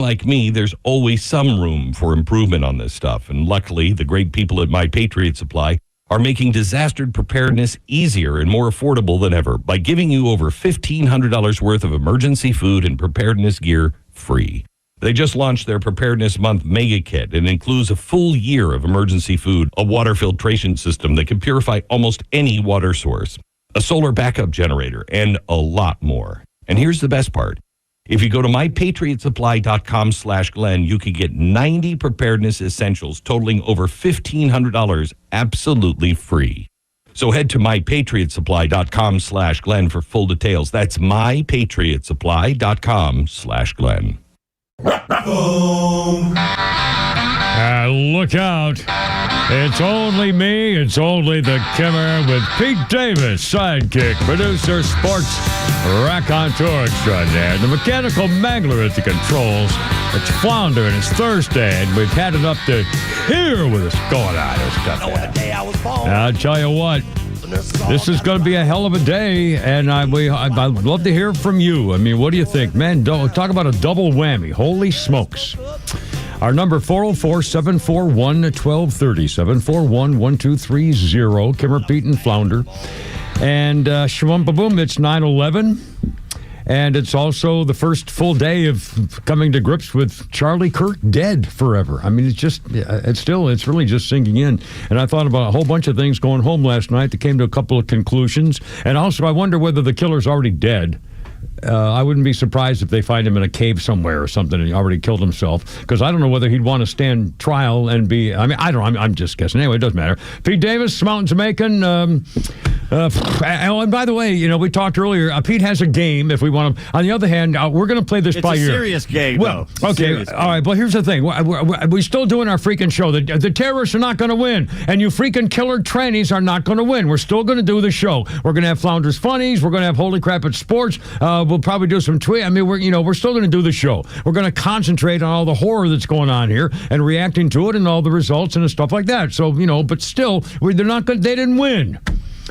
like me, there's always some room for improvement on this stuff. And luckily, the great people at My Patriot Supply are making disaster preparedness easier and more affordable than ever by giving you over $1,500 worth of emergency food and preparedness gear free. They just launched their Preparedness Month Mega Kit and includes a full year of emergency food, a water filtration system that can purify almost any water source, a solar backup generator, and a lot more. And here's the best part. If you go to mypatriotsupply.com/Glenn, you can get 90 preparedness essentials totaling over $1,500 absolutely free. So head to mypatriotsupply.com/Glenn for full details. That's mypatriotsupply.com/Glenn. Look out. It's only me. It's only the Kimmer with Pete Davis, sidekick, producer, sports raconteur extraordinaire, the mechanical mangler at the controls. It's Flounder, and it's Thursday, and we've had enough to hear with us going on. I'll tell you what. This is going to be a hell of a day, and I'd love to hear from you. I mean, what do you think? Man, talk about a double whammy. Holy smokes. Our number, 404-741-1230, 741-1230, Kimmer, Pete, and Flounder. And shwum-ba-boom, it's 9/11. And it's also the first full day of coming to grips with Charlie Kirk dead forever. I mean, it's really just sinking in. And I thought about a whole bunch of things going home last night that came to a couple of conclusions. And also, I wonder whether the killer's already dead. I wouldn't be surprised if they find him in a cave somewhere or something and he already killed himself, because I don't know whether he'd want to stand trial and be, I mean, I don't know, I'm just guessing. Anyway, it doesn't matter. Pete Davis, Mountain Jamaican. And by the way, we talked earlier, Pete has a game if we want to. On the other hand, we're going to play this by ear. It's a serious game, well, okay, all right, but here's the thing. We're still doing our freaking show. The terrorists are not going to win, and you freaking killer trannies are not going to win. We're still going to do the show. We're going to have Flounder's Funnies. We're going to have Holy Crap at Sports. We'll probably do some tweet. I mean, we're still going to do the show. We're going to concentrate on all the horror that's going on here and reacting to it and all the results and stuff like that. So, but still, they didn't win.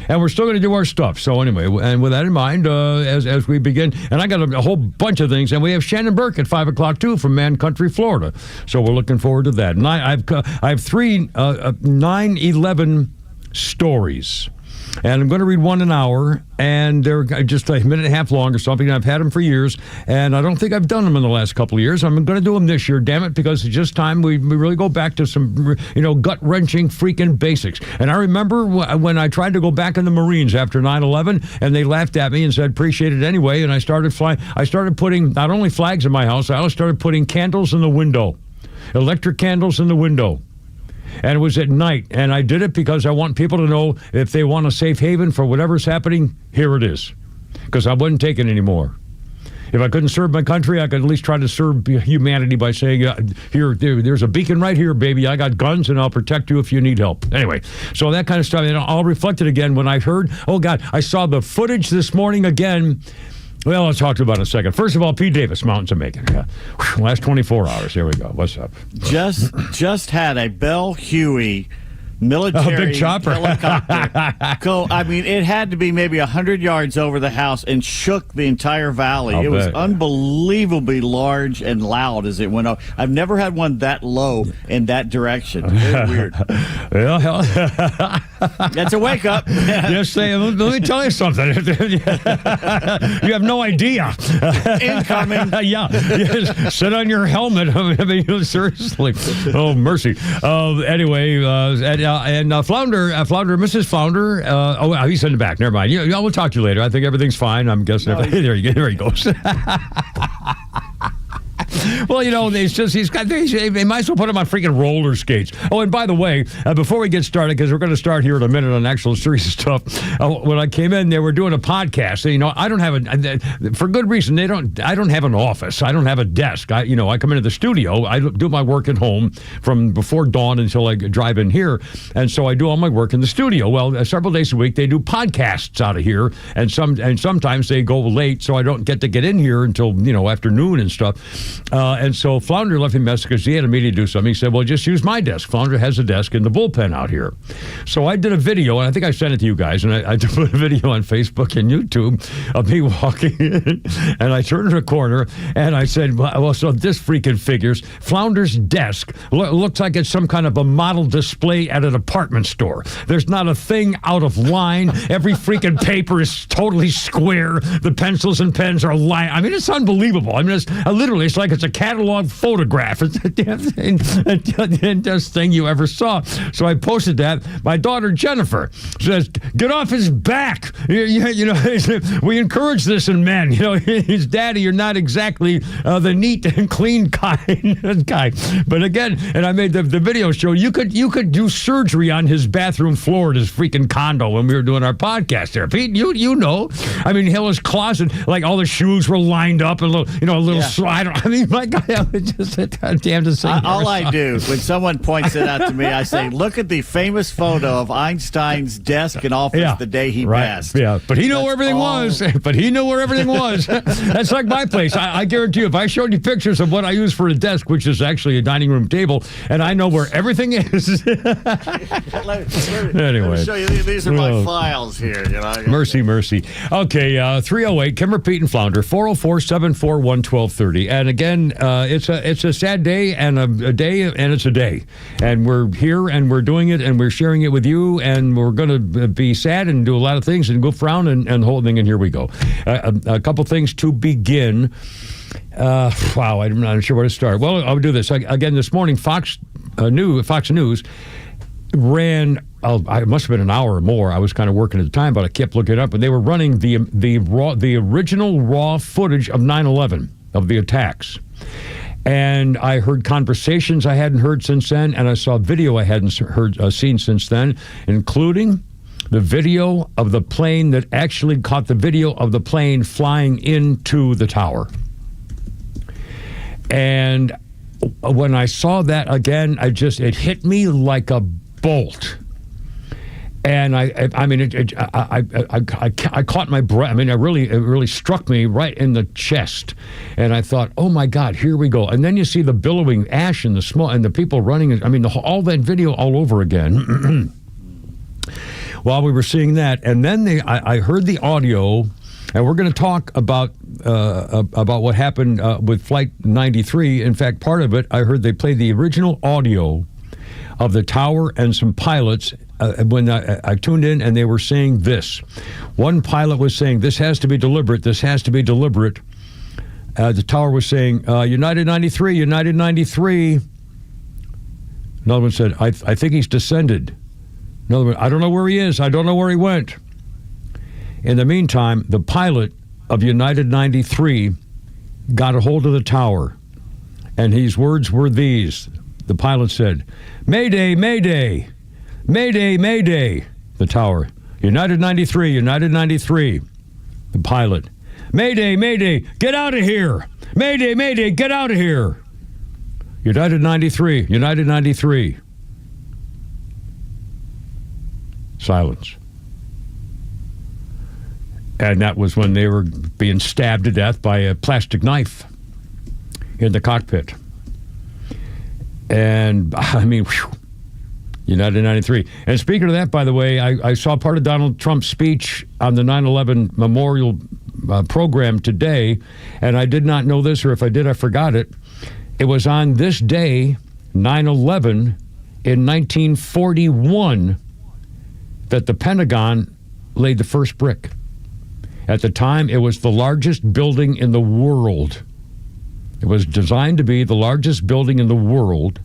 And we're still going to do our stuff. So anyway, and with that in mind, as we begin, and I got a whole bunch of things, and we have Shannon Burke at 5 o'clock too from Man Country, Florida. So we're looking forward to that. And I have three 9/11 stories. And I'm going to read one an hour, and they're just a minute and a half long or something. I've had them for years, and I don't think I've done them in the last couple of years. I'm going to do them this year, damn it, because it's just time we really go back to some, gut-wrenching freaking basics. And I remember when I tried to go back in the Marines after 9/11, and they laughed at me and said, appreciate it anyway, and I started flying. I started putting not only flags in my house, I also started putting candles in the window, electric candles in the window. And it was at night, and I did it because I want people to know if they want a safe haven for whatever's happening, here it is, because I wasn't taking any more. If I couldn't serve my country, I could at least try to serve humanity by saying, there's a beacon right here, baby. I got guns, and I'll protect you if you need help. Anyway, so that kind of stuff. And I'll reflect it again when I heard, oh, God, I saw the footage this morning again. Well, let's talk about it in a second. First of all, Pete Davis, Mountain Jamaican. Yeah. Last 24 hours. Here we go. What's up? Just had a Bell Huey military big chopper. helicopter go. I mean, it had to be maybe 100 yards over the house and shook the entire valley. It was unbelievably large and loud as it went up. I've never had one that low in that direction. Very weird. Well, that's a wake up. Just saying. Let me tell you something. You have no idea. Incoming. Yeah. Sit on your helmet. I mean, seriously. Oh, mercy. Anyway, and Flounder, Mrs. Flounder. He's in the back. Never mind. We'll talk to you later. I think everything's fine. I'm guessing. There he goes. Well, it's just they might as well put him on freaking roller skates. Oh, and by the way, before we get started, because we're going to start here in a minute on actual serious stuff. When I came in, they were doing a podcast. I don't have for good reason. I don't have an office. I don't have a desk. I come into the studio. I do my work at home from before dawn until I drive in here, and so I do all my work in the studio. Well, several days a week they do podcasts out of here, and sometimes they go late, so I don't get in here until afternoon and stuff. And so Flounder left me a message because he had a meeting to do something. He said, well, just use my desk. Flounder has a desk in the bullpen out here. So I did a video, and I think I sent it to you guys, and I put a video on Facebook and YouTube of me walking in, and I turned a corner, and I said, well, so this freaking figures. Flounder's desk looks like it's some kind of a model display at an apartment store. There's not a thing out of line. Every freaking paper is totally square. The pencils and pens are lined. I mean, it's unbelievable. I mean, it's like it's a catalog photograph. It's the damnest thing you ever saw. So I posted that. My daughter, Jennifer, says, get off his back. You know, we encourage this in men. You know, his daddy, you're not exactly the neat and clean guy. But again, and I made the video show, you could do surgery on his bathroom floor at his freaking condo when we were doing our podcast there. Pete, you know. I mean, his closet, like all the shoes were lined up and a little slide. I mean, my God, I was just the damnedest thing. All I do when someone points it out to me, I say, look at the famous photo of Einstein's desk and office the day he passed. Yeah, but he knew where everything was. But he knew where everything was. That's like my place. I guarantee you, if I showed you pictures of what I use for a desk, which is actually a dining room table, and I know where everything is. Anyway, let me show you. These are my files here. You know. Mercy. Okay, 308, Kimmer, Pete, and Flounder, 404-741-1230. And again, it's a sad day and a day, and it's a day. And we're here, and we're doing it, and we're sharing it with you, and we're going to be sad and do a lot of things and goof around and the whole thing, and here we go. A couple things to begin. Wow, I'm not sure where to start. Well, I'll do this. Again, this morning, Fox News ran, it must have been an hour or more. I was kind of working at the time, but I kept looking it up, and they were running the original raw footage of 9/11, of the attacks. And I heard conversations I hadn't heard since then, and I saw video I hadn't seen since then, including the video of the plane that actually caught the video of the plane flying into the tower. And when I saw that again, it hit me like a bolt. And I caught my breath. I mean, it really struck me right in the chest. And I thought, oh my God, here we go. And then you see the billowing ash and the smoke and the people running. I mean, all that video all over again. While we were seeing that, and then I heard the audio, and we're going to talk about what happened with Flight 93. In fact, part of it, I heard they played the original audio of the tower and some pilots when I tuned in, and they were saying this. One pilot was saying, this has to be deliberate, this has to be deliberate. The tower was saying, United 93, United 93. Another one said, I think he's descended. Another one, I don't know where he is, I don't know where he went. In the meantime, the pilot of United 93 got a hold of the tower, and his words were these. The pilot said, Mayday, Mayday, Mayday, Mayday. The tower, United 93, United 93. The pilot, Mayday, Mayday, get out of here. Mayday, Mayday, get out of here. United 93, United 93. Silence. And that was when they were being stabbed to death by a plastic knife in the cockpit. And, I mean, whew, United 93. And speaking of that, by the way, I saw part of Donald Trump's speech on the 9/11 memorial program today, and I did not know this, or if I did, I forgot it. It was on this day, 9/11, in 1941, that the Pentagon laid the first brick. At the time, it was the largest building in the world. It was designed to be the largest building in the world,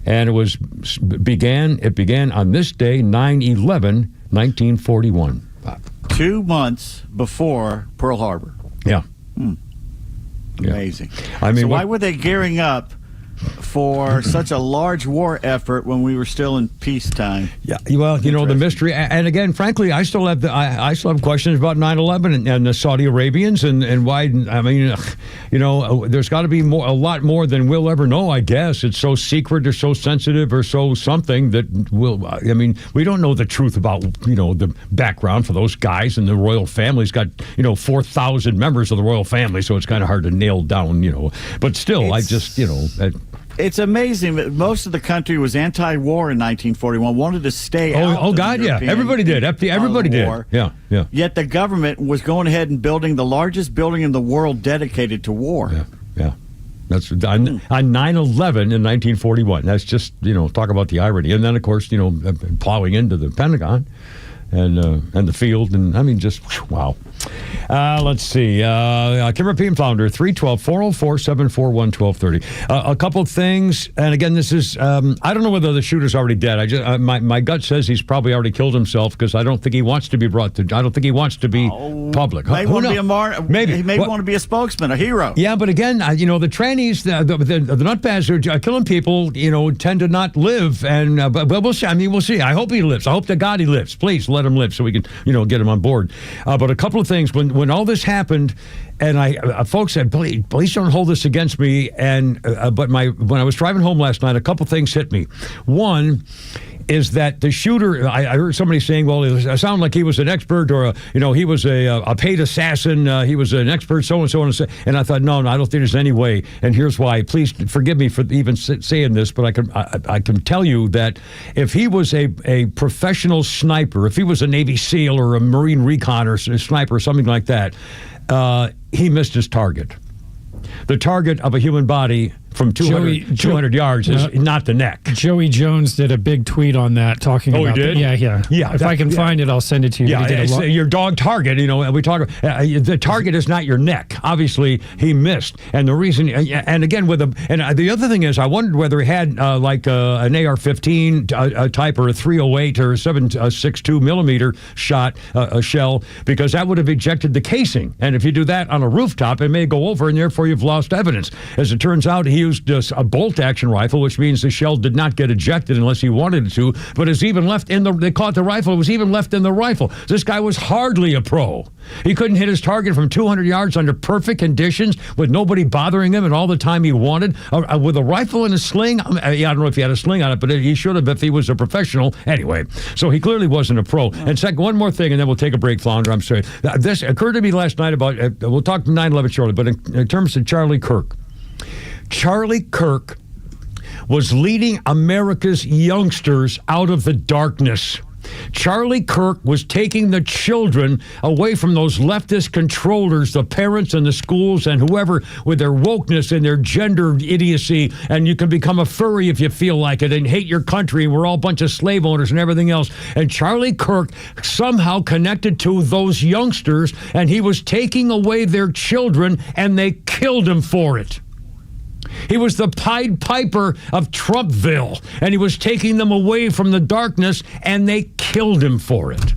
and it began on this day, 9/11, 1941. 2 months before Pearl Harbor. Yeah. Amazing. I mean, so why were they gearing up for such a large war effort when we were still in peacetime? Yeah, well, the mystery, and again, frankly, I still have questions about 9/11 and the Saudi Arabians and why. I mean, there's got to be a lot more than we'll ever know. I guess it's so secret or so sensitive or so something that we don't know the truth about the background for those guys, and the royal family's got 4,000 members of the royal family, so it's kind of hard to nail down. But still, it's amazing that most of the country was anti-war in 1941, wanted to stay out. Oh, God, yeah. Everybody did. Everybody did. War. Yeah. Yet the government was going ahead and building the largest building in the world dedicated to war. Yeah. That's on 9/11 in 1941. That's just, talk about the irony. And then, of course, plowing into the Pentagon and the field. And, wow. Let's see. Kimber P. and Flounder, 312-404-741-1230. A couple of things, and again, this is, I don't know whether the shooter's already dead. My gut says he's probably already killed himself because I don't think he wants to be I don't think he wants to be public. Maybe want to be want to be a spokesman, a hero. Yeah, but again, the trannies, the nutbags who are killing people, tend to not live, and but we'll see. We'll see. I hope he lives. I hope to God he lives. Please let him live so we can, get him on board. But a couple of things when all this happened, and folks said, please don't hold this against me. And but when I was driving home last night, a couple things hit me. One is that the shooter, I heard somebody saying, well, it sounded like he was an expert, or he was a paid assassin. He was an expert, so and so. And I thought, no, I don't think there's any way. And here's why. Please forgive me for even saying this, but I can tell you that if he was a professional sniper, if he was a Navy SEAL or a Marine recon or a sniper or something like that, he missed his target. The target of a human body from 200 yards is not the neck. Joey Jones did a big tweet on that talking about he did? Yeah. If I can find it, I'll send it to you. Yeah, your dog target, we talk the target is not your neck. Obviously, he missed. And the reason, and again, the other thing is, I wondered whether he had an AR-15 type or a 308 or a 7.62 millimeter shot, a shell, because that would have ejected the casing. And if you do that on a rooftop, it may go over, and therefore you've lost evidence. As it turns out, he used a bolt-action rifle, which means the shell did not get ejected unless he wanted it to, but is even left in they caught the rifle, it was even left in the rifle. This guy was hardly a pro. He couldn't hit his target from 200 yards under perfect conditions with nobody bothering him and all the time he wanted. With a rifle and a sling, I don't know if he had a sling on it, but he should have if he was a professional. Anyway, so he clearly wasn't a pro. And second, one more thing, and then we'll take a break, Flounder. I'm sorry. This occurred to me last night about, we'll talk 9/11 shortly, but in terms of Charlie Kirk. Charlie Kirk was leading America's youngsters out of the darkness. Charlie Kirk was taking the children away from those leftist controllers, the parents and the schools and whoever, with their wokeness and their gender idiocy, and you can become a furry if you feel like it and hate your country, and we're all a bunch of slave owners and everything else. And Charlie Kirk somehow connected to those youngsters, and he was taking away their children, and they killed him for it. He was the Pied Piper of Trumpville, and he was taking them away from the darkness, and they killed him for it.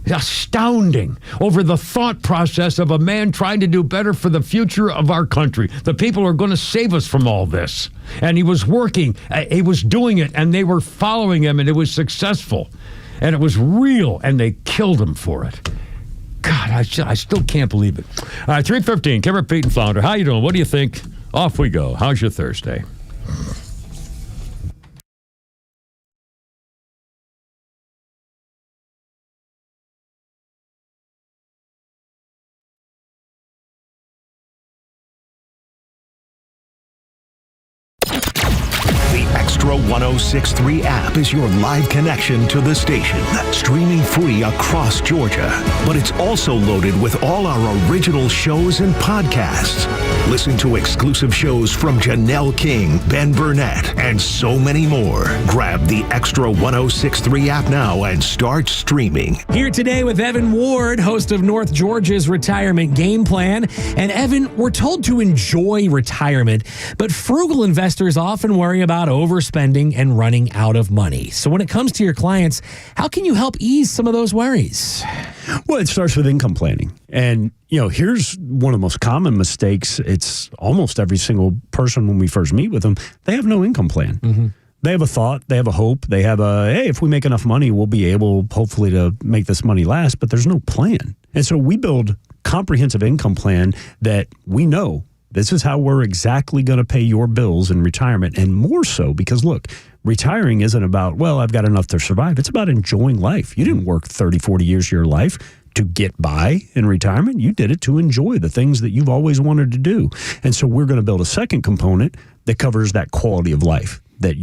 Astounding over the thought process of a man trying to do better for the future of our country. The people who are going to save us from all this. And he was working, he was doing it, and they were following him, and it was successful. And it was real, and they killed him for it. God, I still can't believe it. All right, 3:15, Kimber, Pete, and Flounder. How you doing? What do you think? Off we go. How's your Thursday? XTRA 106.3 app is your live connection to the station, streaming free across Georgia. But it's also loaded with all our original shows and podcasts. Listen to exclusive shows from Janelle King, Ben Burnett, and so many more. Grab the XTRA 106.3 app now and start streaming. Here today with Evan Ward, host of North Georgia's Retirement Game Plan. And Evan, we're told to enjoy retirement, but frugal investors often worry about overspending and running out of money. So when it comes to your clients, how can you help ease some of those worries? Well, it starts with income planning. And, here's one of the most common mistakes. It's almost every single person when we first meet with them, they have no income plan. Mm-hmm. They have a thought, they have a hope, they have hey, if we make enough money, we'll be able, hopefully, to make this money last, but there's no plan. And so we build comprehensive income plan that we know this is how we're exactly going to pay your bills in retirement, and more so because, look, retiring isn't about, well, I've got enough to survive. It's about enjoying life. You didn't work 30, 40 years of your life to get by in retirement. You did it to enjoy the things that you've always wanted to do. And so we're going to build a second component that covers that quality of life that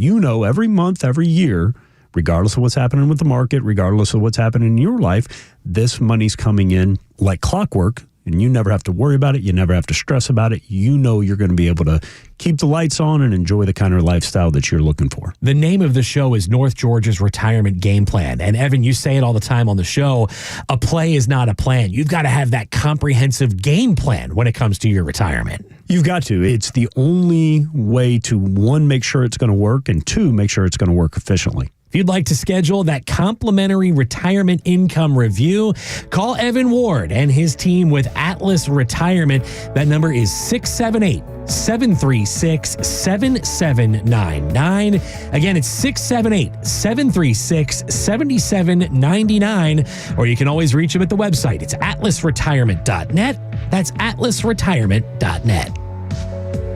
every month, every year, regardless of what's happening with the market, regardless of what's happening in your life, this money's coming in like clockwork, and you never have to worry about it. You never have to stress about it. You're going to be able to keep the lights on and enjoy the kind of lifestyle that you're looking for. The name of the show is North Georgia's Retirement Game Plan. And Evan, you say it all the time on the show, a play is not a plan. You've got to have that comprehensive game plan when it comes to your retirement. You've got to. It's the only way to, one, make sure it's going to work, and two, make sure it's going to work efficiently. If you'd like to schedule that complimentary retirement income review, call Evan Ward and his team with Atlas Retirement. That number is 678-736-7799. Again, it's 678-736-7799. Or you can always reach them at the website. It's atlasretirement.net. That's atlasretirement.net.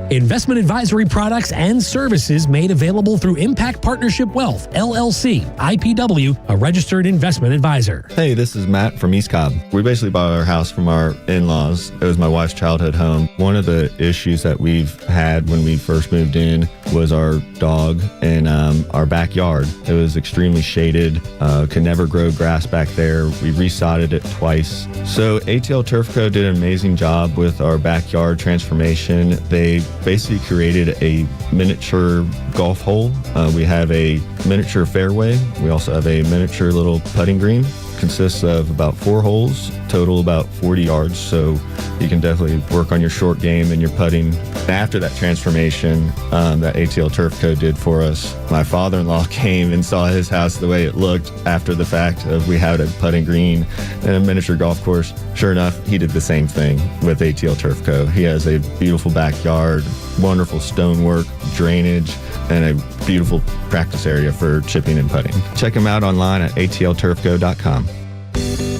Investment advisory products and services made available through Impact Partnership Wealth, LLC, IPW, a registered investment advisor. Hey, this is Matt from East Cobb. We basically bought our house from our in-laws. It was my wife's childhood home. One of the issues that we've had when we first moved in was our dog in our backyard. It was extremely shaded, could never grow grass back there. We resodded it twice. So ATL Turf Co. did an amazing job with our backyard transformation. They basically created a miniature golf hole. We have a miniature fairway. We also have a miniature little putting green. Consists of about 4 holes, total about 40 yards, so you can definitely work on your short game and your putting. After that transformation that ATL Turf Co. did for us, my father-in-law came and saw his house the way it looked after the fact of we had a putting green and a miniature golf course. Sure enough, he did the same thing with ATL Turf Co. He has a beautiful backyard, wonderful stonework, drainage, and a beautiful practice area for chipping and putting. Check him out online at atlturfco.com.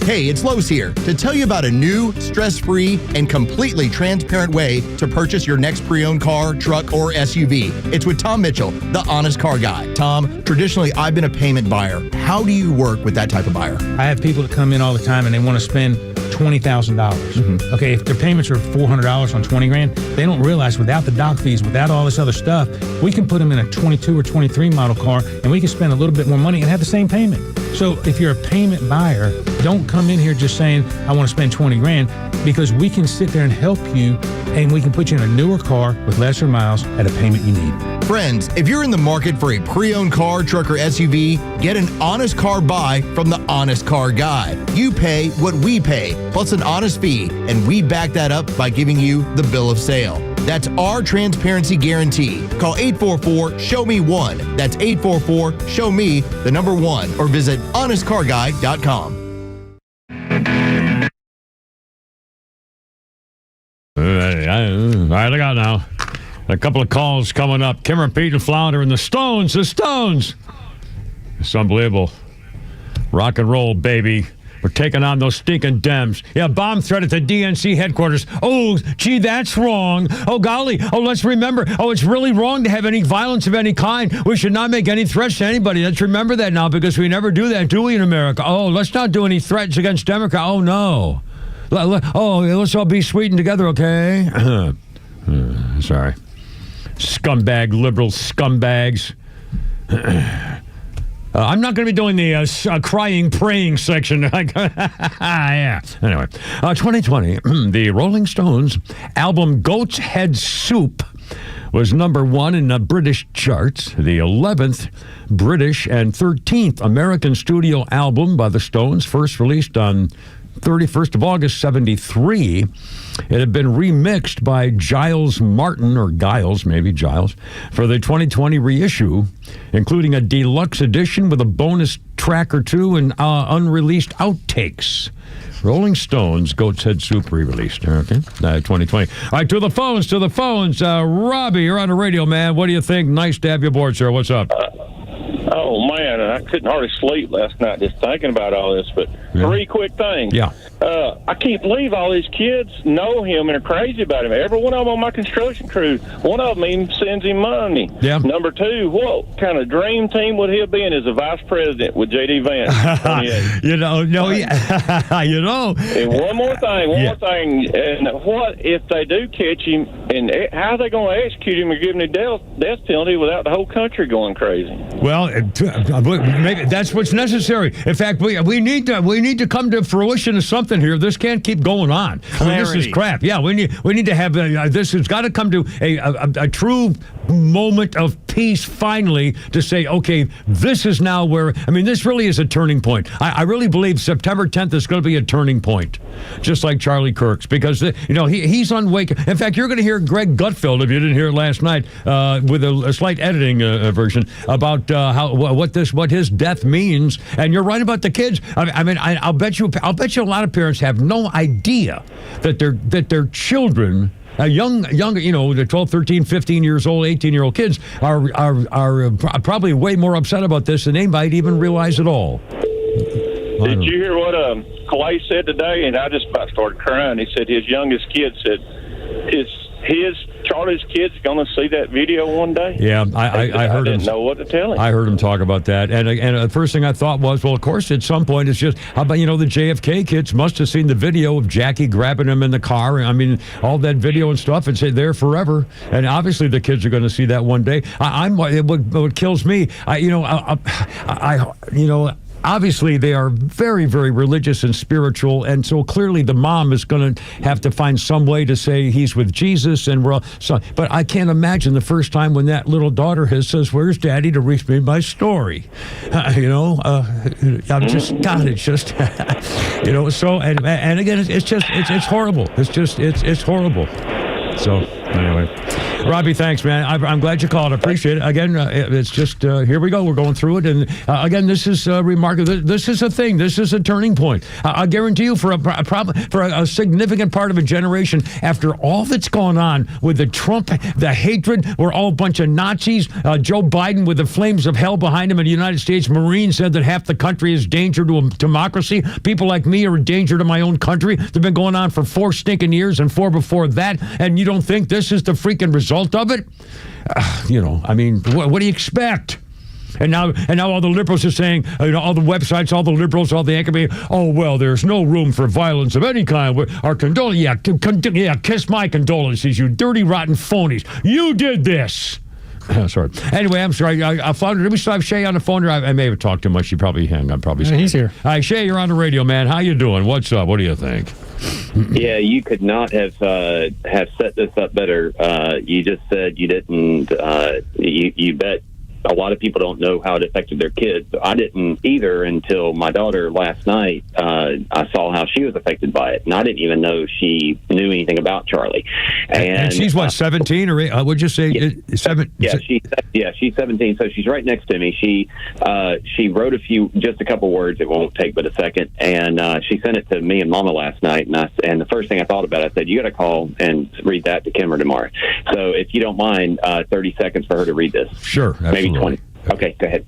Hey, it's Los here to tell you about a new, stress-free, and completely transparent way to purchase your next pre-owned car, truck, or SUV. It's with Tom Mitchell, the Honest Car Guy. Tom, traditionally, I've been a payment buyer. How do you work with that type of buyer? I have people that come in all the time and they want to spend $20,000. Mm-hmm. Okay, if their payments are $400 on $20,000, they don't realize without the doc fees, without all this other stuff, we can put them in a 22 or 23 model car and we can spend a little bit more money and have the same payment. So if you're a payment buyer, don't come in here just saying, I want to spend $20,000, because we can sit there and help you and we can put you in a newer car with lesser miles at a payment you need. Friends, if you're in the market for a pre-owned car, truck, or SUV, get an honest car buy from the Honest Car Guy. You pay what we pay, plus an honest fee, and we back that up by giving you the bill of sale. That's our transparency guarantee. Call 844-SHOW-ME-1. That's 844-SHOW-ME, the number 1, or visit honestcarguy.com. All right, look out now. A couple of calls coming up. Kimmer, Pete, and Flounder and the Stones. The Stones. It's unbelievable. Rock and roll, baby. We're taking on those stinking Dems. Yeah, bomb threat at the DNC headquarters. Oh, gee, that's wrong. Oh, golly. Oh, let's remember. Oh, it's really wrong to have any violence of any kind. We should not make any threats to anybody. Let's remember that now, because we never do that, do we, in America? Oh, let's not do any threats against Democrats. Oh, no. Oh, let's all be sweet and together, okay? Sorry. Scumbag, liberal scumbags. I'm not going to be doing the crying, praying section. Yeah. Anyway, 2020, the Rolling Stones album Goat's Head Soup was number 1 in the British charts, the 11th British and 13th American studio album by the Stones, first released on 31st of August, 73. It had been remixed by Giles Martin, or Giles, maybe Giles, for the 2020 reissue, including a deluxe edition with a bonus track or two and unreleased outtakes. Rolling Stones, Goat's Head Soup re-released. Okay, 2020. All right, to the phones. Robbie, you're on the radio, man. What do you think? Nice to have you aboard, sir. What's up? Oh, man, I couldn't hardly sleep last night just thinking about all this, but three quick things. Yeah. I can't believe all these kids know him and are crazy about him. Every one of them on my construction crew, one of them even sends him money. Yeah. Number two, what kind of dream team would he have been as a vice president with J.D. Vance? You know. And one more thing. And what if they do catch him, and how are they going to execute him and give him a death penalty without the whole country going crazy? Well, maybe that's what's necessary. In fact, we need to come to fruition of something here. This can't keep going on. This is crap. Yeah, we need to have this has got to come to a true moment of peace finally to say, okay, this is now where, this really is a turning point. I really believe September 10th is going to be a turning point, just like Charlie Kirk's, because he's on wake. In fact, you're going to hear Greg Gutfeld, if you didn't hear it last night, with a slight editing version about what his death means. And you're right about the kids. I'll bet you a lot of parents have no idea that their children, young, the 12, 13, 15 years old, 18-year-old kids are probably way more upset about this than they might even realize at all. Did you hear what Clay said today? And I just about started crying. He said his youngest kid said Charlie's kid's going to see that video one day. Yeah, I heard him. I didn't know what to tell him. I heard him talk about that, and the first thing I thought was, well, of course, at some point it's just, how about the JFK kids must have seen the video of Jackie grabbing him in the car. All that video and stuff, and say there forever. And obviously, the kids are going to see that one day. What kills me, obviously, they are very, very religious and spiritual, and so clearly the mom is going to have to find some way to say he's with Jesus, and but I can't imagine the first time when that little daughter says, "Where's Daddy?" to read me my story. I'm just, God, it's just, So and again, it's horrible. It's horrible. So anyway. Robbie, thanks, man. I'm glad you called. I appreciate it. Again, it's just, here we go. We're going through it. And again, this is remarkable. This is a thing. This is a turning point. I guarantee you for a significant part of a generation, after all that's gone on with the Trump, the hatred, we're all a bunch of Nazis. Joe Biden with the flames of hell behind him, and the United States Marine said that half the country is danger to a democracy. People like me are a danger to my own country. They've been going on for 4 stinking years and 4 before that. And you don't think this is the freaking result of it? What do you expect? And now all the liberals are saying, all the websites, all the liberals, all the anchor, oh, well, there's no room for violence of any kind. Our condolences, kiss my condolences, you dirty, rotten phonies. You did this. Sorry. Anyway, I'm sorry. I found. Did we still have Shay on the phone? Or I may have talked too much. She probably hung. I'm probably. He's here. Hi, Shay. You're on the radio, man. How you doing? What's up? What do you think? Yeah, you could not have set this up better. You just said you didn't. You bet a lot of people don't know how it affected their kids. I didn't either until my daughter last night. I saw how she was affected by it, and I didn't even know she knew anything about Charlie. And she's what, 17 or 8? Would you say 7? Yeah, she's 17, so she's right next to me. She wrote just a couple words. It won't take but a second, and she sent it to me and Mama last night. And the first thing I thought about, I said, "You got to call and read that to Kimmer tomorrow." So if you don't mind, 30 seconds for her to read this. Sure, absolutely. Maybe 20. Okay, go ahead.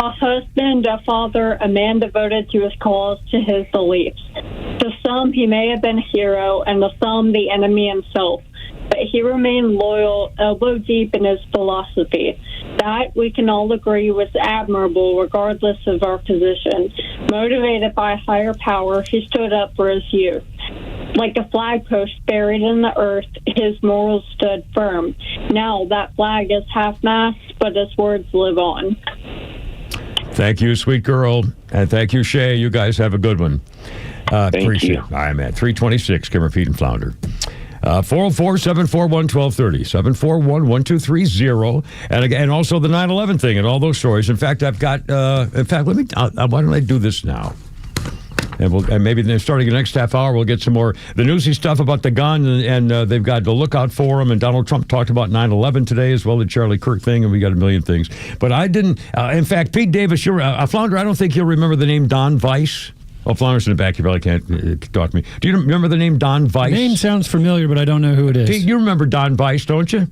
A husband, a father, a man devoted to his cause, to his beliefs. To some, he may have been a hero, and to some, the enemy himself. But he remained loyal, elbow deep in his philosophy. That, we can all agree, was admirable regardless of our position. Motivated by a higher power, he stood up for his youth. Like a flagpost buried in the earth, his morals stood firm. Now that flag is half-mast, but his words live on. Thank you, sweet girl. And thank you, Shay. You guys have a good one. Appreciate it. All right, man. 326, Kimmer, Pete, and Flounder. 404-741-1230, 741-1230, and again, also the 9/11 thing and all those stories. In fact, I've got. Why don't I do this now? And maybe then starting the next half hour, we'll get some more the newsy stuff about the gun, and they've got to look out for them. And Donald Trump talked about 9/11 today as well, the Charlie Kirk thing, and we got a million things. But I didn't. In fact, Pete Davis, you're Flounder. I don't think you'll remember the name Don Weiss. Oh, Flounder's in the back. You probably can't talk to me. Do you remember the name Don Weiss? The name sounds familiar, but I don't know who it is. Pete, you remember Don Weiss, don't you?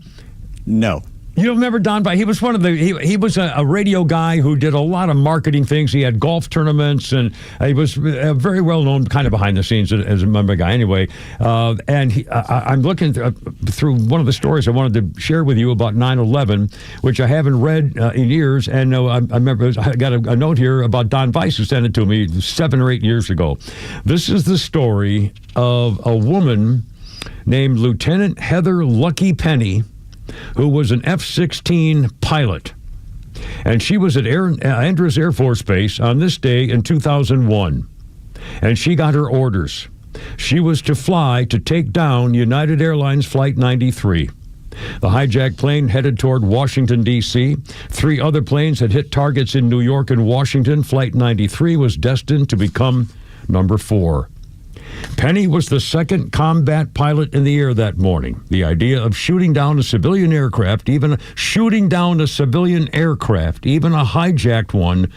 No. You don't remember Don Weiss? He was one of the. He was a radio guy who did a lot of marketing things. He had golf tournaments, and he was very well known, kind of behind the scenes as a member guy. Anyway, and I'm looking through one of the stories I wanted to share with you about 9/11, which I haven't read in years. And I remember I got a note here about Don Weiss who sent it to me 7 or 8 years ago. This is the story of a woman named Lieutenant Heather Lucky Penny, who was an F-16 pilot. And she was at Andrews Air Force Base on this day in 2001. And she got her orders. She was to fly to take down United Airlines Flight 93. The hijacked plane headed toward Washington, D.C. 3 other planes had hit targets in New York and Washington. Flight 93 was destined to become number 4. Penny was the second combat pilot in the air that morning. The idea of shooting down a civilian aircraft, even a hijacked one,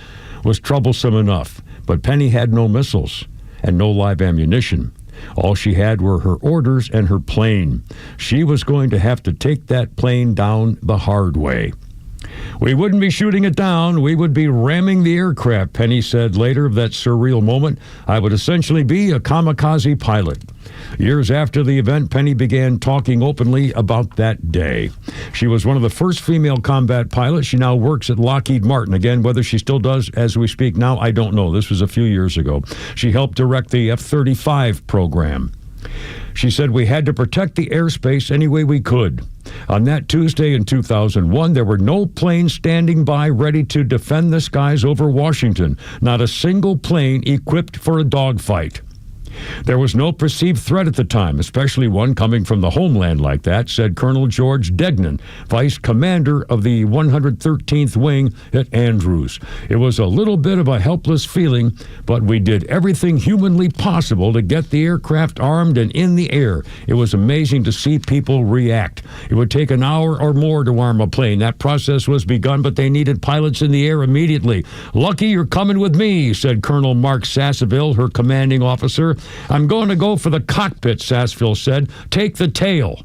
was troublesome enough. But Penny had no missiles and no live ammunition. All she had were her orders and her plane. She was going to have to take that plane down the hard way. We wouldn't be shooting it down. We would be ramming the aircraft, Penny said later of that surreal moment. I would essentially be a kamikaze pilot. Years after the event, Penny began talking openly about that day. She was one of the first female combat pilots. She now works at Lockheed Martin. Again, whether she still does as we speak now, I don't know. This was a few years ago. She helped direct the F-35 program. She said, we had to protect the airspace any way we could. On that Tuesday in 2001, there were no planes standing by ready to defend the skies over Washington. Not a single plane equipped for a dogfight. There was no perceived threat at the time, especially one coming from the homeland like that, said Colonel George Degnan, vice commander of the 113th Wing at Andrews. It was a little bit of a helpless feeling, but we did everything humanly possible to get the aircraft armed and in the air. It was amazing to see people react. It would take an hour or more to arm a plane. That process was begun, but they needed pilots in the air immediately. Lucky you're coming with me, said Colonel Mark Sasseville, her commanding officer. I'm going to go for the cockpit, Sasseville said. Take the tail.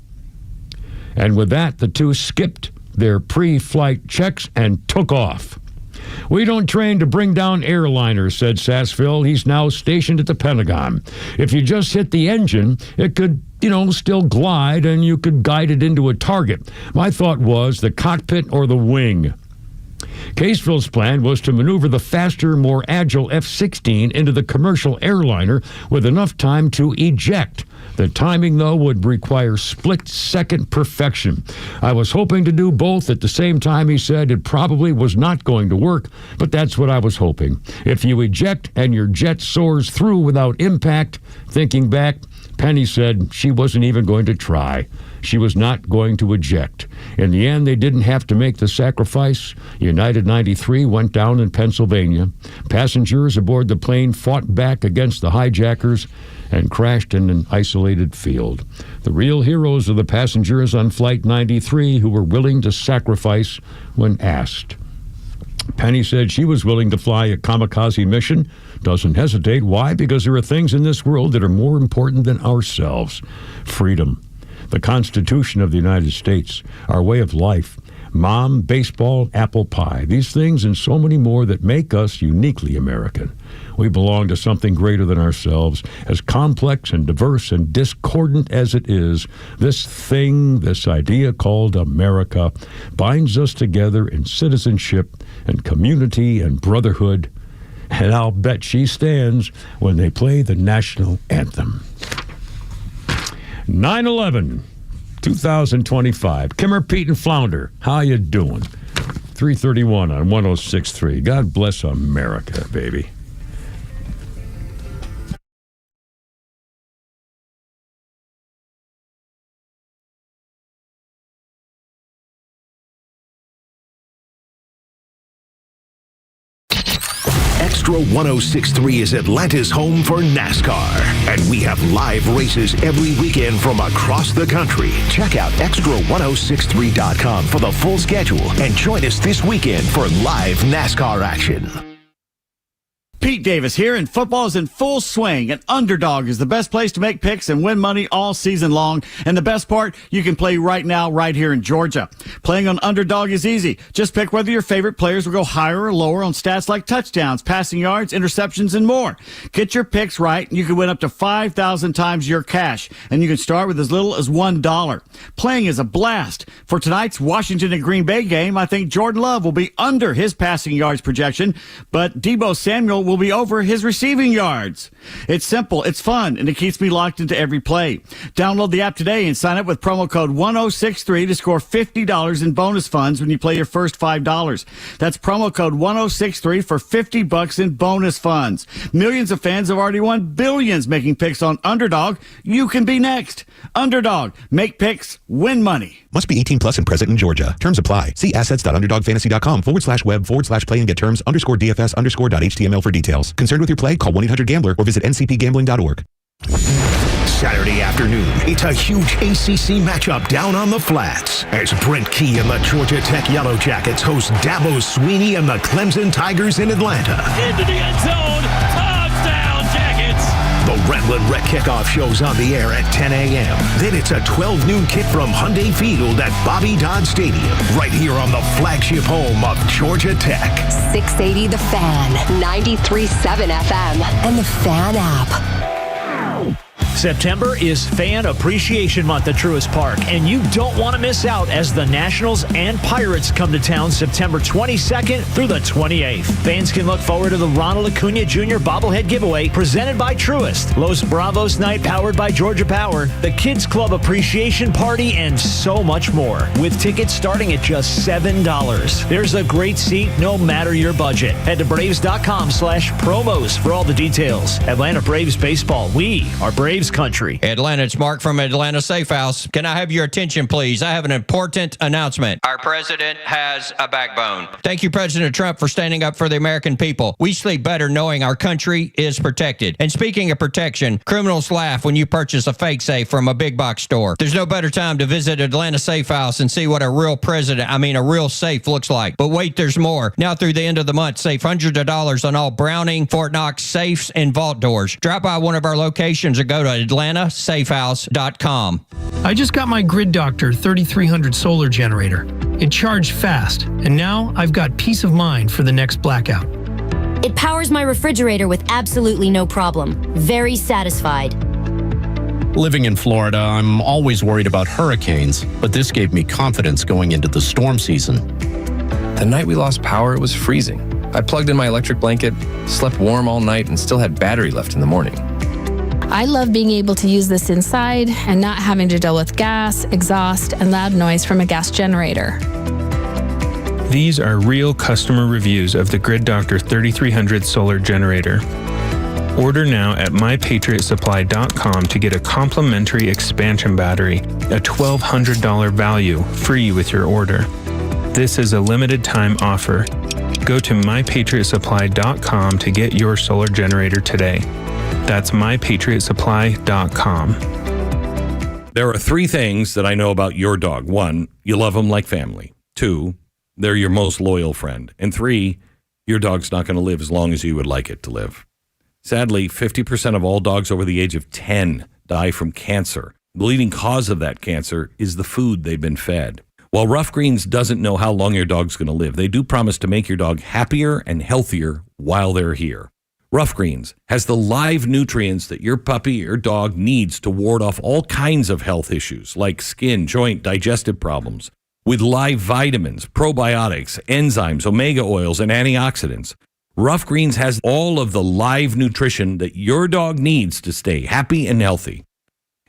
And with that, the two skipped their pre-flight checks and took off. We don't train to bring down airliners, said Sasseville. He's now stationed at the Pentagon. If you just hit the engine, it could, still glide and you could guide it into a target. My thought was the cockpit or the wing. Caseville's plan was to maneuver the faster, more agile F-16 into the commercial airliner with enough time to eject. The timing, though, would require split-second perfection. I was hoping to do both at the same time, he said. It probably was not going to work, but that's what I was hoping. If you eject and your jet soars through without impact, thinking back, Penny said she wasn't even going to try. She was not going to eject. In the end, they didn't have to make the sacrifice. United 93 went down in Pennsylvania. Passengers aboard the plane fought back against the hijackers and crashed in an isolated field. The real heroes are the passengers on Flight 93 who were willing to sacrifice when asked. Penny said she was willing to fly a kamikaze mission. Doesn't hesitate. Why? Because there are things in this world that are more important than ourselves. Freedom, the Constitution of the United States, our way of life, mom, baseball, apple pie, these things and so many more that make us uniquely American. We belong to something greater than ourselves. As complex and diverse and discordant as it is, this idea called America, binds us together in citizenship and community and brotherhood. And I'll bet she stands when they play the national anthem. 9/11, 2025. Kimmer, Pete, and Flounder, how you doing? 331 on 106.3. God bless America, baby. XTRA 106.3 is Atlanta's home for NASCAR, and we have live races every weekend from across the country. Check out XTRA1063.com for the full schedule and join us this weekend for live NASCAR action. Pete Davis here, and football is in full swing, and Underdog is the best place to make picks and win money all season long. And the best part, you can play right now, right here in Georgia. Playing on Underdog is easy. Just pick whether your favorite players will go higher or lower on stats like touchdowns, passing yards, interceptions, and more. Get your picks right, and you can win up to 5,000 times your cash. And you can start with as little as $1. Playing is a blast. For tonight's Washington and Green Bay game, I think Jordan Love will be under his passing yards projection, but Deebo Samuel will be over his receiving yards. It's simple, it's fun, and it keeps me locked into every play. Download the app today and sign up with promo code 1063 to score $50 in bonus funds when you play your first $5. That's promo code 1063 for $50 in bonus funds. Millions of fans have already won billions making picks on Underdog. You can be next. Underdog. Make picks, win money. Must be 18 plus and present in Georgia. Terms apply. See assets.underdogfantasy.com/web/play and get terms _DFS_.html for details. Concerned with your play? Call 1-800-GAMBLER or visit ncpgambling.org. Saturday afternoon, it's a huge ACC matchup down on the flats as Brent Key and the Georgia Tech Yellow Jackets host Dabo Sweeney and the Clemson Tigers in Atlanta. Into the end zone. Touchdown, Jackets. The Redland Rec Kickoff show's on the air at 10 a.m. Then it's a 12 noon kick from Hyundai Field at Bobby Dodd Stadium, right here on the flagship home of Georgia Tech. 680 The Fan, 93.7 FM, and the Fan app. September is Fan Appreciation Month at Truist Park, and you don't want to miss out as the Nationals and Pirates come to town September 22nd through the 28th. Fans can look forward to the Ronald Acuna Jr. bobblehead giveaway presented by Truist, Los Bravos Night powered by Georgia Power, the Kids Club Appreciation Party, and so much more, with tickets starting at just $7. There's a great seat no matter your budget. Head to Braves.com/promos for all the details. Atlanta Braves Baseball. We are Braves country. Atlanta, it's Mark from Atlanta Safe House. Can I have your attention, please? I have an important announcement. Our president has a backbone. Thank you, President Trump, for standing up for the American people. We sleep better knowing our country is protected. And speaking of protection, criminals laugh when you purchase a fake safe from a big box store. There's no better time to visit Atlanta Safe House and see what a real a real safe looks like. But wait, there's more. Now through the end of the month, save hundreds of dollars on all Browning, Fort Knox safes and vault doors. Drop by one of our locations or go to AtlantaSafehouse.com. I just got my Grid Doctor 3300 solar generator. It charged fast, and now I've got peace of mind for the next blackout. It powers my refrigerator with absolutely no problem. Very satisfied. Living in Florida, I'm always worried about hurricanes, but this gave me confidence going into the storm season. The night we lost power, it was freezing. I plugged in my electric blanket, slept warm all night, and still had battery left in the morning. I love being able to use this inside and not having to deal with gas, exhaust, and loud noise from a gas generator. These are real customer reviews of the Grid Doctor 3300 solar generator. Order now at mypatriotsupply.com to get a complimentary expansion battery, a $1,200 value, free with your order. This is a limited time offer. Go to mypatriotsupply.com to get your solar generator today. That's mypatriotsupply.com. There are 3 things that I know about your dog. 1, you love them like family. 2, they're your most loyal friend. And 3, your dog's not going to live as long as you would like it to live. Sadly, 50% of all dogs over the age of 10 die from cancer. The leading cause of that cancer is the food they've been fed. While Rough Greens doesn't know how long your dog's going to live, they do promise to make your dog happier and healthier while they're here. Rough Greens has the live nutrients that your puppy or dog needs to ward off all kinds of health issues like skin, joint, digestive problems. With live vitamins, probiotics, enzymes, omega oils, and antioxidants, Rough Greens has all of the live nutrition that your dog needs to stay happy and healthy.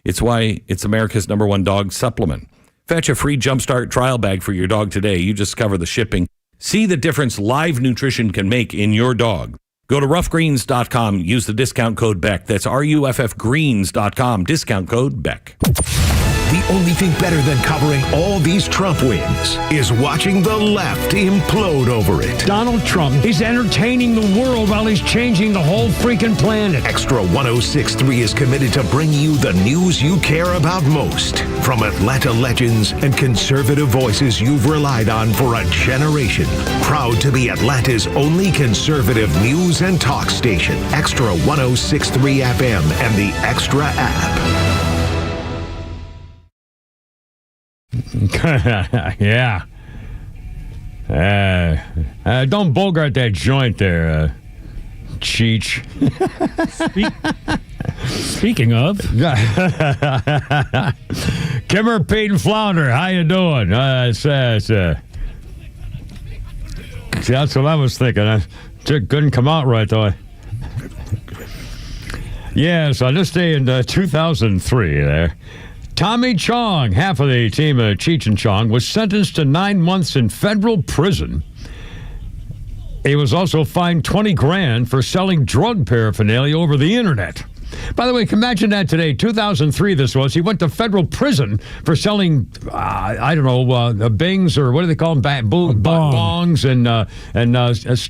It's why it's America's #1 dog supplement. Fetch a free Jumpstart trial bag for your dog today. You just cover the shipping. See the difference live nutrition can make in your dog. Go to roughgreens.com. Use the discount code BECK. That's RUFFgreens.com. Discount code BECK. The only thing better than covering all these Trump wins is watching the left implode over it. Donald Trump, he's entertaining the world while he's changing the whole freaking planet. Extra 106.3 is committed to bringing you the news you care about most. From Atlanta legends and conservative voices you've relied on for a generation. Proud to be Atlanta's only conservative news and talk station. Extra 106.3 FM and the Extra app. Yeah. Don't bogart that joint there, Cheech. Speaking of. Kimmer, Pete, and Flounder, how you doing? That's what I was thinking. It couldn't come out right, though. Yes, on this day in 2003 there, Tommy Chong, half of the team of Cheech and Chong, was sentenced to 9 months in federal prison. He was also fined $20,000 for selling drug paraphernalia over the internet. By the way, imagine that today, 2003 this was. He went to federal prison for selling, bings, or what do they call them? Bongs and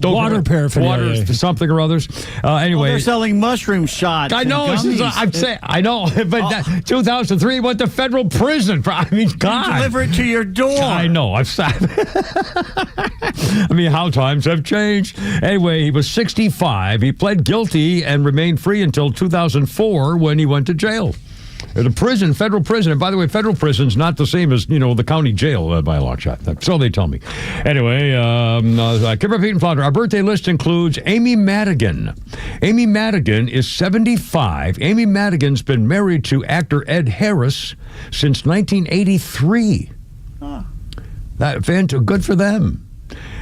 water paraphernalia. Water, something or others. Anyway. They're selling mushroom shots. I know. I know. But 2003, he went to federal prison. God. Deliver it to your door. I know. I mean, how times have changed. Anyway, he was 65. He pled guilty and remained free until 2004 when he went to jail. At a prison, federal prison. And by the way, federal prison's not the same as, the county jail by a long shot. So they tell me. Anyway, Kimber, Pete, and Flounder. Our birthday list includes Amy Madigan. Amy Madigan is 75. Amy Madigan's been married to actor Ed Harris since 1983. Good for them.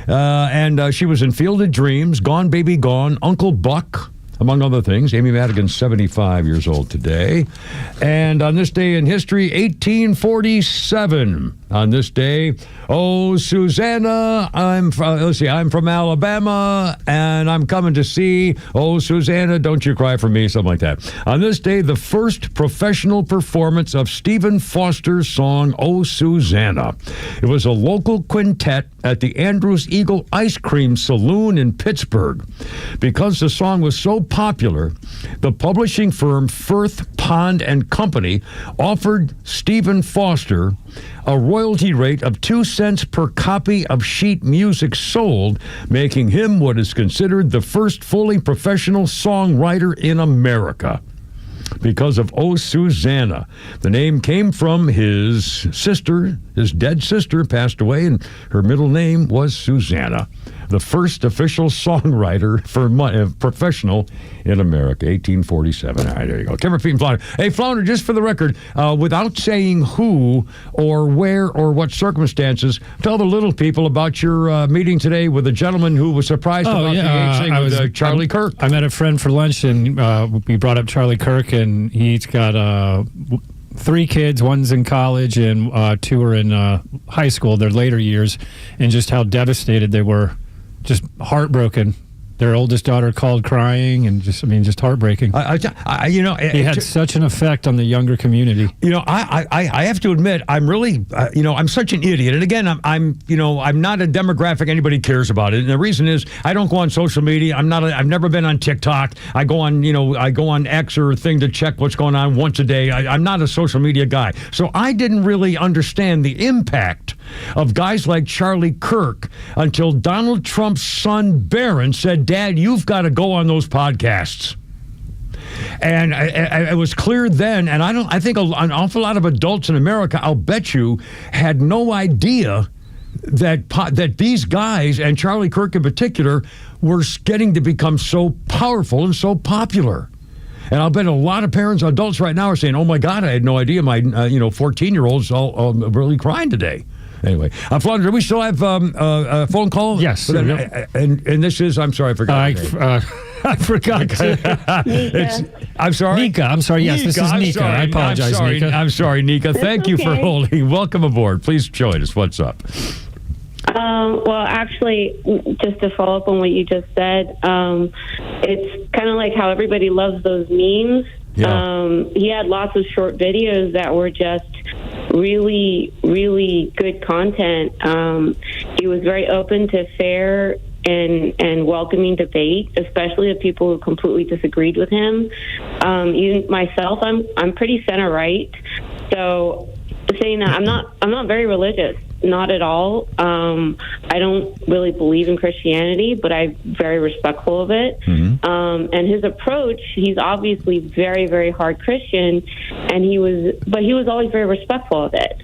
And she was in Field of Dreams, Gone Baby Gone, Uncle Buck, among other things. Amy Madigan's 75 years old today. And on this day in history, 1847. On this day, oh, Susanna, I'm from Alabama, and I'm coming to see, oh, Susanna, don't you cry for me, something like that. On this day, the first professional performance of Stephen Foster's song, Oh, Susanna. It was a local quintet at the Andrews Eagle Ice Cream Saloon in Pittsburgh. Because the song was so popular, the publishing firm Firth, Pond and Company offered Stephen Foster a royalty rate of 2 cents per copy of sheet music sold, making him what is considered the first fully professional songwriter in America. Because of Oh, Susanna. The name came from his sister. His dead sister passed away, and her middle name was Susanna. The first official songwriter for professional in America, 1847. All right, there you go. Kimber, Pete, and Flounder. Hey, Flounder, just for the record, without saying who or where or what circumstances, tell the little people about your meeting today with a gentleman who was surprised about the age thing with Charlie Kirk. I met a friend for lunch, and we brought up Charlie Kirk, and he's got 3 kids. One's in college, and 2 are in high school, their later years, and just how devastated they were. Just heartbroken. Their oldest daughter called crying, and just heartbreaking. He had such an effect on the younger community. I have to admit, I'm really, I'm such an idiot. And again, I'm not a demographic anybody cares about it. And the reason is I don't go on social media. I've never been on TikTok. I go on X or thing to check what's going on once a day. I'm not a social media guy. So I didn't really understand the impact of guys like Charlie Kirk until Donald Trump's son Barron said, Dad, you've got to go on those podcasts. And it was clear then, and I think an awful lot of adults in America, I'll bet you, had no idea that these guys, and Charlie Kirk in particular, were getting to become so powerful and so popular. And I'll bet a lot of parents, adults right now are saying, oh my God, I had no idea my 14-year-old's all really crying today. Anyway, Flounder, do we still have a phone call? Yes. And this is, I'm sorry, I forgot. I forgot to. I'm sorry? Nika, I'm sorry. Yes, Nika, this is Nika. I apologize, Nika. I'm sorry, Nika. Thank you for holding. Welcome aboard. Please join us. What's up? Well, actually, just to follow up on what you just said, it's kind of like how everybody loves those memes. Yeah. He had lots of short videos that were just really, really good content. He was very open to fair and welcoming debate, especially of people who completely disagreed with him. Even myself, I'm pretty center right, so saying that I'm not very religious, not at all. I don't really believe in Christianity, but I'm very respectful of it. And his approach, he's obviously very, very hard Christian, and he was always very respectful of it.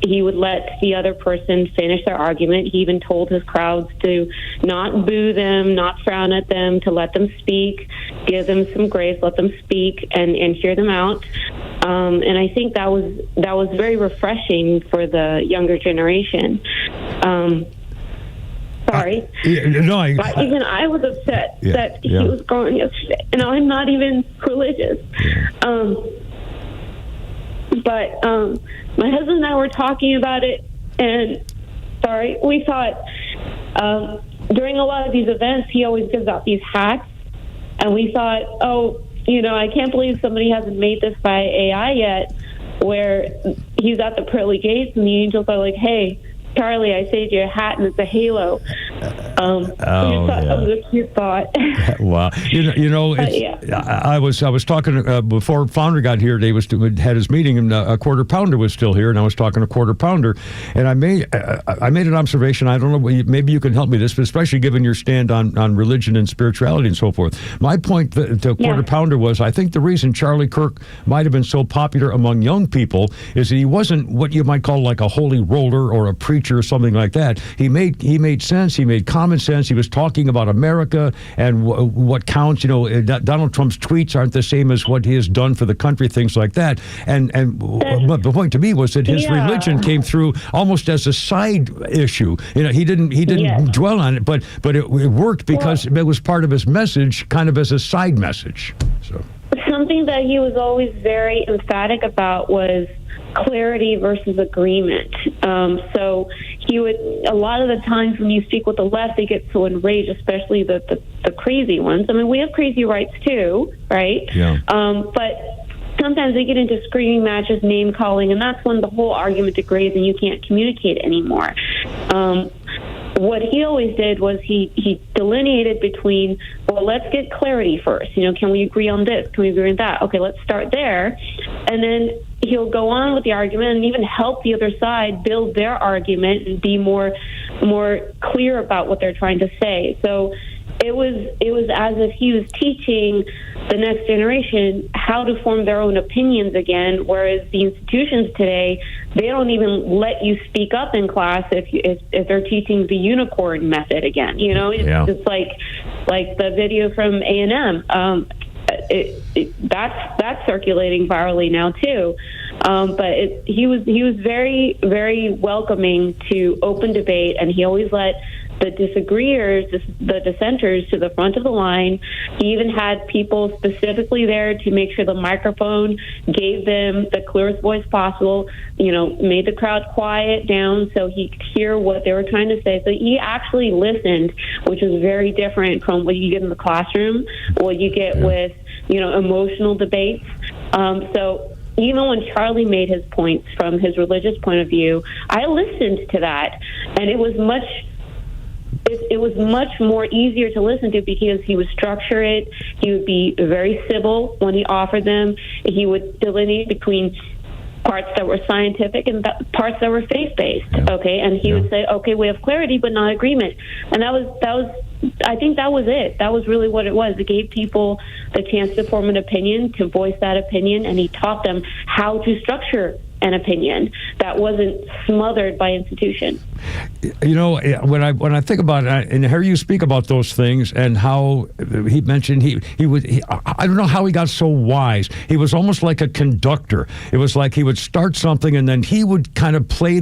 He would let the other person finish their argument. He even told his crowds to not boo them, not frown at them, to let them speak, give them some grace, let them speak, and hear them out. And I think that was very refreshing for the younger generation. Sorry. But even I was upset that he was gone yesterday. And I'm not even religious. But my husband and I were talking about it, and we thought during a lot of these events, he always gives out these hats, and we thought, I can't believe somebody hasn't made this by AI yet, where he's at the pearly gates and the angels are like, hey, Charlie, I saved you a hat and it's a halo. That was a cute thought. Wow. I was talking before Founder got here. They had his meeting, and a Quarter Pounder was still here, and I was talking to Quarter Pounder, and I made an observation. I don't know, maybe you can help me with this, but especially given your stand on religion and spirituality and so forth. My point to Quarter Pounder was, I think the reason Charlie Kirk might have been so popular among young people is that he wasn't what you might call like a holy roller or a preacher or something like that. He made sense. He made common sense. He was talking about America and what counts. Donald Trump's tweets aren't the same as what he has done for the country, things like that. And the point to me was that his religion came through almost as a side issue. He didn't dwell on it, but it worked because it was part of his message, kind of as a side message. So something that he was always very emphatic about was clarity versus agreement. So he would, a lot of the times when you speak with the left, they get so enraged, especially the crazy ones. I mean, we have crazy rights too, right? Yeah. But sometimes they get into screaming matches, name calling, and that's when the whole argument degrades and you can't communicate anymore. What he always did was he delineated between, well, let's get clarity first. Can we agree on this? Can we agree on that? Okay, let's start there. And then he'll go on with the argument and even help the other side build their argument and be more clear about what they're trying to say. So it was as if he was teaching the next generation how to form their own opinions again, whereas the institutions today, they don't even let you speak up in class if they're teaching the unicorn method again. It's like the video from A&M. That's circulating virally now too. But he was very, very welcoming to open debate, and he always let the disagreeers, the dissenters, to the front of the line. He even had people specifically there to make sure the microphone gave them the clearest voice possible, made the crowd quiet down so he could hear what they were trying to say. So he actually listened, which is very different from what you get in the classroom, what you get with, emotional debates. So even when Charlie made his points from his religious point of view, I listened to that, and it was much more easier to listen to because he would structure it. He would be very civil when he offered them. He would delineate between parts that were scientific and parts that were faith-based. Okay, and he would say, okay, we have clarity but not agreement. And that was I think that was it. That was really what it was. It gave people the chance to form an opinion, to voice that opinion, and he taught them how to structure an opinion that wasn't smothered by institution. When I think about it and hear you speak about those things and how he mentioned I don't know how he got so wise. He was almost like a conductor. It was like he would start something and then he would kind of play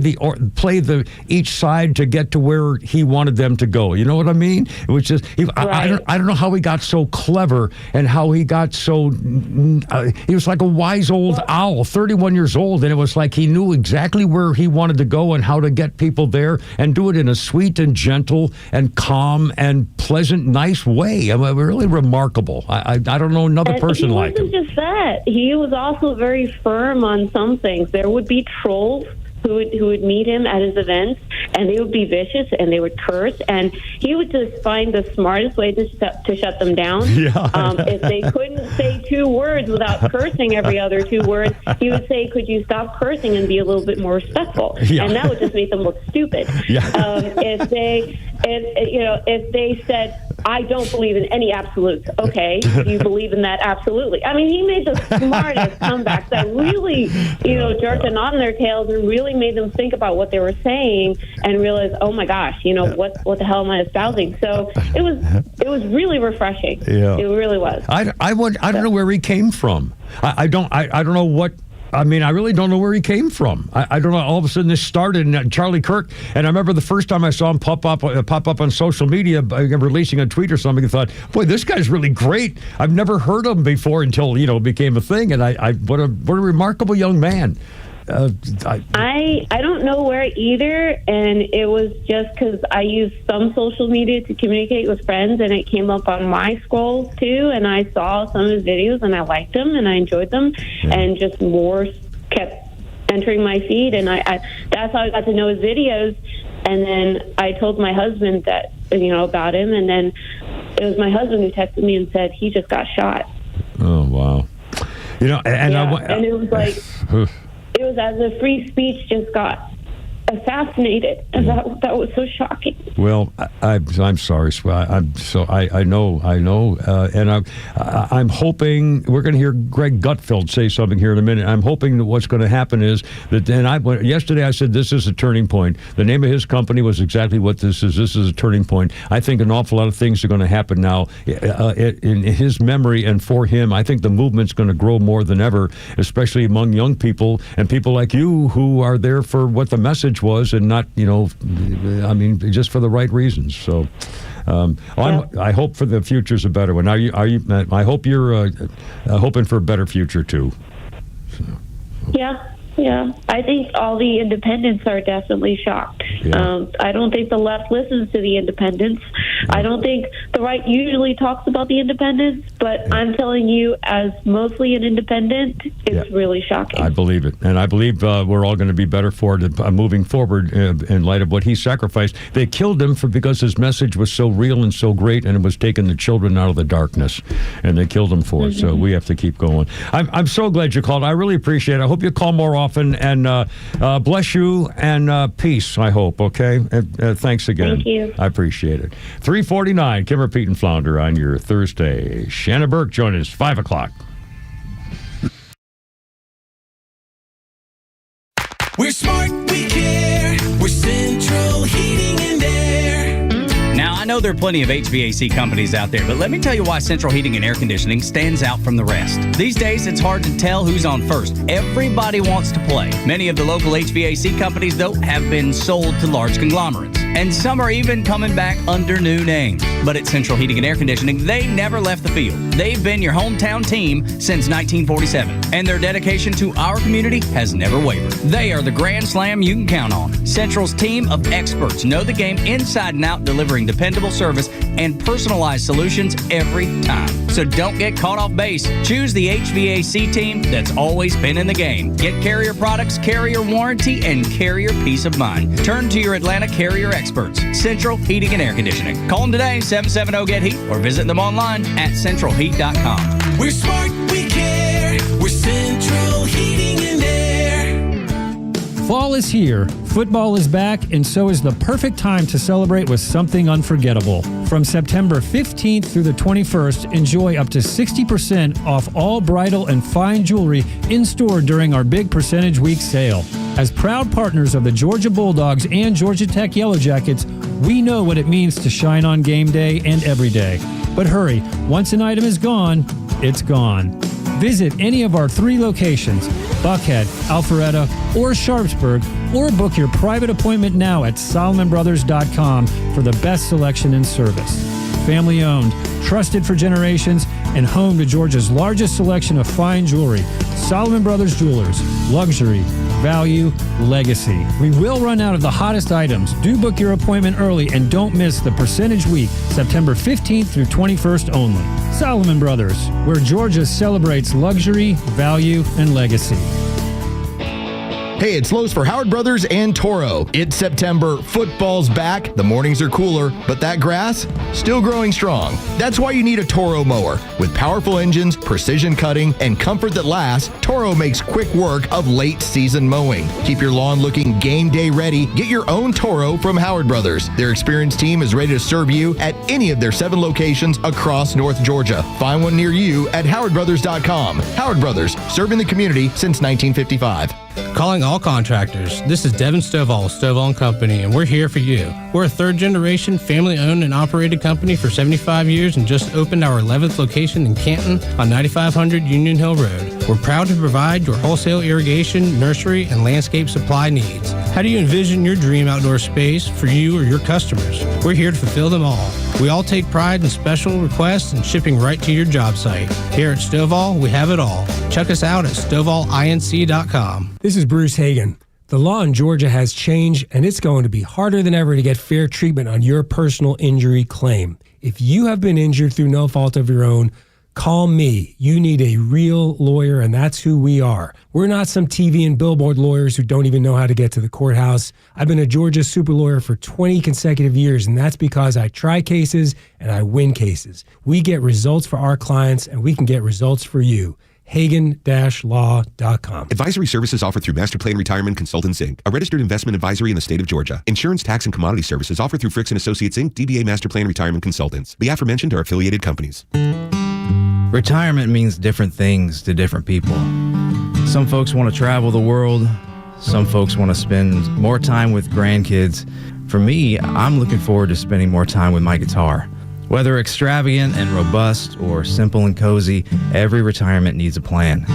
each side to get to where he wanted them to go. You know what I mean? It was just I don't know how he got so clever and how he got so he was like a wise old owl, 31 years old, and it was like he knew exactly where he wanted to go and how to get people there. there and do it in a sweet and gentle and calm and pleasant, nice way. I mean, really remarkable. I don't know another person like him. He wasn't just that. He was also very firm on some things. There would be trolls who would meet him at his events, and they would be vicious and they would curse, and he would just find the smartest way to shut them down. If they couldn't say 2 words without cursing every other 2 words, he would say, "Could you stop cursing and be a little bit more respectful?" And that would just make them look stupid. If they said, "I don't believe in any absolutes," okay, do you believe in that? Absolutely. I mean, he made the smartest comebacks that really, jerked a knot in their tails and really made them think about what they were saying and realize, oh my gosh, what the hell am I espousing? So it was really refreshing. It really was. I don't know where he came from. I don't know what. I mean, I really don't know where he came from. I don't know. All of a sudden, this started in Charlie Kirk, and I remember the first time I saw him pop up on social media, releasing a tweet or something. I thought, boy, this guy's really great. I've never heard of him before until it became a thing. And what a remarkable young man. I don't know where either, and it was just because I used some social media to communicate with friends, and it came up on my scrolls too, and I saw some of his videos, and I liked them, and I enjoyed them, and just more kept entering my feed, and I that's how I got to know his videos, and then I told my husband that about him, and then it was my husband who texted me and said he just got shot. Oh wow! And it was like. It was as if free speech just got assassinated, and that was so shocking. Well, I'm sorry, I know, and I'm hoping we're going to hear Greg Gutfeld say something here in a minute. I'm hoping that what's going to happen is that. Yesterday I said this is a turning point. The name of his company was exactly what this is. This is a turning point. I think an awful lot of things are going to happen now in his memory and for him. I think the movement's going to grow more than ever, especially among young people and people like you who are there for what the message was and not, just for the right reasons. So I hope for the future's a better one. I hope you're hoping for a better future too. So. Yeah. I think all the independents are definitely shocked. I don't think the left listens to the independents. I don't think the right usually talks about the independents, but I'm telling you, as mostly an independent, it's really shocking. I believe it. And I believe we're all going to be better for it moving forward in light of what he sacrificed. They killed him because his message was so real and so great, and it was taking the children out of the darkness. And they killed him for it. So we have to keep going. I'm so glad you called. I really appreciate it. I hope you call more often. And bless you and peace, I hope, okay? Thanks again. Thank you. I appreciate it. 3:49, Kimmer, Pete, and Flounder on your Thursday. Shannon Burke join us, 5 o'clock. We're smart, we care. We're Central Heating and Air. Now, I know there are plenty of HVAC companies out there, but let me tell you why Central Heating and Air Conditioning stands out from the rest. These days, it's hard to tell who's on first. Everybody wants to play. Many of the local HVAC companies, though, have been sold to large conglomerates. And some are even coming back under new names. But at Central Heating and Air Conditioning, they never left the field. They've been your hometown team since 1947. And their dedication to our community has never wavered. They are the grand slam you can count on. Central's team of experts know the game inside and out, delivering dependable service and personalized solutions every time. So don't get caught off base. Choose the HVAC team that's always been in the game. Get Carrier products, Carrier warranty, and Carrier peace of mind. Turn to your Atlanta Carrier experts, Central Heating and Air Conditioning. Call them today, 770-GET-HEAT, or visit them online at centralheat.com. We're smart, we care. We're Central Heating and Air. Fall is here, football is back, and so is the perfect time to celebrate with something unforgettable. From September 15th through the 21st, enjoy up to 60% off all bridal and fine jewelry in store during our big Percentage Week sale. As proud partners of the Georgia Bulldogs and Georgia Tech Yellow Jackets, we know what it means to shine on game day and every day. But hurry, once an item is gone, it's gone. Visit any of our 3 locations, Buckhead, Alpharetta, or Sharpsburg, or book your private appointment now at SolomonBrothers.com for the best selection and service. Family owned, trusted for generations, and home to Georgia's largest selection of fine jewelry. Solomon Brothers Jewelers. Luxury value, legacy. We will run out of the hottest items. Do book your appointment early and don't miss the Percentage Week, September 15th through 21st only. Solomon Brothers, where Georgia celebrates luxury, value, and legacy. Hey, it's Lowe's for Howard Brothers and Toro. It's September. Football's back. The mornings are cooler, but that grass, still growing strong. That's why you need a Toro mower. With powerful engines, precision cutting, and comfort that lasts, Toro makes quick work of late season mowing. Keep your lawn looking game day ready. Get your own Toro from Howard Brothers. Their experienced team is ready to serve you at any of their 7 locations across North Georgia. Find one near you at howardbrothers.com. Howard Brothers, serving the community since 1955. Calling all contractors. This is Devin Stovall of Stovall & Company, and we're here for you. We're a third-generation, family-owned and operated company for 75 years and just opened our 11th location in Canton on 9500 Union Hill Road. We're proud to provide your wholesale irrigation, nursery, and landscape supply needs. How do you envision your dream outdoor space for you or your customers? We're here to fulfill them all. We all take pride in special requests and shipping right to your job site. Here at Stovall, we have it all. Check us out at StovallINC.com. This is Bruce Hagan. The law in Georgia has changed, and it's going to be harder than ever to get fair treatment on your personal injury claim. If you have been injured through no fault of your own, call me. You need a real lawyer, and that's who we are. We're not some TV and billboard lawyers who don't even know how to get to the courthouse. I've been a Georgia super lawyer for 20 consecutive years, and that's because I try cases and I win cases. We get results for our clients, and we can get results for you. Hagan-law.com. Advisory services offered through Master Plan Retirement Consultants, Inc., a registered investment advisory in the state of Georgia. Insurance, tax, and commodity services offered through Fricks & Associates, Inc., DBA Master Plan Retirement Consultants. The aforementioned are affiliated companies. Retirement means different things to different people. Some folks want to travel the world. Some folks want to spend more time with grandkids. For me, I'm looking forward to spending more time with my guitar. Whether extravagant and robust or simple and cozy, every retirement needs a plan.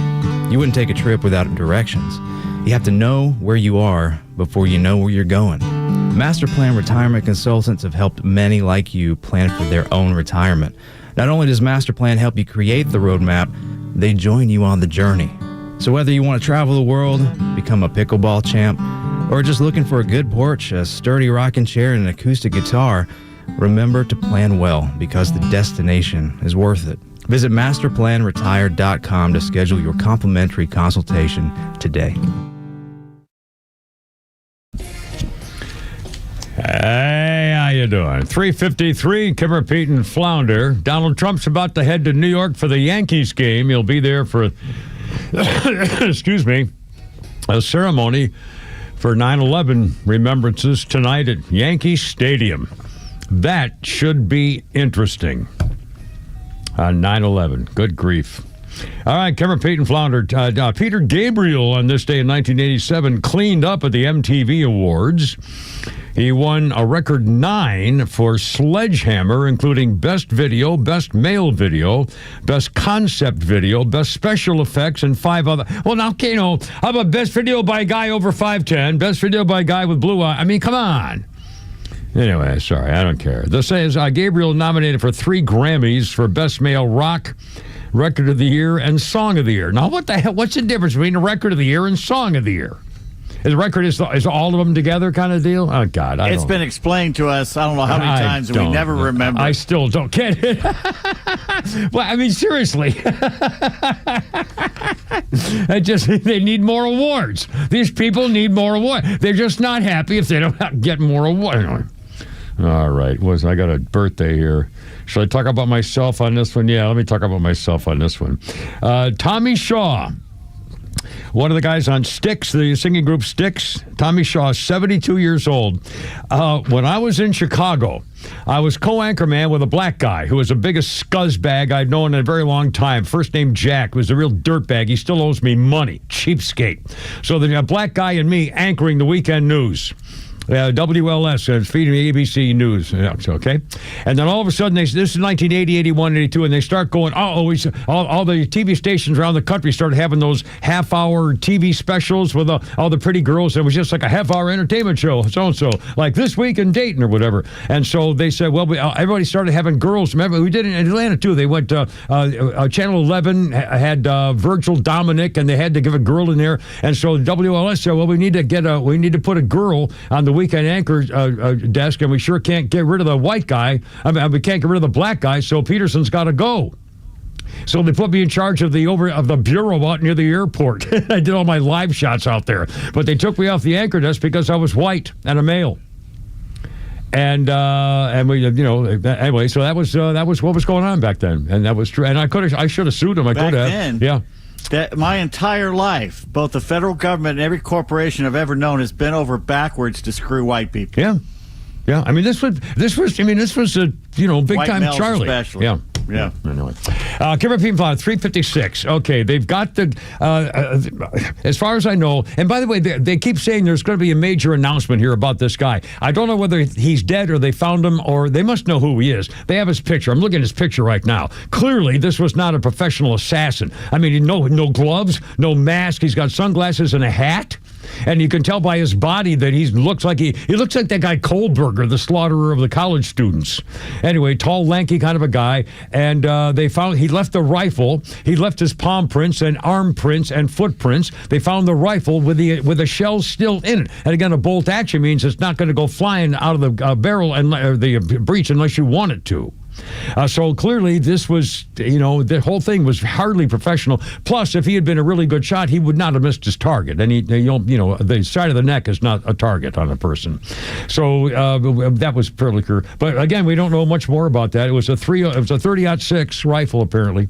You wouldn't take a trip without directions. You have to know where you are before you know where you're going. Master Plan Retirement Consultants have helped many like you plan for their own retirement. Not only does Master Plan help you create the roadmap, they join you on the journey. So whether you want to travel the world, become a pickleball champ, or just looking for a good porch, a sturdy rocking chair, and an acoustic guitar, remember to plan well, because the destination is worth it. Visit masterplanretire.com to schedule your complimentary consultation today. Hey, how you doing? 3:53, Kimmer, Pete, and Flounder. Donald Trump's about to head to New York for the Yankees game. He'll be there for, excuse me, a ceremony for 9/11 remembrances tonight at Yankee Stadium. That should be interesting on 9/11. Good grief. All right, Kimmer, Pete, and Flounder. Peter Gabriel, on this day in 1987, cleaned up at the MTV Awards. He won a record 9 for Sledgehammer, including Best Video, Best Male Video, Best Concept Video, Best Special Effects, and 5 other. Well, now, okay, how about Best Video by a guy over 5'10", Best Video by a guy with blue eyes? I mean, come on. Anyway, sorry, I don't care. This says Gabriel nominated for 3 Grammys for Best Male Rock, Record of the Year, and Song of the Year. Now, what the hell? What's the difference between a Record of the Year and Song of the Year? The record is all of them together kind of deal? Oh, God. It's been explained to us, I don't know how many times, and we never remember. I still don't get it. Well, I mean, seriously. They need more awards. These people need more awards. They're just not happy if they don't get more awards. All right. I got a birthday here. Should I talk about myself on this one? Yeah, let me talk about myself on this one. Tommy Shaw. One of the guys on Styx, the singing group Styx, Tommy Shaw, 72 years old. When I was in Chicago, I was co-anchorman with a black guy who was the biggest scuzzbag I'd known in a very long time. First name Jack, was a real dirtbag. He still owes me money. Cheapskate. So the black guy and me anchoring the weekend news. WLS, it's feeding ABC News. Yeah, okay. And then all of a sudden, this is 1980, 81, 82, and they start going, all the TV stations around the country started having those half-hour TV specials with all the pretty girls. It was just like a half-hour entertainment show, so-and-so, like This Week in Dayton or whatever. And so they said, well, everybody started having girls. Remember, we did it in Atlanta, too. They went to Channel 11, had Virgil Dominic, and they had to give a girl in there. And so WLS said, well, we need to put a girl on the weekend anchor desk, and we sure can't get rid of the white guy. I mean, we can't get rid of the black guy, so Peterson's got to go. So they put me in charge of the bureau out near the airport. I did all my live shots out there, but they took me off the anchor desk because I was white and a male. And we, anyway, so that was what was going on back then, and that was true. And I should have sued him. I could have. Then, yeah. That my entire life, both the federal government and every corporation I've ever known has been over backwards to screw white people. Yeah, yeah. I mean, this was a big white time males Charlie. Especially. Yeah. Yeah. Anyway, Kimber People 356. Okay, they've got the, as far as I know, and by the way, they keep saying there's going to be a major announcement here about this guy. I don't know whether he's dead or they found him or they must know who he is. They have his picture. I'm looking at his picture right now. Clearly, this was not a professional assassin. I mean, no gloves, no mask. He's got sunglasses and a hat. And you can tell by his body that he looks like that guy Kohlberger, the slaughterer of the college students. Anyway, tall, lanky kind of a guy. And they found he left the rifle. He left his palm prints and arm prints and footprints. They found the rifle with the shell still in it. And again, a bolt action means it's not going to go flying out of the barrel or the breech unless you want it to. So clearly this was, the whole thing was hardly professional. Plus, if he had been a really good shot, he would not have missed his target. And the side of the neck is not a target on a person. So that was fairly clear. But again, we don't know much more about that. It was a 30-06 rifle apparently.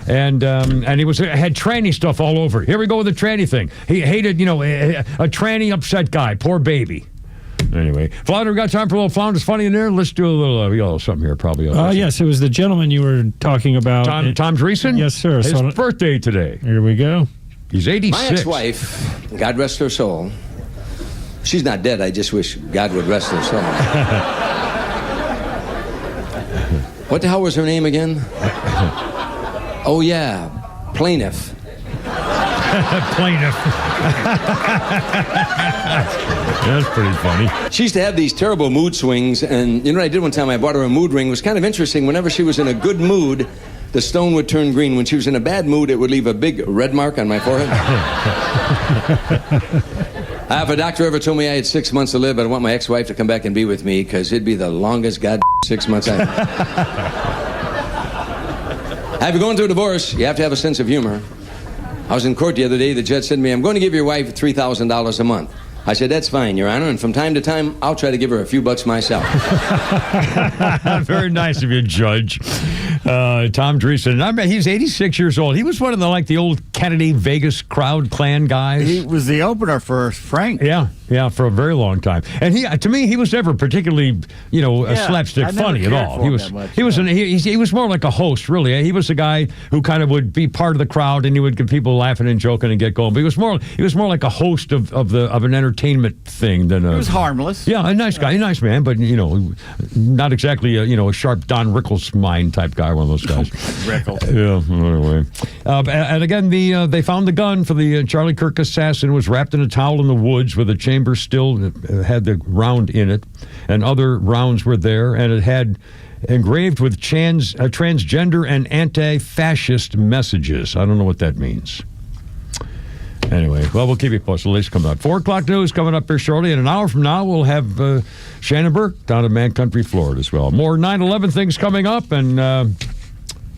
And he had tranny stuff all over. Here we go with the tranny thing. He hated, a tranny upset guy. Poor baby. Anyway, Flounder, we got time for a little Flounder's Funny in there? Let's do a little something here, probably. Yes, it was the gentleman you were talking about. Tom Dreesen? Yes, sir. His birthday today. Here we go. He's 86. My ex-wife, God rest her soul. She's not dead. I just wish God would rest her soul. What the hell was her name again? Oh, yeah. Plaintiff. Plaintiff. That's pretty funny. She used to have these terrible mood swings, and you know what I did one time? I bought her a mood ring. It was kind of interesting. Whenever she was in a good mood, the stone would turn green. When she was in a bad mood, it would leave a big red mark on my forehead. If a doctor ever told me I had 6 months to live, I'd want my ex-wife to come back and be with me, because it'd be the longest 6 months I had. If you're going through a divorce, you have to have a sense of humor. I was in court the other day. The judge said to me, I'm going to give your wife $3,000 a month. I said, that's fine, Your Honor, and from time to time, I'll try to give her a few bucks myself. Very nice of you, Judge. Tom Dreesen. I mean, he's 86 years old. He was one of the old Kennedy Vegas crowd clan guys. He was the opener for Frank. Yeah, for a very long time. And to me, he was never particularly, slapstick funny at all. He was more like a host, really. He was a guy who kind of would be part of the crowd, and he would get people laughing and joking and get going. But he was more like a host of an entertainment thing than a. He was harmless. Yeah, a nice guy, a nice man, but not exactly a sharp Don Rickles mind type guy, one of those guys. Rickles. Yeah. Anyway, and again, they found the gun for the Charlie Kirk assassin. It was wrapped in a towel in the woods with a chamber still had the round in it, and other rounds were there, and it had engraved with transgender and anti-fascist messages. I don't know what that means. Anyway, well, we'll keep you posted. At least come out. 4 o'clock news coming up here shortly. In an hour from now, we'll have Shannon Burke down in Man Country, Florida as well. More 9/11 things coming up, and a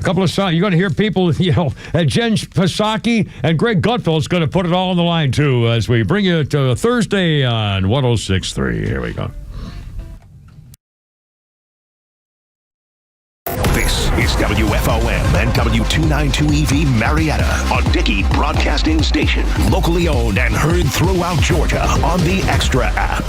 couple of songs. You're going to hear people, Jen Psaki and Greg Gutfeld's going to put it all on the line, too, as we bring you to Thursday on 106.3. Here we go. This is WFOM and W292EV Marietta, a Dickey Broadcasting Station. Locally owned and heard throughout Georgia on the XTRA app.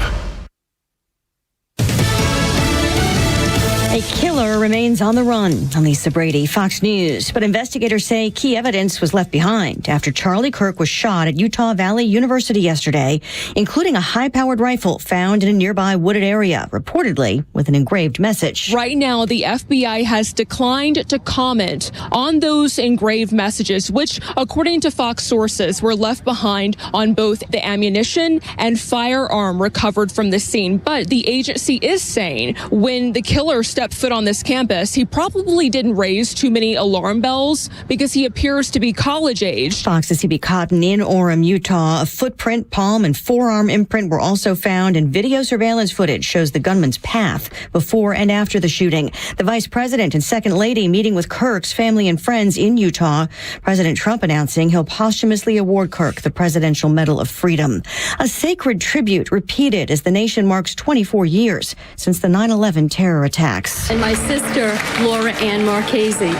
A killer remains on the run. I'm Lisa Brady, Fox News. But investigators say key evidence was left behind after Charlie Kirk was shot at Utah Valley University yesterday, including a high-powered rifle found in a nearby wooded area, reportedly with an engraved message. Right now, the FBI has declined to comment on those engraved messages, which, according to Fox sources, were left behind on both the ammunition and firearm recovered from the scene. But the agency is saying when the killer stepped foot on this campus, he probably didn't raise too many alarm bells because he appears to be college age. Fox's CB Cotton in Orem, Utah. A footprint, palm, and forearm imprint were also found, and video surveillance footage shows the gunman's path before and after the shooting. The vice president and second lady meeting with Kirk's family and friends in Utah. President Trump announcing he'll posthumously award Kirk the Presidential Medal of Freedom. A sacred tribute repeated as the nation marks 24 years since the 9/11 terror attacks. And my sister, Laura Ann Marchese.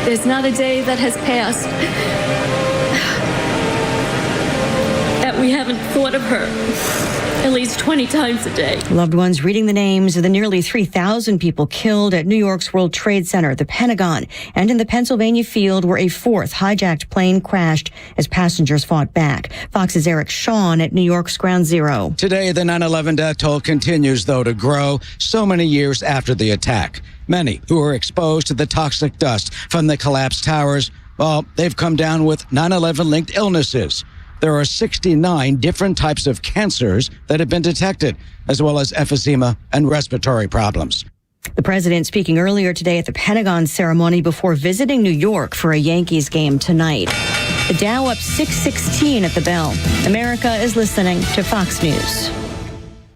There's not a day that has passed that we haven't thought of her at least 20 times a day. Loved ones reading the names of the nearly 3,000 people killed at New York's World Trade Center, the Pentagon, and in the Pennsylvania field where a fourth hijacked plane crashed as passengers fought back. Fox's Eric Shawn at New York's Ground Zero. Today, the 9/11 death toll continues, though, to grow so many years after the attack. Many who were exposed to the toxic dust from the collapsed towers, well, they've come down with 9/11-linked illnesses. There are 69 different types of cancers that have been detected, as well as emphysema and respiratory problems. The president speaking earlier today at the Pentagon ceremony before visiting New York for a Yankees game tonight. The Dow up 616 at the bell. America is listening to Fox News.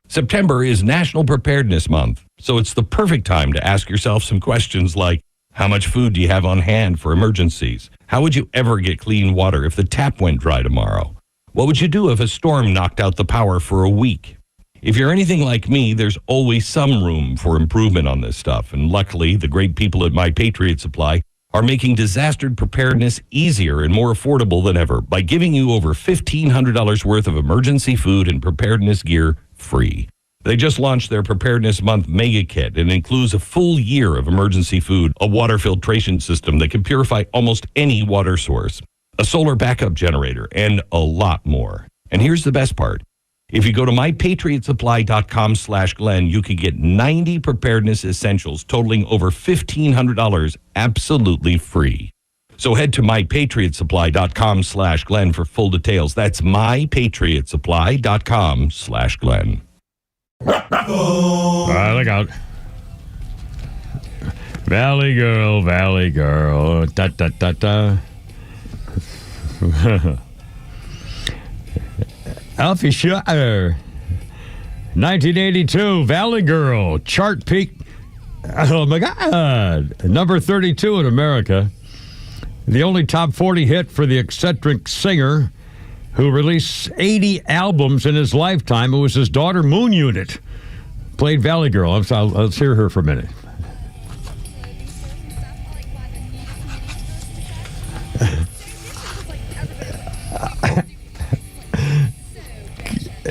September is National Preparedness Month, so it's the perfect time to ask yourself some questions like, how much food do you have on hand for emergencies? How would you ever get clean water if the tap went dry tomorrow? What would you do if a storm knocked out the power for a week? If you're anything like me, there's always some room for improvement on this stuff, and luckily, the great people at My Patriot Supply are making disaster preparedness easier and more affordable than ever by giving you over $1,500 worth of emergency food and preparedness gear free. They just launched their Preparedness Month Mega Kit and includes a full year of emergency food, a water filtration system that can purify almost any water source, a solar backup generator, and a lot more. And here's the best part. If you go to mypatriotsupply.com/Glenn, you can get 90 preparedness essentials totaling over $1,500 absolutely free. So head to mypatriotsupply.com/Glenn for full details. That's mypatriotsupply.com/Glenn. Look out. Valley girl, da da da da. Alfie Schutter, 1982, Valley Girl, chart peak. Oh my God, number 32 in America. The only top 40 hit for the eccentric singer who released 80 albums in his lifetime. It was his daughter, Moon Unit, played Valley Girl. Let's hear her for a minute.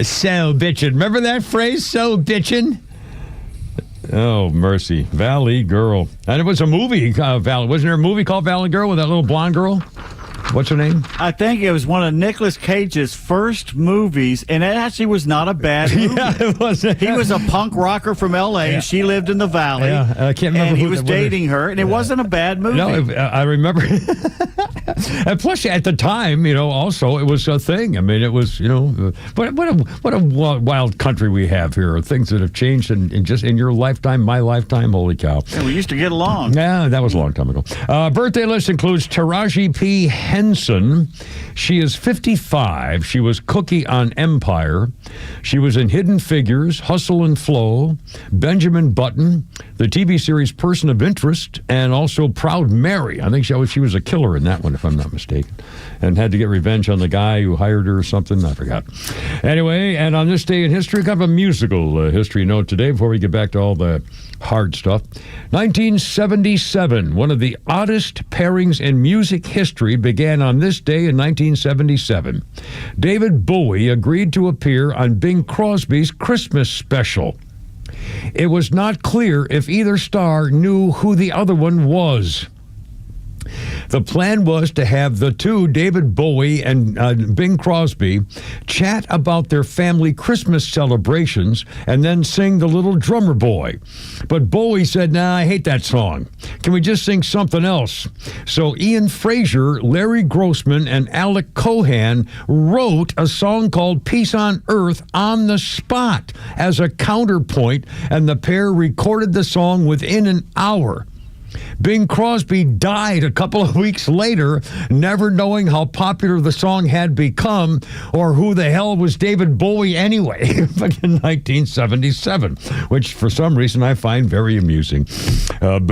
So bitchin'. Remember that phrase, so bitchin'? Oh, mercy. Valley Girl. And it was a movie, Valley. Wasn't there a movie called Valley Girl with that little blonde girl? What's her name? I think it was one of Nicolas Cage's first movies, and it actually was not a bad movie. Yeah, it was. He was a punk rocker from L.A., and she lived in the Valley. Yeah, I can't remember and he who was dating her, and it wasn't a bad movie. No, I remember. And plus, at the time, also, it was a thing. I mean, it was, what a wild country we have here. Things that have changed in just in your lifetime, my lifetime. Holy cow. Yeah, we used to get along. Yeah, that was a long time ago. Birthday list includes Taraji P. Henson. She is 55. She was Cookie on Empire. She was in Hidden Figures, Hustle and Flow, Benjamin Button, the TV series Person of Interest, and also Proud Mary. I think she was a killer in that one, if I'm not mistaken, and had to get revenge on the guy who hired her or something. I forgot. Anyway, and on this day in history, kind of a musical history note today before we get back to all the hard stuff. 1977, one of the oddest pairings in music history began on this day in 1977. David Bowie agreed to appear on Bing Crosby's Christmas special. It was not clear if either star knew who the other one was. The plan was to have the two, David Bowie and Bing Crosby, chat about their family Christmas celebrations and then sing The Little Drummer Boy. But Bowie said, "Nah, I hate that song. Can we just sing something else?" So Ian Fraser, Larry Grossman, and Alec Cohan wrote a song called Peace on Earth on the spot as a counterpoint, and the pair recorded the song within an hour. Bing Crosby died a couple of weeks later, never knowing how popular the song had become or who the hell was David Bowie anyway, back in 1977, which for some reason I find very amusing. Kim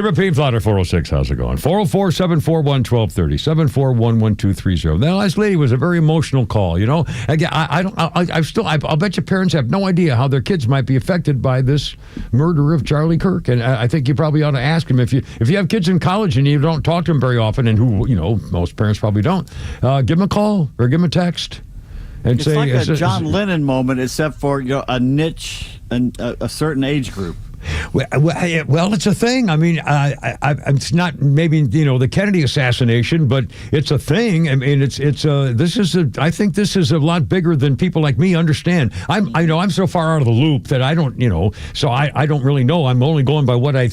Repeat Flounder 406, how's it going? 404-741-1230, 741-1230. That last lady was a very emotional call, you know? Again, I'll bet you parents have no idea how their kids might be affected by this murder of Charlie Kirk, and I think you probably ought to ask him if you have kids in college and you don't talk to them very often, and who, you know, most parents probably don't. Give them a call or give them a text and it's say like a John Lennon moment, except for, you know, a niche and a certain age group. Well, it's a thing. I mean, it's not maybe, you know, the Kennedy assassination, but it's a thing. I mean, I think this is a lot bigger than people like me understand. I'm so far out of the loop that I don't, you know, so I don't really know. I'm only going by what I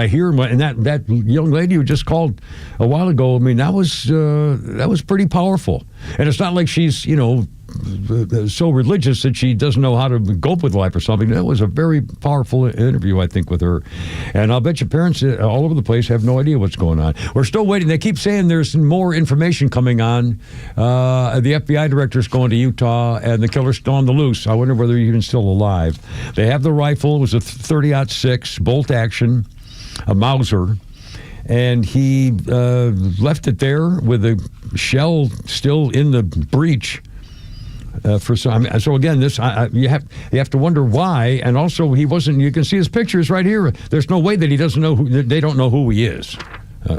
hear. And that young lady who just called a while ago, I mean, that was pretty powerful. And it's not like she's, you know, so religious that she doesn't know how to cope with life or something. That was a very powerful interview, I think, with her. And I'll bet you parents all over the place have no idea what's going on. We're still waiting. They keep saying there's more information coming on. The FBI director's going to Utah, and the killer's still on the loose. I wonder whether he's even still alive. They have the rifle. It was a .30-06 bolt action, a Mauser. And he left it there with a shell still in the breech. So again, you have to wonder why, and also he wasn't. You can see his pictures right here. There's no way that he doesn't know they don't know who he is.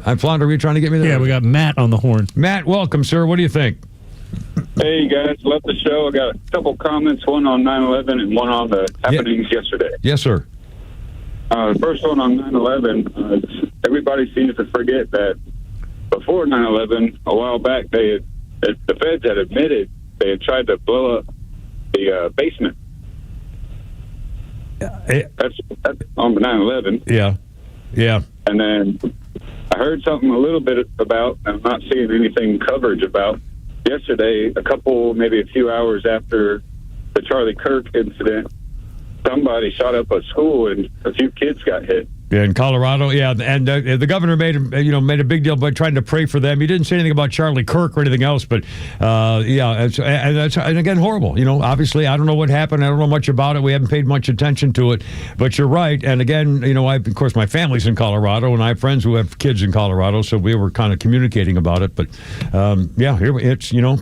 I'm Flounder. Are you trying to get me there? Yeah, we got Matt on the horn. Matt, welcome, sir. What do you think? Hey guys, love the show. I got a couple comments, one on 9/11 and one on the happenings yesterday. Yes, sir. The first one on 9/11. Everybody seems to forget that before 9/11, a while back, the feds had admitted they had tried to blow up the basement. That's on 9/11. Yeah. And then I heard something a little bit about, and I'm not seeing anything coverage about, yesterday, maybe a few hours after the Charlie Kirk incident, somebody shot up a school and a few kids got hit. Yeah, in Colorado, yeah, and the governor made a big deal by trying to pray for them. He didn't say anything about Charlie Kirk or anything else, but and again, horrible. You know, obviously, I don't know what happened. I don't know much about it. We haven't paid much attention to it, but you're right. And again, you know, of course, my family's in Colorado, and I have friends who have kids in Colorado, so we were kind of communicating about it. But here it's, you know.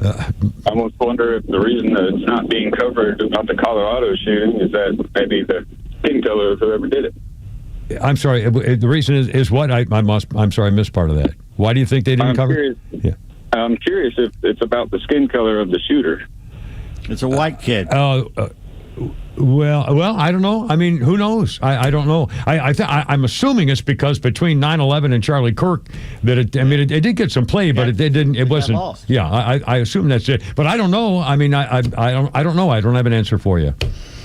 I almost wonder if the reason that it's not being covered about the Colorado shooting is that maybe the skin color of whoever did it. I'm sorry. The reason is what? I'm sorry. I missed part of that. Why do you think they didn't cover? Curious, I'm curious if it's about the skin color of the shooter. It's a white kid. Well, I don't know. I mean, who knows? I don't know. I'm assuming it's because between 9/11 and Charlie Kirk that it did get some play, but it didn't. It wasn't. Yeah, I assume that's it. But I don't know. I mean, I don't know. I don't have an answer for you.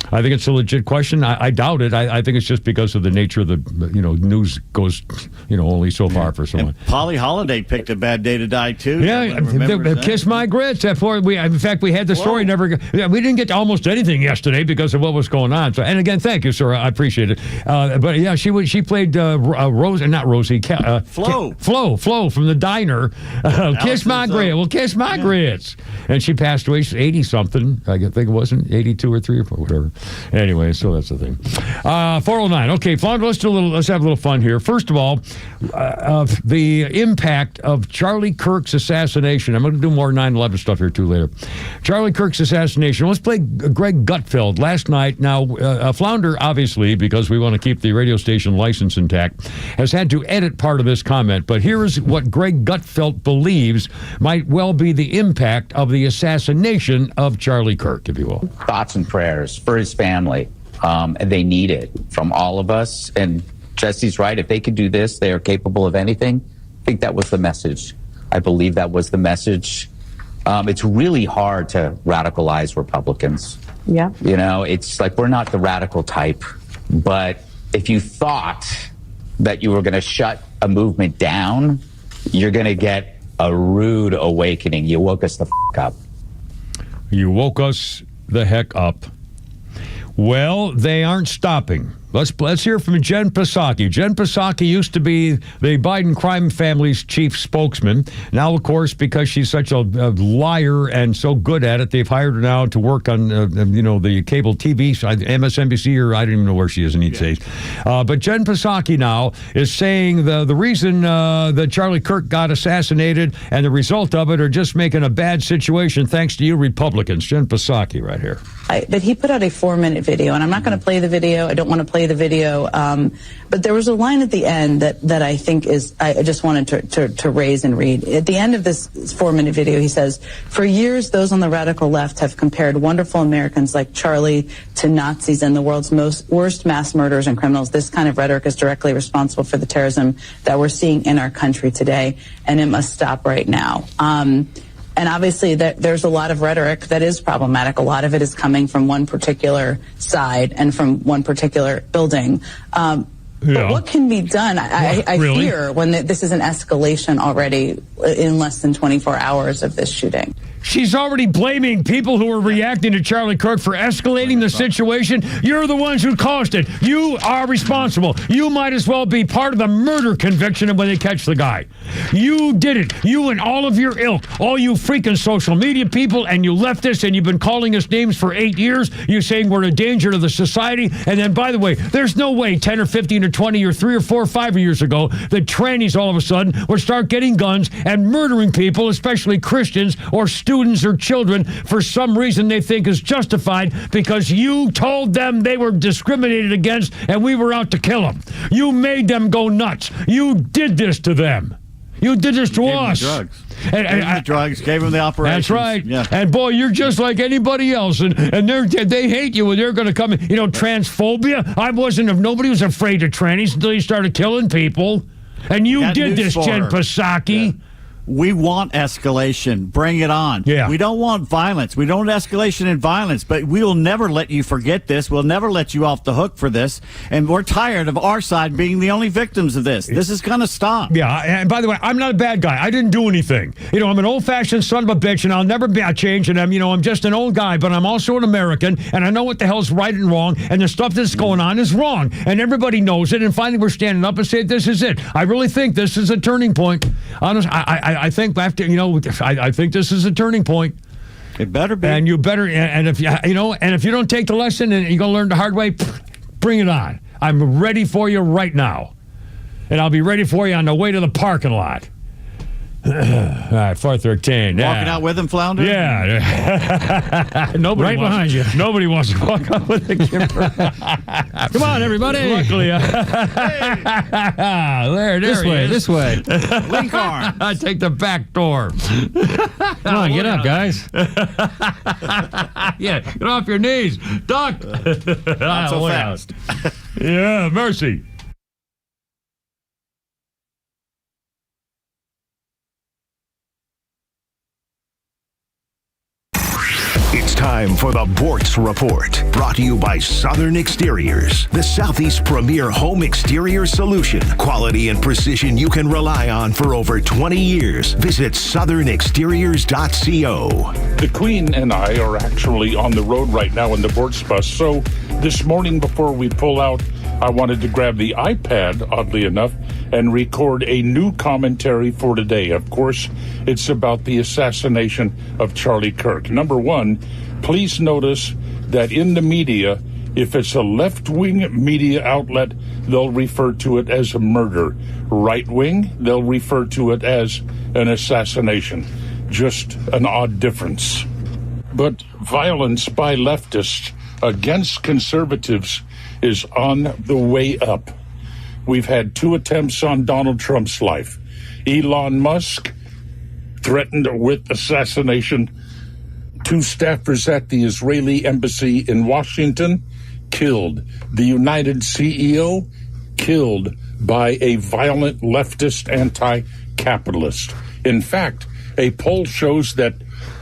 I think it's a legit question. I doubt it. I think it's just because of the nature of the, news goes, only so far for someone. And Polly Holiday picked a bad day to die, too. Yeah, kiss my grits. In fact, we had the story we didn't get to almost anything yesterday because of what was going on. So, and again, thank you, sir. I appreciate it. But yeah, she played Flo from the diner. Kiss my grits. Well, kiss my grits. And she passed away. She's 80-something. I think it wasn't 82 or 3 or 4, whatever. Anyway, so that's the thing. 409. Okay, Flounder, let's have a little fun here. First of all, the impact of Charlie Kirk's assassination. I'm going to do more 9/11 stuff here too later. Charlie Kirk's assassination. Let's play Greg Gutfeld last night. Now, Flounder, obviously, because we want to keep the radio station license intact, has had to edit part of this comment. But here is what Greg Gutfeld believes might well be the impact of the assassination of Charlie Kirk, if you will. Thoughts and prayers for his family. They need it from all of us. And Jesse's right. If they could do this, they are capable of anything. I think that was the message. I believe that was the message. It's really hard to radicalize Republicans. Yeah. You know, it's like we're not the radical type. But if you thought that you were going to shut a movement down, you're going to get a rude awakening. You woke us the up. You woke us the heck up. Well, they aren't stopping. Let's hear from Jen Psaki. Jen Psaki used to be the Biden crime family's chief spokesman. Now, of course, because she's such a liar and so good at it, they've hired her now to work on, the cable TV side, MSNBC, or I don't even know where she is in these days. But Jen Psaki now is saying the reason that Charlie Kirk got assassinated and the result of it are just making a bad situation thanks to you Republicans. Jen Psaki right here. But he put out a 4-minute video, and I'm not going to play the video. I don't want to play the video. But there was a line at the end that I think I just wanted to raise and read. At the end of this 4-minute video, he says, "For years, those on the radical left have compared wonderful Americans like Charlie to Nazis and the world's worst mass murderers and criminals. This kind of rhetoric is directly responsible for the terrorism that we're seeing in our country today, and it must stop right now." And obviously, there's a lot of rhetoric that is problematic. A lot of it is coming from one particular side and from one particular building. But what can be done? I Really? fear when this is an escalation already in less than 24 hours of this shooting. She's already blaming people who are reacting to Charlie Kirk for escalating the situation. You're the ones who caused it. You are responsible. You might as well be part of the murder conviction when they catch the guy. You did it. You and all of your ilk, all you freaking social media people, and you leftists, and you've been calling us names for 8 years. You're saying we're a danger to the society. And then, by the way, there's no way 10 or 15 or 20 or 3 or 4 or 5 years ago that trannies all of a sudden would start getting guns and murdering people, especially Christians or students or children, for some reason they think is justified because you told them they were discriminated against and we were out to kill them. You made them go nuts. You did this to them. You did this to us. Gave them the drugs, gave them the operations. That's right. Yeah. And boy, you're just like anybody else, and they hate you, and they're going to come in. Transphobia. Nobody was afraid of trannies until you started killing people. And you did this, Jen Psaki. Yeah. We want escalation. Bring it on. Yeah. We don't want violence. We don't want escalation and violence, but we will never let you forget this. We'll never let you off the hook for this. And we're tired of our side being the only victims of this. This is going to stop. Yeah, and by the way, I'm not a bad guy. I didn't do anything. I'm an old-fashioned son of a bitch, and I'll never be changed. And I'm just an old guy, but I'm also an American, and I know what the hell's right and wrong, and the stuff that's going on is wrong. And everybody knows it, and finally we're standing up and saying, this is it. I really think this is a turning point. Honestly, I think after I think this is a turning point. It better be. And you better. And if if you don't take the lesson and you're gonna learn the hard way, bring it on. I'm ready for you right now, and I'll be ready for you on the way to the parking lot. All right, 413. Walking out with him, Flounder? Yeah. Nobody behind you. Nobody wants to walk out with a Kimber. Come on, everybody. Luckily, This way. Link arm. I take the back door. Come on, get up, guys. Yeah, get off your knees. Duck. Not so fast. Yeah, mercy. It's time for the Bortz Report, brought to you by Southern Exteriors, the Southeast premier home exterior solution. Quality and precision you can rely on for over 20 years. Visit southernexteriors.co. The Queen and I are actually on the road right now in the Bortz bus, so this morning before we pull out, I wanted to grab the iPad, oddly enough, and record a new commentary for today. Of course, it's about the assassination of Charlie Kirk. Number one, please notice that in the media, if it's a left-wing media outlet, they'll refer to it as a murder. Right-wing, they'll refer to it as an assassination. Just an odd difference. But violence by leftists against conservatives is on the way up. We've had 2 attempts on Donald Trump's life. Elon Musk threatened with assassination. 2 staffers at the Israeli embassy in Washington killed. The United CEO killed by a violent leftist anti-capitalist. In fact, a poll shows that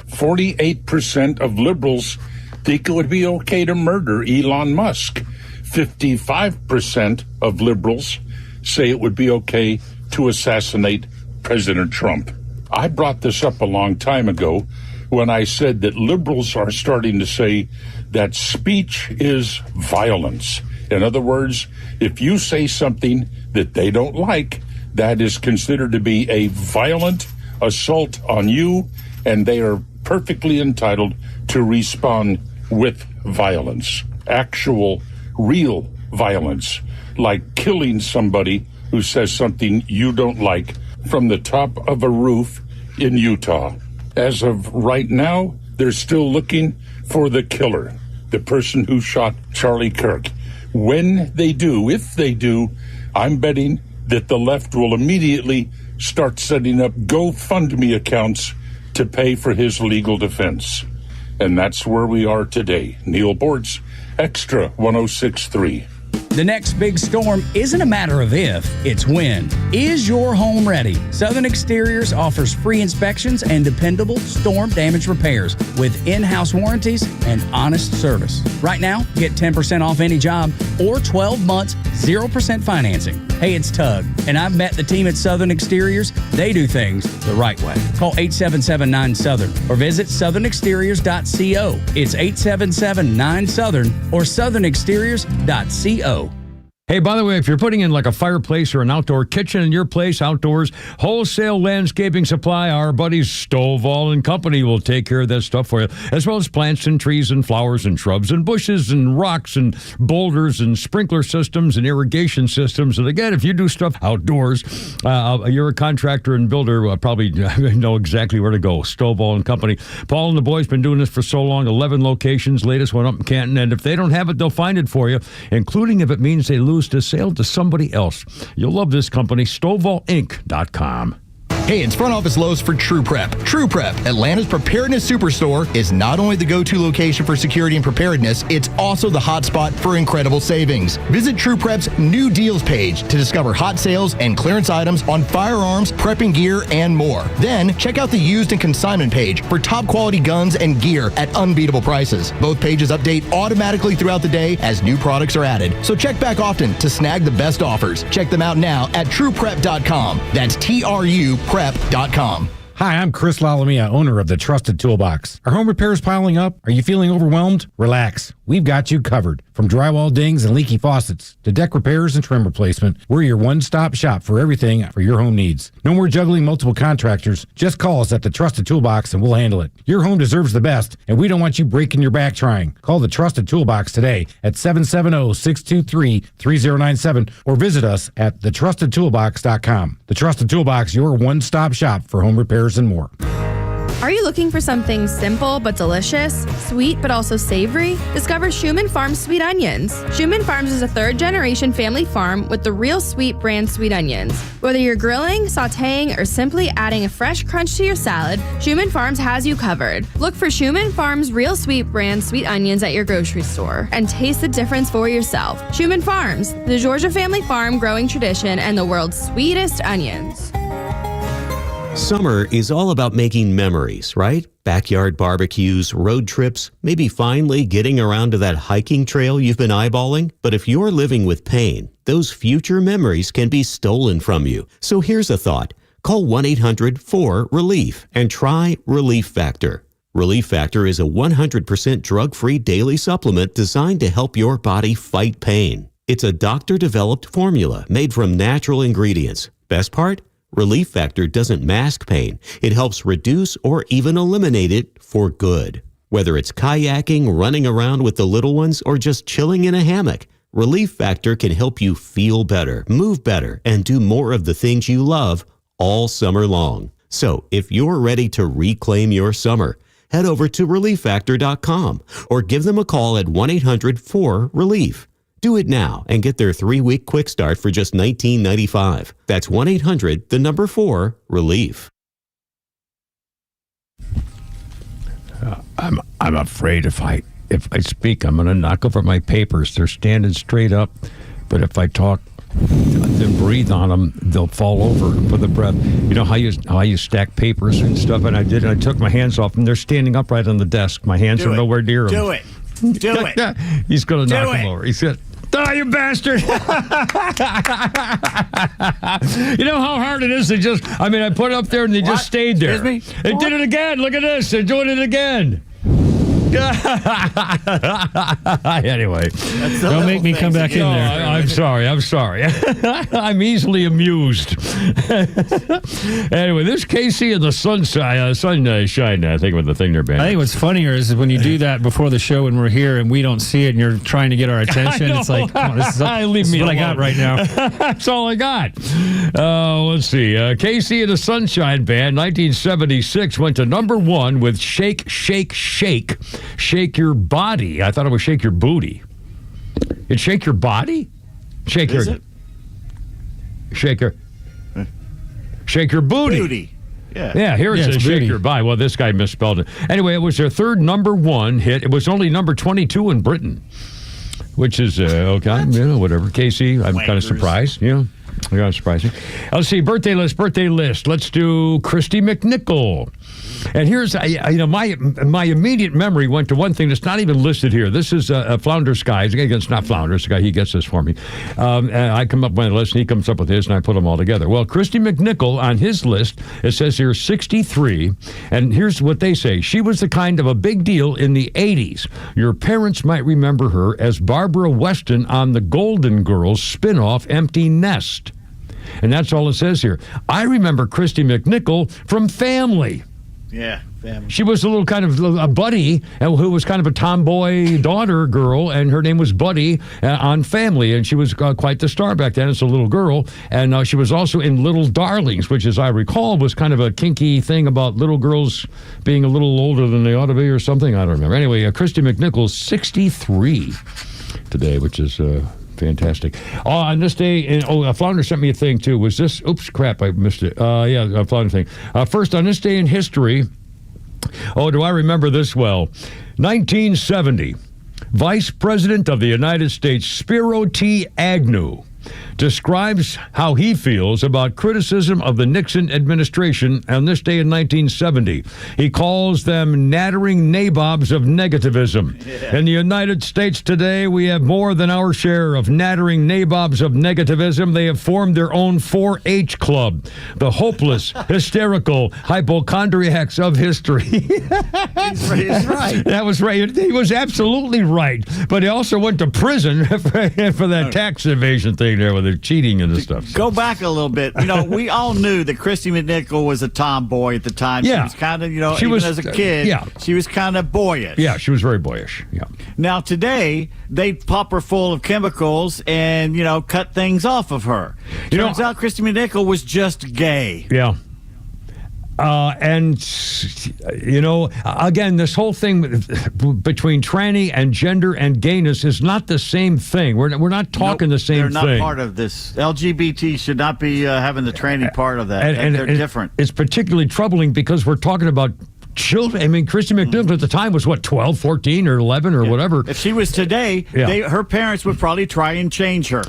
48% of liberals think it would be okay to murder Elon Musk. 55% of liberals say it would be okay to assassinate President Trump. I brought this up a long time ago when I said that liberals are starting to say that speech is violence. In other words, if you say something that they don't like, that is considered to be a violent assault on you, and they are perfectly entitled to respond with violence. Actual, real violence, like killing somebody who says something you don't like from the top of a roof in Utah. As of right now, they're still looking for the killer, the person who shot Charlie Kirk. When they do, if they do, I'm betting that the left will immediately start setting up GoFundMe accounts to pay for his legal defense. And that's where we are today. Neil Bortz, XTRA 106.3. The next big storm isn't a matter of if, it's when. Is your home ready? Southern Exteriors offers free inspections and dependable storm damage repairs with in-house warranties and honest service. Right now, get 10% off any job or 12 months, 0% financing. Hey, it's Tug, and I've met the team at Southern Exteriors. They do things the right way. Call 877-9-SOUTHERN or visit southernexteriors.co. It's 877-9-SOUTHERN or southernexteriors.co. Hey, by the way, if you're putting in like a fireplace or an outdoor kitchen in your place outdoors, wholesale landscaping supply, our buddies Stovall and Company will take care of that stuff for you, as well as plants and trees and flowers and shrubs and bushes and rocks and boulders and sprinkler systems and irrigation systems. And again, if you do stuff outdoors, you're a contractor and builder, probably know exactly where to go. Stovall and Company. Paul and the boys been doing this for so long, 11 locations, latest one up in Canton, and if they don't have it, they'll find it for you, including if it means they lose the sale to somebody else. You'll love this company, StovallInc.com. Hey, it's Front Office Lowe's for True Prep. True Prep, Atlanta's preparedness superstore, is not only the go-to location for security and preparedness, it's also the hotspot for incredible savings. Visit True Prep's new deals page to discover hot sales and clearance items on firearms, prepping gear, and more. Then, check out the used and consignment page for top quality guns and gear at unbeatable prices. Both pages update automatically throughout the day as new products are added. So check back often to snag the best offers. Check them out now at TruePrep.com. That's TRUPrep.com. Hi, I'm Chris Lalamia, owner of the Trusted Toolbox. Are home repairs piling up? Are you feeling overwhelmed? Relax. We've got you covered. From drywall dings and leaky faucets to deck repairs and trim replacement, we're your one-stop shop for everything for your home needs. No more juggling multiple contractors. Just call us at the Trusted Toolbox and we'll handle it. Your home deserves the best, and we don't want you breaking your back trying. Call the Trusted Toolbox today at 770-623-3097 or visit us at thetrustedtoolbox.com. The Trusted Toolbox, your one-stop shop for home repairs and more. Are you looking for something simple but delicious, sweet but also savory? Discover Schumann Farms Sweet Onions. Schumann Farms is a third-generation family farm with the Real Sweet brand sweet onions. Whether you're grilling, sautéing, or simply adding a fresh crunch to your salad, Schumann Farms has you covered. Look for Schumann Farms Real Sweet brand sweet onions at your grocery store and taste the difference for yourself. Schumann Farms, the Georgia family farm growing tradition and the world's sweetest onions. Summer is all about making memories, right? Backyard barbecues, road trips, maybe finally getting around to that hiking trail you've been eyeballing. But if you're living with pain, those future memories can be stolen from you. So here's a thought. Call 1-800-4RELIEF and try Relief Factor. Relief Factor is a 100% drug-free daily supplement designed to help your body fight pain. It's a doctor-developed formula made from natural ingredients. Best part? Relief Factor doesn't mask pain. It helps reduce or even eliminate it for good. Whether it's kayaking, running around with the little ones, or just chilling in a hammock, Relief Factor can help you feel better, move better, and do more of the things you love all summer long. So if you're ready to reclaim your summer, head over to ReliefFactor.com or give them a call at 1-800-4RELIEF. Do it now and get their 3-week quick start for just $19.95. That's 1-800-4RELIEF. I'm afraid if I speak, I'm going to knock over my papers. They're standing straight up, but if I talk, then breathe on them, they'll fall over for the breath. You know how you stack papers and stuff, and I did. And I took my hands off, and they're standing upright on the desk. My hands are nowhere near them. Do it. He's going to knock them over. He said, "Die, you bastard!" You know how hard it is to just. I mean, I put it up there, and they just stayed there. They did it again. Look at this. They're doing it again. Anyway, don't make me come back in there. I'm sorry. I'm easily amused. Anyway, this Casey and the sunshine. I think with the thing they're banning. I think what's funnier is when you do that before the show when we're here and we don't see it and you're trying to get our attention. It's like, come on, this is what I got right now. That's all I got. Let's see. Casey and the Sunshine Band, 1976, went to number 1 with Shake, Shake, Shake. Shake your body. I thought it was shake your booty. It's shake your body? Shake your booty. Yeah, here it says shake your body. Well, this guy misspelled it. Anyway, it was their third number 1 hit. It was only number 22 in Britain, which is okay, whatever. Casey, I'm kind of surprised. Kind of surprising. Let's see, birthday list. Let's do Christy McNichol. And here's, my immediate memory went to one thing that's not even listed here. This is Flounder's guy. It's not Flounder's the guy. He gets this for me. I come up with my list, and he comes up with his, and I put them all together. Well, Christy McNichol, on his list, it says here 63. And here's what they say. She was the kind of a big deal in the 80s. Your parents might remember her as Barbara Weston on the Golden Girls spinoff Empty Nest. And that's all it says here. I remember Christy McNichol from Family. Yeah, Family. She was a little kind of a Buddy who was kind of a tomboy daughter girl, and her name was Buddy on Family, and she was quite the star back then as a little girl. And she was also in Little Darlings, which, as I recall, was kind of a kinky thing about little girls being a little older than they ought to be or something. I don't remember. Anyway, Christy McNichol, 63 today, which is... fantastic. On this day, Flounder sent me a thing too. Was this? Oops, crap, I missed it. Yeah, Flounder thing. First, on this day in history, do I remember this well? 1970, Vice President of the United States, Spiro T. Agnew, describes how he feels about criticism of the Nixon administration on this day in 1970. He calls them nattering nabobs of negativism. Yeah. In the United States today, we have more than our share of nattering nabobs of negativism. They have formed their own 4-H club, the hopeless, hysterical hypochondriacs of history. He's right. That was right. He was absolutely right. But he also went to prison for that tax evasion thing there with the cheating and the stuff. Go back a little bit. We all knew that Christy McNichol was a tomboy at the time. Yeah. She was kind of, even as a kid, she was kind of boyish. Yeah, she was very boyish. Yeah. Now, today, they pop her full of chemicals and, cut things off of her. Turns out Christy McNichol was just gay. Yeah. And, again, this whole thing between tranny and gender and gayness is not the same thing. We're not talking the same thing. They're not part of this. LGBT should not be having the tranny part of that. And they're different. It's particularly troubling because we're talking about children. I mean, Christy McNichol at the time was, 12, 14, or 11, or whatever. If she was today, her parents would probably try and change her.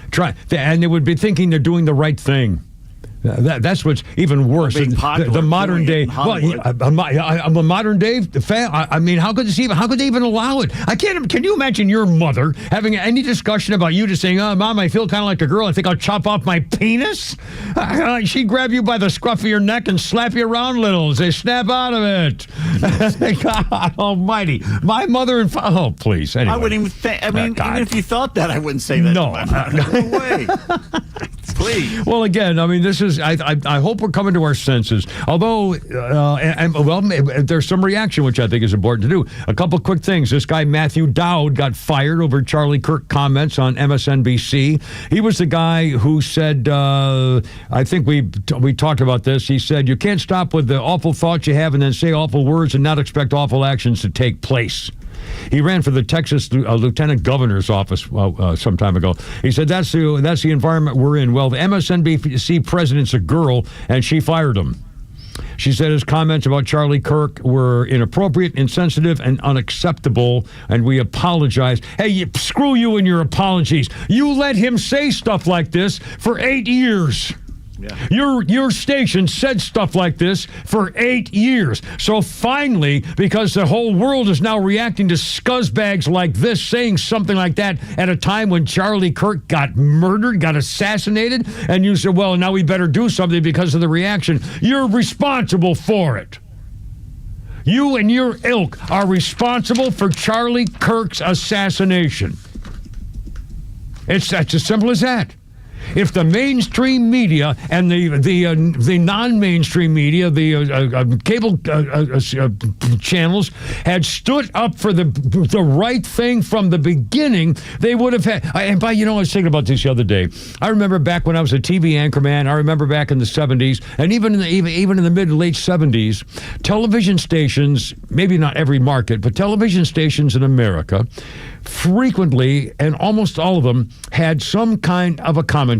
And they would be thinking they're doing the right thing. That's what's even worse. The modern day. Well, I'm a modern day fan. I mean, how could they even allow it? Can you imagine your mother having any discussion about you just saying, "Oh, Mom, I feel kind of like a girl. I think I'll chop off my penis." She'd grab you by the scruff of your neck and slap you around a little and say, "Snap out of it." God Almighty, my mother and please. Anyway. I wouldn't even think. I mean, even if you thought that, I wouldn't say that. No, no way. Please. Well, again, I mean, this is. I hope we're coming to our senses. Although, there's some reaction, which I think is important to do. A couple quick things. This guy Matthew Dowd got fired over Charlie Kirk comments on MSNBC. He was the guy who said, I think we talked about this. He said, you can't stop with the awful thoughts you have and then say awful words and not expect awful actions to take place. He ran for the Texas lieutenant governor's office some time ago. He said that's the environment we're in. Well, the MSNBC president's a girl, and she fired him. She said his comments about Charlie Kirk were inappropriate, insensitive, and unacceptable, and we apologize. Hey, screw you and your apologies. You let him say stuff like this for 8 years. Yeah. Your station said stuff like this for 8 years. So finally, because the whole world is now reacting to scuzzbags like this, saying something like that at a time when Charlie Kirk got murdered, got assassinated, and you said, well, now we better do something because of the reaction. You're responsible for it. You and your ilk are responsible for Charlie Kirk's assassination. It's as simple as that. If the mainstream media and the non-mainstream media, the cable channels had stood up for the right thing from the beginning, they would have had. I was thinking about this the other day. I remember back when I was a TV anchorman. I remember back in the 70s, and even in the mid to late 70s, television stations, maybe not every market, but television stations in America, frequently, and almost all of them, had some kind of a commentary.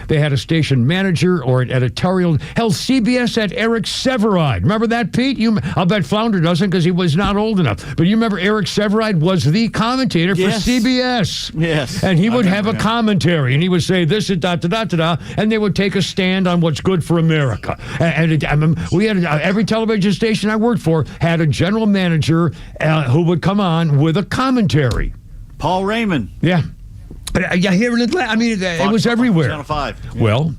They had a station manager or an editorial. Hell, CBS had Eric Severide. Remember that, Pete? I'll bet Flounder doesn't because he was not old enough. But you remember Eric Severide was the commentator for CBS. Yes. And he would have a commentary, and he would say this is da-da-da-da-da, and they would take a stand on what's good for America. We had every television station I worked for had a general manager who would come on with a commentary. Paul Raymond. Yeah. Yeah, here in Atlanta. I mean, it was everywhere. Channel 5. Yeah. Well,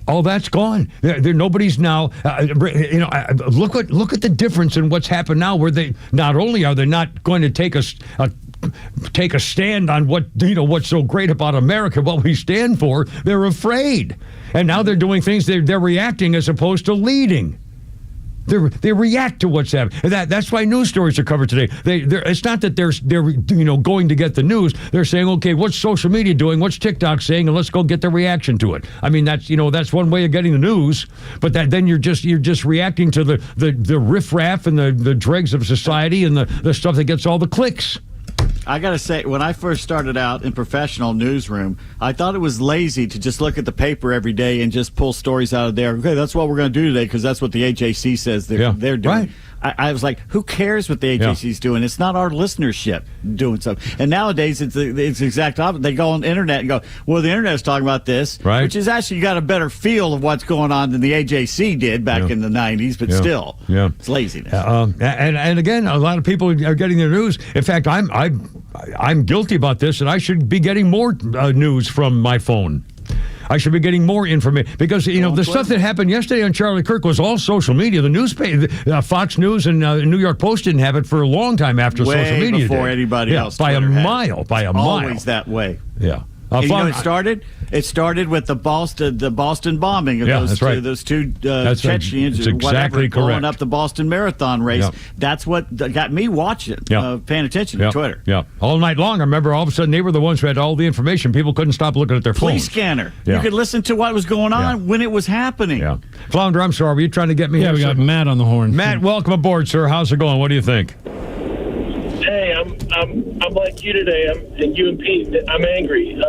all that's gone. Nobody's now. Look at the difference in what's happened now. Where they not only are they not going to take a stand on what's so great about America, what we stand for. They're afraid, and now they're doing things. They're reacting as opposed to leading. They react to what's happening. That's why news stories are covered today. It's not that they're going to get the news. They're saying, okay, what's social media doing? What's TikTok saying? And let's go get the reaction to it. I mean, that's one way of getting the news. But then you're just reacting to the riffraff and the dregs of society and the stuff that gets all the clicks. I got to say, when I first started out in professional newsroom, I thought it was lazy to just look at the paper every day and just pull stories out of there. Okay, that's what we're going to do today because that's what the AJC says they're doing. Right. I was like, who cares what the AJC's doing? It's not our listenership doing something. And nowadays, it's the exact opposite. They go on the internet and go, well, the internet's talking about this, which is actually got a better feel of what's going on than the AJC did back in the 90s, but still, it's laziness. And again, a lot of people are getting their news. In fact, I'm guilty about this, and I should be getting more news from my phone. I should be getting more information because, the stuff that happened yesterday on Charlie Kirk was all social media. The newspaper, Fox News and New York Post didn't have it for a long time after social media before did. Anybody else. By a mile. Always that way. Yeah. It started? It started with the Boston bombing of those two Chechens or whatever, blowing up the Boston Marathon race. Yep. That's what got me watching, paying attention to Twitter. Yeah, all night long. I remember all of a sudden they were the ones who had all the information. People couldn't stop looking at their phones. Police scanner. Yeah. You could listen to what was going on when it was happening. Yeah. Flounder, I'm sorry. Were you trying to get me? Yeah, we got Matt on the horn. Matt, welcome aboard, sir. How's it going? What do you think? Hey, I'm like you today. And you and Pete. I'm angry.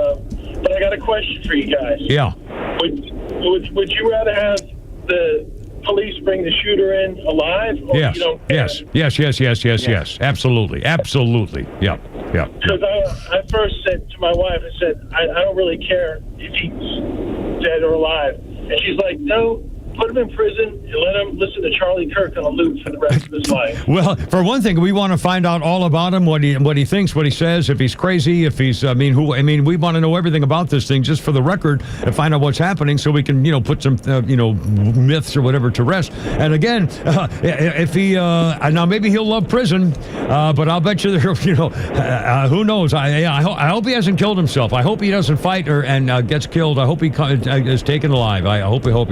But I got a question for you guys. Yeah. Would you rather have the police bring the shooter in alive? Or yes. You don't Yes. Absolutely. Yeah. Because I first said to my wife, I said, I don't really care if he's dead or alive. And she's like, no, put him in prison and let him listen to Charlie Kirk on a loop for the rest of his life. Well, for one thing, we want to find out all about him, what he thinks, what he says, if he's crazy, if he's, we want to know everything about this thing just for the record and find out what's happening so we can, put some, myths or whatever to rest. And again, if he, now maybe he'll love prison, but I'll bet you, who knows? I hope he hasn't killed himself. I hope he doesn't fight and gets killed. I hope he is taken alive. I hope. All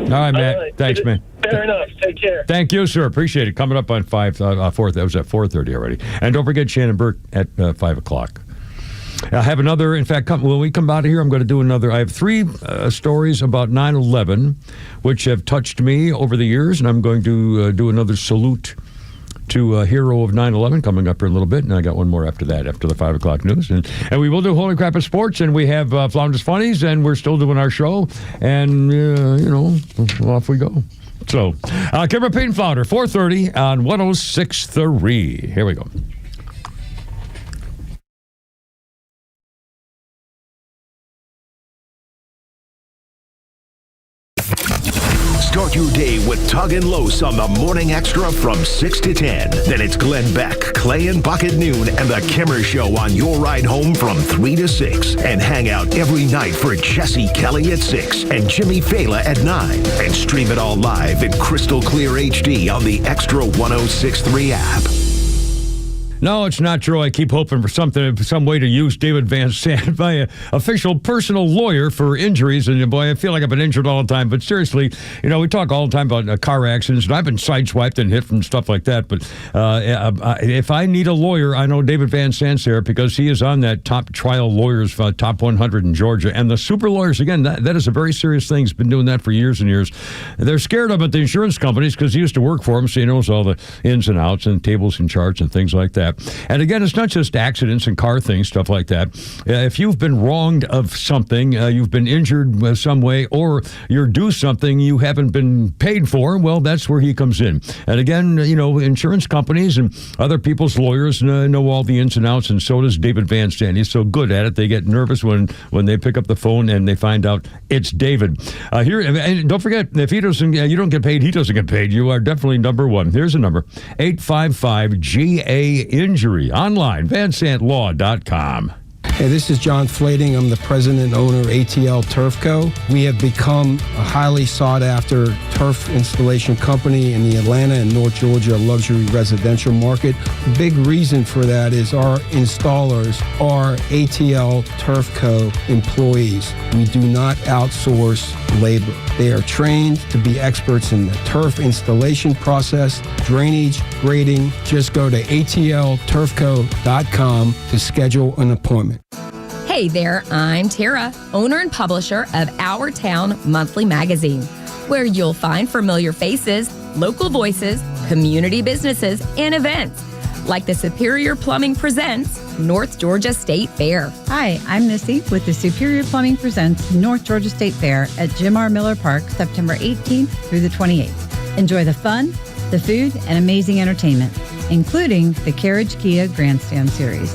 right, Matt. All right. Thanks, man. Fair enough. Take care. Thank you, sir. Appreciate it. Coming up on 4th. That was at 4:30 already. And don't forget Shannon Burke at 5 o'clock. I have another. In fact, when we come out of here, I'm going to do another. I have 3 stories about 9/11, which have touched me over the years, and I'm going to do another salute to a hero of 9/11 coming up here in a little bit, and I got one more after that, after the 5 o'clock news, and we will do Holy Crap of Sports, and we have Flounders Funnies, and we're still doing our show, and off we go. So, Kim Repeat and Flounder, 4:30 on 106.3. Here we go. Start your day with Tug and Los on the Morning Extra from 6 to 10. Then it's Glenn Beck, Clay and Buck at noon, and the Kimmer Show on your ride home from 3 to 6. And hang out every night for Jesse Kelly at 6 and Jimmy Fela at 9. And stream it all live in crystal clear HD on the Extra 106.3 app. No, it's not true. I keep hoping for some way to use David Van Sant, my official personal lawyer for injuries. And boy, I feel like I've been injured all the time. But seriously, we talk all the time about car accidents, and I've been sideswiped and hit from stuff like that. But if I need a lawyer, I know David Van Sant's there because he is on that top trial lawyers, top 100 in Georgia. And the super lawyers, again, that is a very serious thing. He's been doing that for years and years. They're scared of it, the insurance companies, because he used to work for them, so he knows all the ins and outs and tables and charts and things like that. And again, it's not just accidents and car things, stuff like that. If you've been wronged of something, you've been injured some way, or you're due something you haven't been paid for, well, that's where he comes in. And again, insurance companies and other people's lawyers know all the ins and outs, and so does David Van Sant. He's so good at it, they get nervous when they pick up the phone and they find out it's David. Here, and don't forget, if you don't get paid, he doesn't get paid. You are definitely number one. Here's a number, 855-GA-INJURY. Online, vansantlaw.com. Hey, this is John Flading. I'm the president and owner of ATL Turf Co. We have become a highly sought-after turf installation company in the Atlanta and North Georgia luxury residential market. The big reason for that is our installers are ATL Turf Co. employees. We do not outsource labor. They are trained to be experts in the turf installation process, drainage, grading. Just go to atlturfco.com to schedule an appointment. Hey there, I'm Tara, owner and publisher of Our Town Monthly Magazine, where you'll find familiar faces, local voices, community businesses, and events, like the Superior Plumbing Presents North Georgia State Fair. Hi, I'm Missy with the Superior Plumbing Presents North Georgia State Fair at Jim R. Miller Park, September 18th through the 28th. Enjoy the fun, the food, and amazing entertainment, including the Carriage Kia Grandstand Series.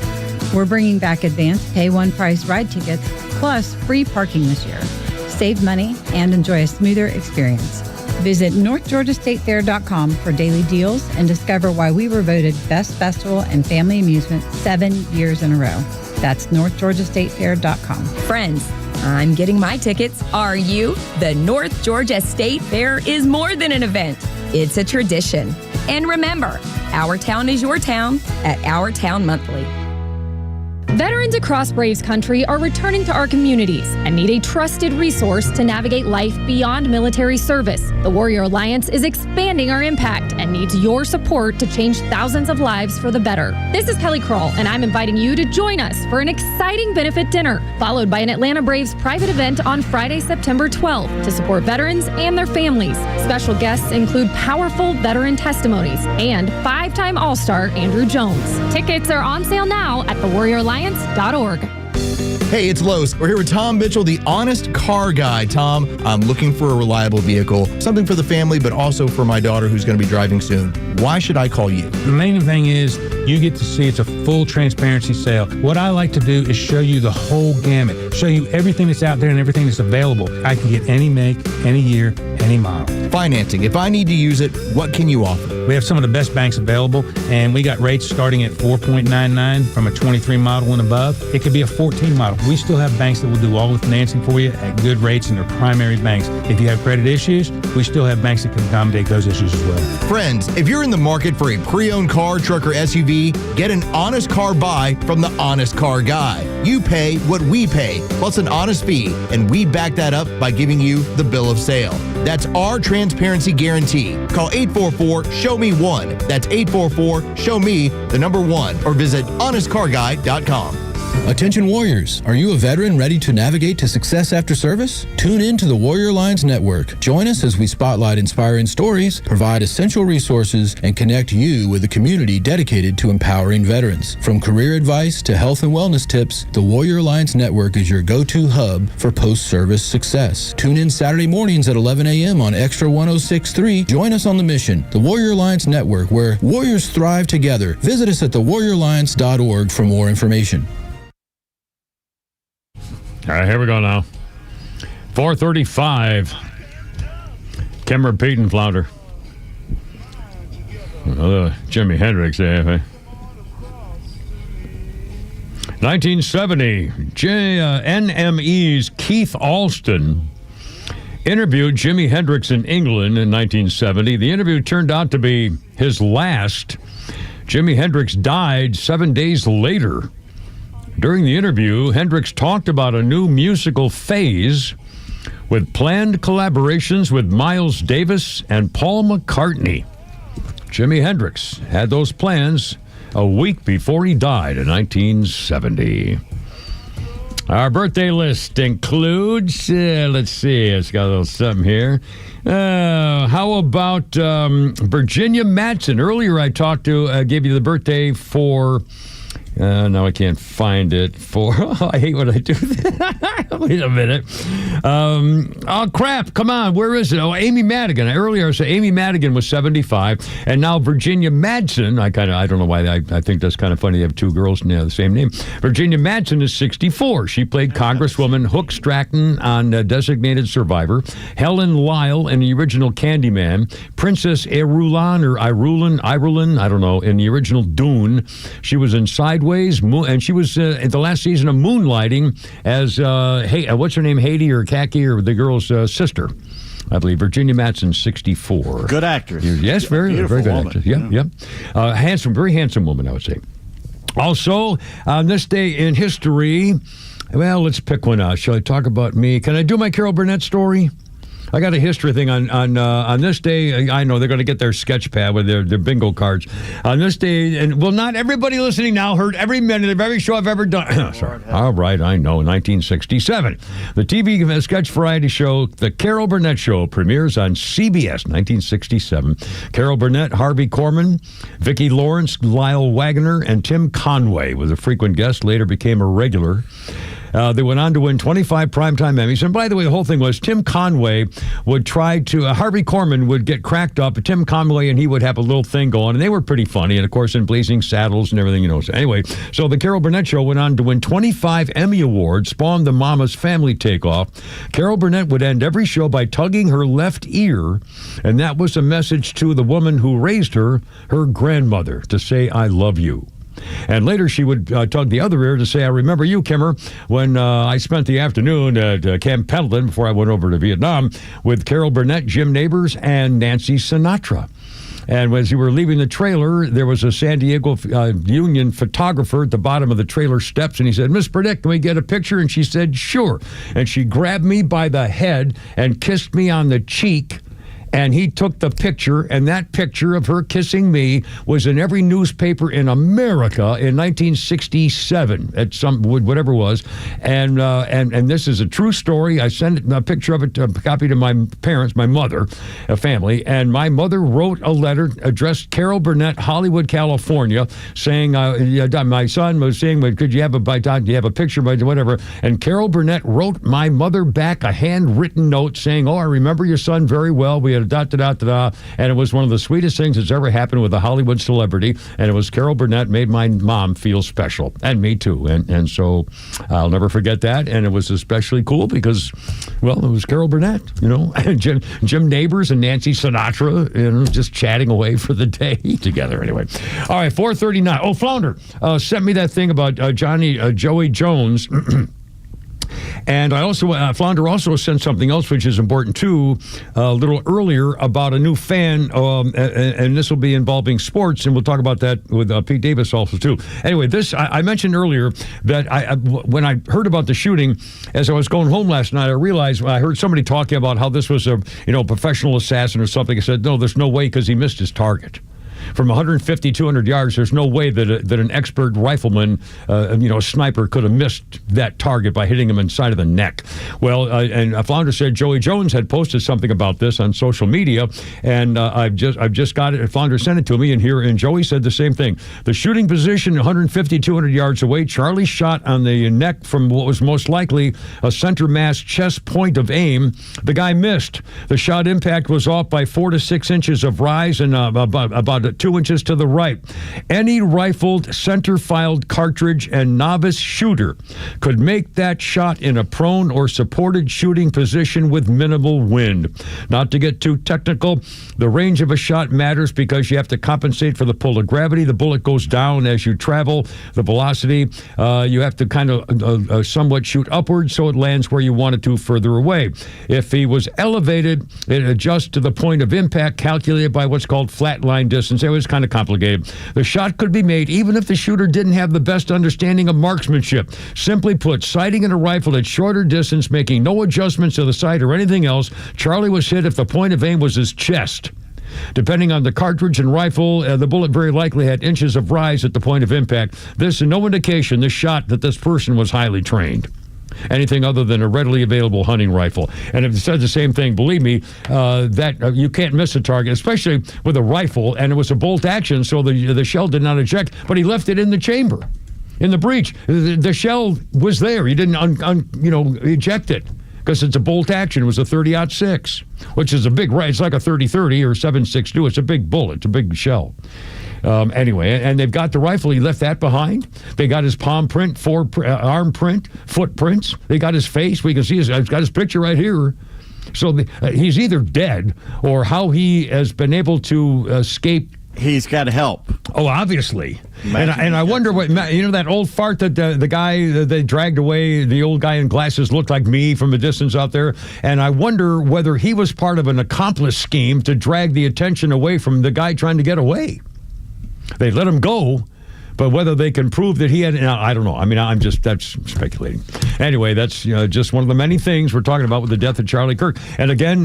We're bringing back advanced pay one price ride tickets, plus free parking this year. Save money and enjoy a smoother experience. Visit NorthGeorgiaStateFair.com for daily deals and discover why we were voted Best Festival and Family Amusement 7 years in a row. That's NorthGeorgiaStateFair.com. Friends, I'm getting my tickets. Are you? The North Georgia State Fair is more than an event. It's a tradition. And remember, our town is your town at Our Town Monthly. Veterans across Braves country are returning to our communities and need a trusted resource to navigate life beyond military service. The Warrior Alliance is expanding our impact and needs your support to change thousands of lives for the better. This is Kelly Kroll, and I'm inviting you to join us for an exciting benefit dinner, followed by an Atlanta Braves private event on Friday, September 12th to support veterans and their families. Special guests include powerful veteran testimonies and 5-time All-Star Andrew Jones. Tickets are on sale now at thewarrioralliance.org. Hey, it's Los. We're here with Tom Mitchell, the honest car guy. Tom, I'm looking for a reliable vehicle, something for the family, but also for my daughter who's going to be driving soon. Why should I call you? The main thing is you get to see it's a full transparency sale. What I like to do is show you the whole gamut, show you everything that's out there and everything that's available. I can get any make, any year, any model. Financing. If I need to use it, what can you offer? We have some of the best banks available, and we got rates starting at 4.99 from a 23 model and above. It could be a 14 model. We still have banks that will do all the financing for you at good rates, and they're primary banks. If you have credit issues, we still have banks that can accommodate those issues as well. Friends, if you're in the market for a pre-owned car, truck, or SUV, get an honest car buy from the Honest Car Guy. You pay what we pay, plus an honest fee, and we back that up by giving you the bill of sale. That's our transparency guarantee. Call 844-SHOW-ME-1. That's 844-SHOW-ME, the number 1, or visit honestcarguy.com. Attention Warriors, are you a veteran ready to navigate to success after service? Tune in to the Warrior Alliance Network. Join us as we spotlight inspiring stories, provide essential resources, and connect you with a community dedicated to empowering veterans. From career advice to health and wellness tips, the Warrior Alliance Network is your go-to hub for post-service success. Tune in Saturday mornings at 11 a.m. on XTRA 106.3. Join us on the mission, the Warrior Alliance Network, where warriors thrive together. Visit us at thewarrioralliance.org for more information. All right, here we go now. 4:35. Kimmer, Pete, and Flounder. Another Jimi Hendrix, eh? 1970, NME's Keith Alston interviewed Jimi Hendrix in England in 1970. The interview turned out to be his last. Jimi Hendrix died 7 days later. During the interview, Hendrix talked about a new musical phase with planned collaborations with Miles Davis and Paul McCartney. Jimi Hendrix had those plans a week before he died in 1970. Our birthday list includes, let's see, it's got a little something here. How about Virginia Madsen? Earlier I gave you the birthday for... now I can't find it I hate when I do that. Wait a minute. Oh, crap. Come on. Where is it? Oh, Amy Madigan. Earlier I said Amy Madigan was 75, and now Virginia Madsen, I don't know why, I think that's kind of funny. They have two girls now the same name. Virginia Madsen is 64. She played Congresswoman Hook Stratton on Designated Survivor, Helen Lyle in the original Candyman, Princess Irulan, I don't know, in the original Dune. She was in Sideways, and she was in the last season of Moonlighting as what's her name, Haiti or Kaki, or the girl's sister, I believe. Virginia Madsen, 64. Good actress. Yes, very good woman. actress. Yep. Very handsome woman, I would say. Also, on this day in history, well, let's pick one out. Shall I talk about me? Can I do my Carol Burnett story? I got a history thing on this day. I know they're going to get their sketch pad with their bingo cards on this day, and well, not everybody listening now heard every minute of every show I've ever done. Sorry. All right, I know. 1967, the TV sketch variety show, The Carol Burnett Show, premieres on CBS. 1967. Carol Burnett, Harvey Korman, Vicki Lawrence, Lyle Wagner, and Tim Conway was a frequent guest. Later became a regular. They went on to win 25 Primetime Emmys. And by the way, the whole thing was Tim Conway would try to, Harvey Korman would get cracked up, Tim Conway and he would have a little thing going, and they were pretty funny. And of course, in Blazing Saddles and everything, So anyway, so the Carol Burnett Show went on to win 25 Emmy Awards, spawned the Mama's Family Takeoff. Carol Burnett would end every show by tugging her left ear, and that was a message to the woman who raised her grandmother, to say, I love you. And later she would tug the other ear to say, I remember you, Kimmer, when I spent the afternoon at Camp Pendleton before I went over to Vietnam with Carol Burnett, Jim Nabors, and Nancy Sinatra. And as we were leaving the trailer, there was a San Diego Union photographer at the bottom of the trailer steps, and he said, Miss Burnett, can we get a picture? And she said, sure. And she grabbed me by the head and kissed me on the cheek. And he took the picture, and that picture of her kissing me was in every newspaper in America in 1967 at some whatever it was. And this is a true story. I sent a picture of it, a copy to my parents, my mother, a family, and my mother wrote a letter addressed Carol Burnett, Hollywood, California, saying, my son was saying, could you have a picture, whatever? And Carol Burnett wrote my mother back a handwritten note saying, I remember your son very well. We had and it was one of the sweetest things that's ever happened with a Hollywood celebrity, and it was Carol Burnett made my mom feel special, and me too, and so I'll never forget that, and it was especially cool because, well, it was Carol Burnett, and Jim Neighbors and Nancy Sinatra, just chatting away for the day together. Anyway, all right, 4:39. Oh, Flounder sent me that thing about Joey Jones. And I also, Flounder also sent something else which is important too, a little earlier about a new fan, and this will be involving sports, and we'll talk about that with Pete Davis also too. Anyway, I mentioned earlier that when I heard about the shooting, as I was going home last night, I realized I heard somebody talking about how this was a professional assassin or something. I said, no, there's no way, because he missed his target. From 150, 200 yards, there's no way that an expert rifleman, a sniper, could have missed that target by hitting him inside of the neck. Well, and Flounder said Joey Jones had posted something about this on social media, and I've just got it. Flounder sent it to me, and Joey said the same thing. The shooting position, 150, 200 yards away, Charlie shot on the neck from what was most likely a center mass chest point of aim. The guy missed. The shot impact was off by 4 to 6 inches of rise and about 2 inches to the right. Any rifled, center-filed cartridge and novice shooter could make that shot in a prone or supported shooting position with minimal wind. Not to get too technical, the range of a shot matters because you have to compensate for the pull of gravity. The bullet goes down as you travel. The velocity, you have to kind of somewhat shoot upward so it lands where you want it to further away. If he was elevated, it adjusts to the point of impact calculated by what's called flat line distance. It was kind of complicated. The shot could be made even if the shooter didn't have the best understanding of marksmanship. Simply put, sighting in a rifle at shorter distance, making no adjustments to the sight or anything else, Charlie was hit if the point of aim was his chest. Depending on the cartridge and rifle, the bullet very likely had inches of rise at the point of impact. This is no indication, this shot, that this person was highly trained. Anything other than a readily available hunting rifle. And if it said the same thing, believe me, that you can't miss a target, especially with a rifle, and it was a bolt action, so the shell did not eject, but he left it in the chamber, in the breech. The shell was there. He didn't eject it because it's a bolt action. It was a 30-06, which is a big, it's like a 30-30 or 7.62. It's a big bullet. It's a big shell. Anyway, and they've got the rifle. He left that behind. They got his palm print, arm print, footprints. They got his face. We can see he's got his picture right here. So he's either dead or how he has been able to escape. He's got help. Oh, obviously. And I wonder what, that old fart that the guy that they dragged away, the old guy in glasses looked like me from a distance out there. And I wonder whether he was part of an accomplice scheme to drag the attention away from the guy trying to get away. They let him go, but whether they can prove that he had, I don't know. I mean, that's speculating. Anyway, that's just one of the many things we're talking about with the death of Charlie Kirk. And again,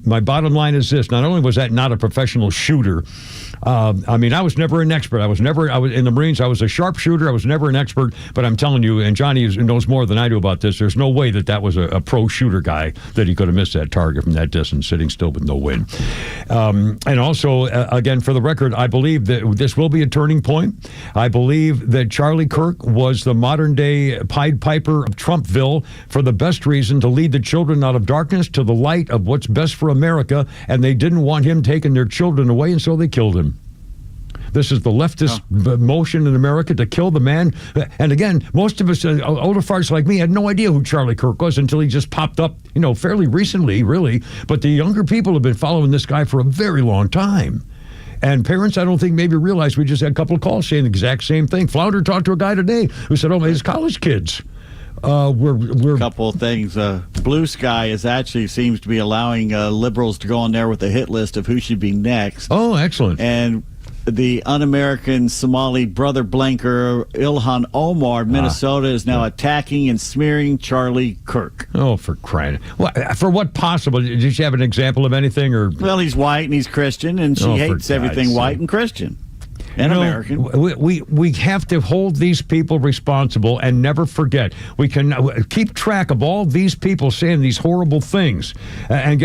my bottom line is this. Not only was that not a professional shooter, I was never an expert. I was in the Marines. I was a sharpshooter. I was never an expert. But I'm telling you, and Johnny knows more than I do about this, there's no way that was a pro shooter guy that he could have missed that target from that distance, sitting still with no wind. And also, again, for the record, I believe that this will be a turning point. I believe that Charlie Kirk was the modern-day Pied Piper of Trumpville for the best reason, to lead the children out of darkness to the light of what's best for America, and they didn't want him taking their children away, and so they killed him. This is the leftist motion in America to kill the man. And again, most of us, older farts like me, had no idea who Charlie Kirk was until he just popped up, fairly recently, really. But the younger people have been following this guy for a very long time. And parents, I don't think maybe realize we just had a couple of calls saying the exact same thing. Flounder talked to a guy today who said, his college kids. We're a couple of things. Blue Sky seems to be allowing liberals to go on there with a hit list of who should be next. Oh, excellent. And the un-American Somali brother blanker Ilhan Omar, Minnesota is now attacking and smearing Charlie Kirk. Oh, for crying! For what possible? Did you have an example of anything? Or well, he's white and he's Christian, and she hates everything white and Christian. And American. We have to hold these people responsible and never forget. We can keep track of all these people saying these horrible things and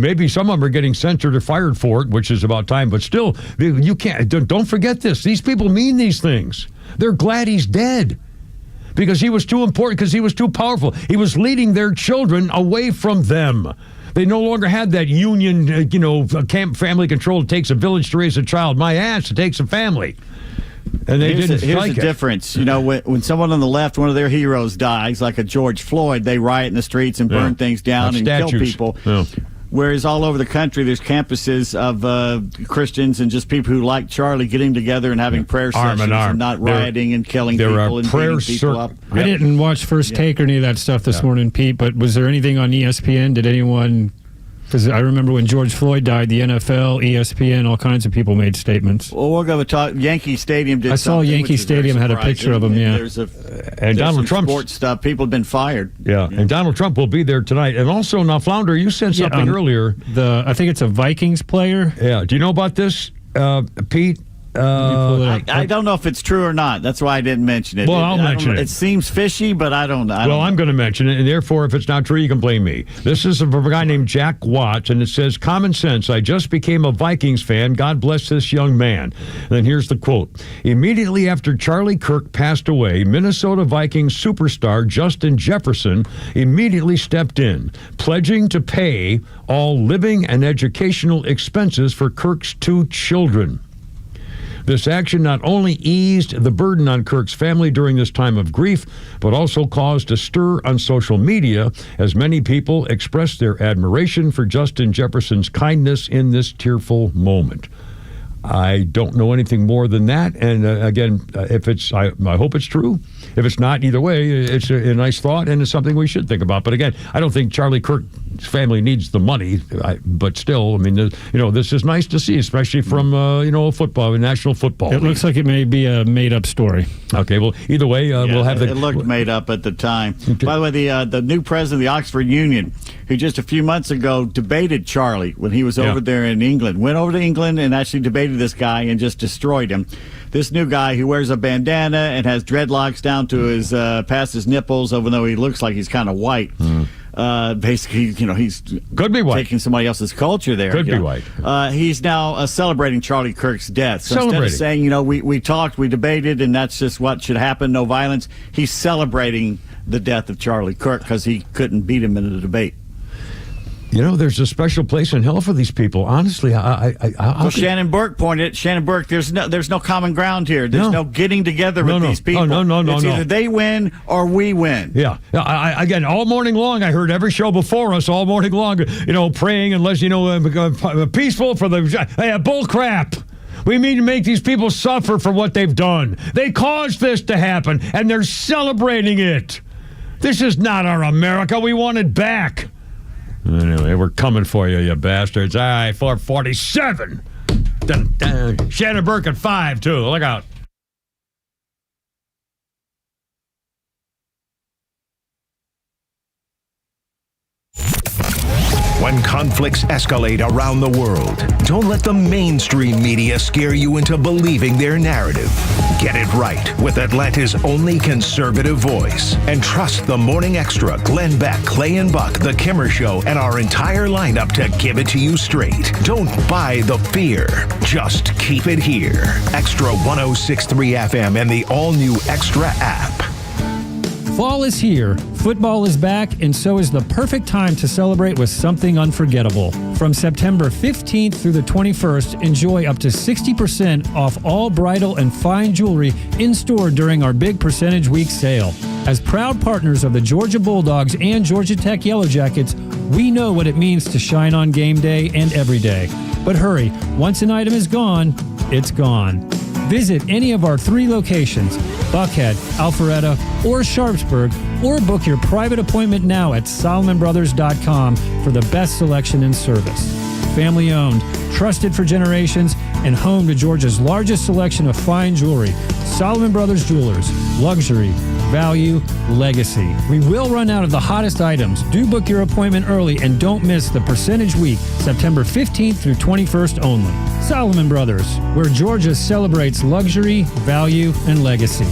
maybe some of them are getting censored or fired for it, which is about time. But still, you can't. Don't forget this. These people mean these things. They're glad he's dead because he was too important, because he was too powerful. He was leading their children away from them. They no longer had that union, family control. It takes a village to raise a child. My ass, it takes a family. And they didn't Here's like the difference. When someone on the left, one of their heroes dies, like a George Floyd, they riot in the streets and burn things down and kill people. Yeah. Whereas all over the country, there's campuses of Christians and just people who like Charlie getting together and having prayer sessions and not rioting and killing people and beating people up. I didn't watch First Take or any of that stuff this morning, Pete, but was there anything on ESPN? Did anyone... Because I remember when George Floyd died, the NFL, ESPN, all kinds of people made statements. Well, we're going to talk. Yankee Stadium did. I saw Yankee Stadium had a picture of him. Yeah, and Donald Trump sports stuff. People have been fired. Yeah, and Donald Trump will be there tonight. And also, now Flounder, you said something earlier. I think it's a Vikings player. Yeah. Do you know about this, Pete? I don't know if it's true or not. That's why I didn't mention it. Well, I'll mention it. It seems fishy, but I don't know. I'm going to mention it, and therefore, if it's not true, you can blame me. This is a guy named Jack Watts, and it says, "Common sense. I just became a Vikings fan. God bless this young man." And then here's the quote. Immediately after Charlie Kirk passed away, Minnesota Vikings superstar Justin Jefferson immediately stepped in, pledging to pay all living and educational expenses for Kirk's 2 children. This action not only eased the burden on Kirk's family during this time of grief, but also caused a stir on social media as many people expressed their admiration for Justin Jefferson's kindness in this tearful moment. I don't know anything more than that. And again, if it's, I hope it's true. If it's not, either way, it's a nice thought and it's something we should think about. But again, I don't think Charlie Kirk's family needs the money. But still, I mean, this is nice to see, especially from football, National Football League. It looks like it may be a made-up story. Okay, well, either way, we'll have It looked made up at the time. Okay. By the way, the new president of the Oxford Union, who just a few months ago debated Charlie when he was over there in England, went over to England and actually debated this guy and just destroyed him. This new guy who wears a bandana and has dreadlocks down to his past his nipples, even though he looks like he's kind of white. Basically, he's could be white, taking somebody else's culture there. Could be white. He's now celebrating Charlie Kirk's death. So instead of saying, we talked, we debated, and that's just what should happen, no violence, he's celebrating the death of Charlie Kirk because he couldn't beat him in a debate. There's a special place in hell for these people. Honestly, Shannon Burke pointed. Shannon Burke, there's no common ground here. There's no getting together with these people. No. It's either they win or we win. Yeah. Again, all morning long, I heard every show before us all morning long. Praying unless peaceful for the bull crap. We need to make these people suffer for what they've done. They caused this to happen, and they're celebrating it. This is not our America. We want it back. Anyway, we're coming for you, you bastards. All right, 447. Dun, dun. Shannon Burke at 5, too. Look out. When conflicts escalate around the world, don't let the mainstream media scare you into believing their narrative. Get it right with Atlanta's only conservative voice. And trust the Morning Extra, Glenn Beck, Clay and Buck, The Kimmer Show, and our entire lineup to give it to you straight. Don't buy the fear. Just keep it here. Extra 106.3 FM and the all-new Extra app. Fall is here, football is back, and so is the perfect time to celebrate with something unforgettable. From September 15th through the 21st, enjoy up to 60% off all bridal and fine jewelry in store during our big Percentage Week sale. As proud partners of the Georgia Bulldogs and Georgia Tech Yellow Jackets, we know what it means to shine on game day and every day. But hurry, once an item is gone, it's gone. Visit any of our 3 locations, Buckhead, Alpharetta, or Sharpsburg, or book your private appointment now at SolomonBrothers.com for the best selection and service. family owned, trusted for generations, and home to Georgia's largest selection of fine jewelry. Solomon Brothers Jewelers. Luxury, value, legacy. We will run out of the hottest items. Do book your appointment early and don't miss the Percentage Week, September 15th through 21st only. Solomon Brothers, where Georgia celebrates luxury, value, and legacy.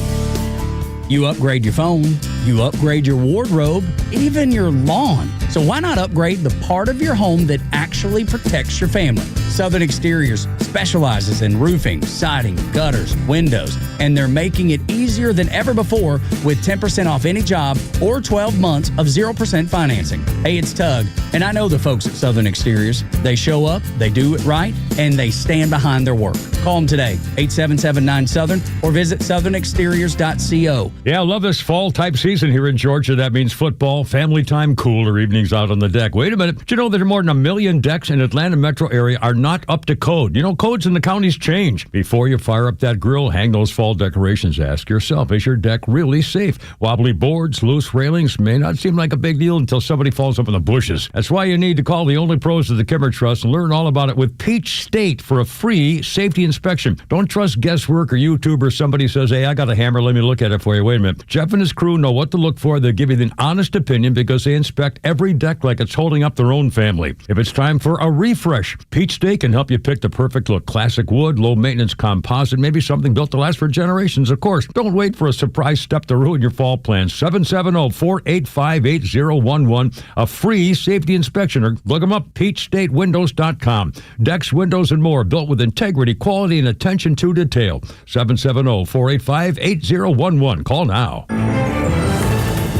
You upgrade your phone, you upgrade your wardrobe, even your lawn. So why not upgrade the part of your home that actually protects your family? Southern Exteriors specializes in roofing, siding, gutters, windows, and they're making it easier than ever before with 10% off any job or 12 months of 0% financing. Hey, it's Tug, and I know the folks at Southern Exteriors. They show up, they do it right, and they stand behind their work. Call them today, 877-9-SOUTHERN, or visit southernexteriors.co. Yeah, I love this fall-type season here in Georgia. That means football, family time, cooler evenings out on the deck. Wait a minute. Did you know that more than 1 million decks in Atlanta metro area are not up to code? You know, codes in the counties change. Before you fire up that grill, hang those fall decorations, ask yourself, is your deck really safe? Wobbly boards, loose railings may not seem like a big deal until somebody falls up in the bushes. That's why you need to call the only pros of the Kimmer Trust and learn all about it with Peach State for a free safety inspection. Don't trust guesswork or YouTube or somebody says, hey, I got a hammer, let me look at it for you. Wait a minute. Jeff and his crew know what to look for. They'll give you an honest opinion because they inspect every deck like it's holding up their own family. If it's time for a refresh, Peach State can help you pick the perfect look. Classic wood, low maintenance composite, maybe something built to last for generations, of course. Don't wait for a surprise step to ruin your fall plans. 770-485-8011. A free safety inspection, or look them up, peachstatewindows.com. Decks, windows, and more built with integrity, quality, and attention to detail. 770-485-8011. Call now.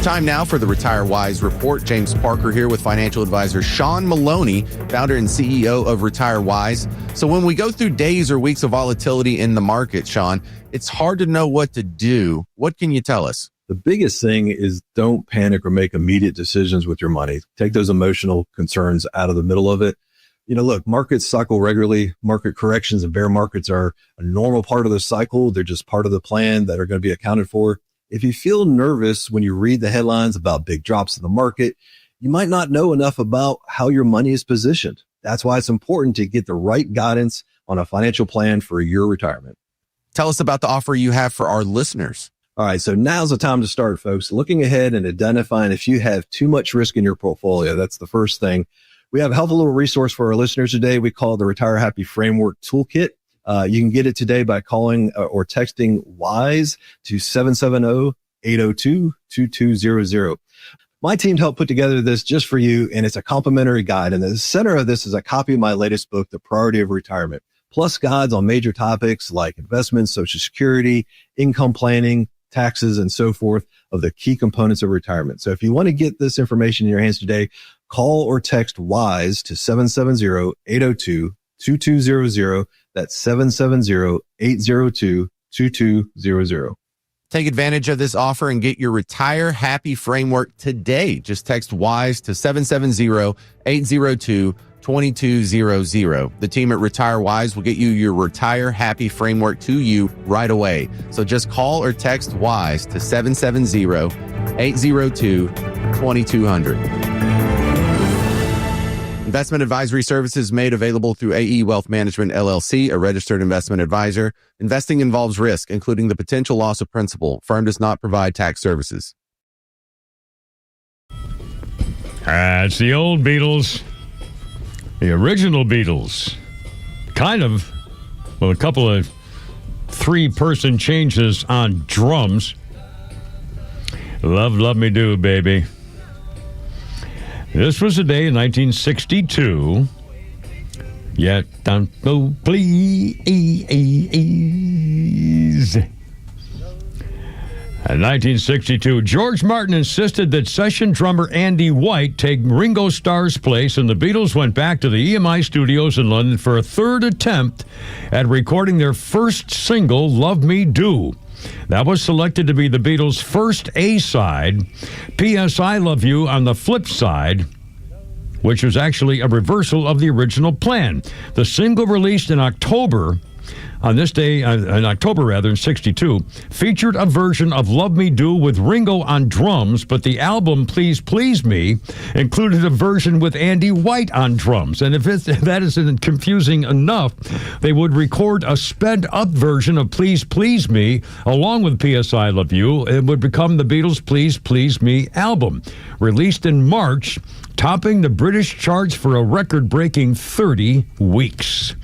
Time now for the Retire Wise Report. James Parker here with financial advisor Sean Maloney, founder and CEO of Retire Wise. So when we go through days or weeks of volatility in the market, Sean, it's hard to know what to do. What can you tell us? The biggest thing is don't panic or make immediate decisions with your money. Take those emotional concerns out of the middle of it. You know, look, markets cycle regularly. Market corrections and bear markets are a normal part of the cycle. They're just part of the plan that are going to be accounted for. If you feel nervous when you read the headlines about big drops in the market, you might not know enough about how your money is positioned. That's why it's important to get the right guidance on a financial plan for your retirement. Tell us about the offer you have for our listeners. All right, so now's the time to start, folks. Looking ahead and identifying if you have too much risk in your portfolio. That's the first thing. We have a helpful little resource for our listeners today. We call it the Retire Happy Framework Toolkit. You can get it today by calling or texting WISE to 770-802-2200. My team helped put together this just for you, and it's a complimentary guide. And the center of this is a copy of my latest book, The Priority of Retirement, plus guides on major topics like investments, Social Security, income planning, taxes, and so forth of the key components of retirement. So if you want to get this information in your hands today, call or text WISE to 770-802-2200. That's 770-802-2200. Take advantage of this offer and get your Retire Happy Framework today. Just text WISE to 770-802-2200. The team at Retire Wise will get you your Retire Happy Framework to you right away. So just call or text WISE to 770-802-2200. Investment advisory services made available through AE Wealth Management, LLC, a registered investment advisor. Investing involves risk, including the potential loss of principal. Firm does not provide tax services. It's the old Beatles, the original Beatles. Kind of, well, a couple of three-person changes on drums. Love, love me do, baby. This was a day in 1962. Yet don't go, please. In 1962, George Martin insisted that session drummer Andy White take Ringo Starr's place, and the Beatles went back to the EMI studios in London for a third attempt at recording their first single, Love Me Do. That was selected to be the Beatles' first A-side, P.S. I Love You on the flip side, which was actually a reversal of the original plan. The single released in October on this day, in October rather, in 62, featured a version of Love Me Do with Ringo on drums, but the album Please Please Me included a version with Andy White on drums. And if that isn't confusing enough, they would record a sped-up version of Please Please Me along with P.S. I Love You. It would become the Beatles' Please Please Me album, released in March, topping the British charts for a record-breaking 30 weeks.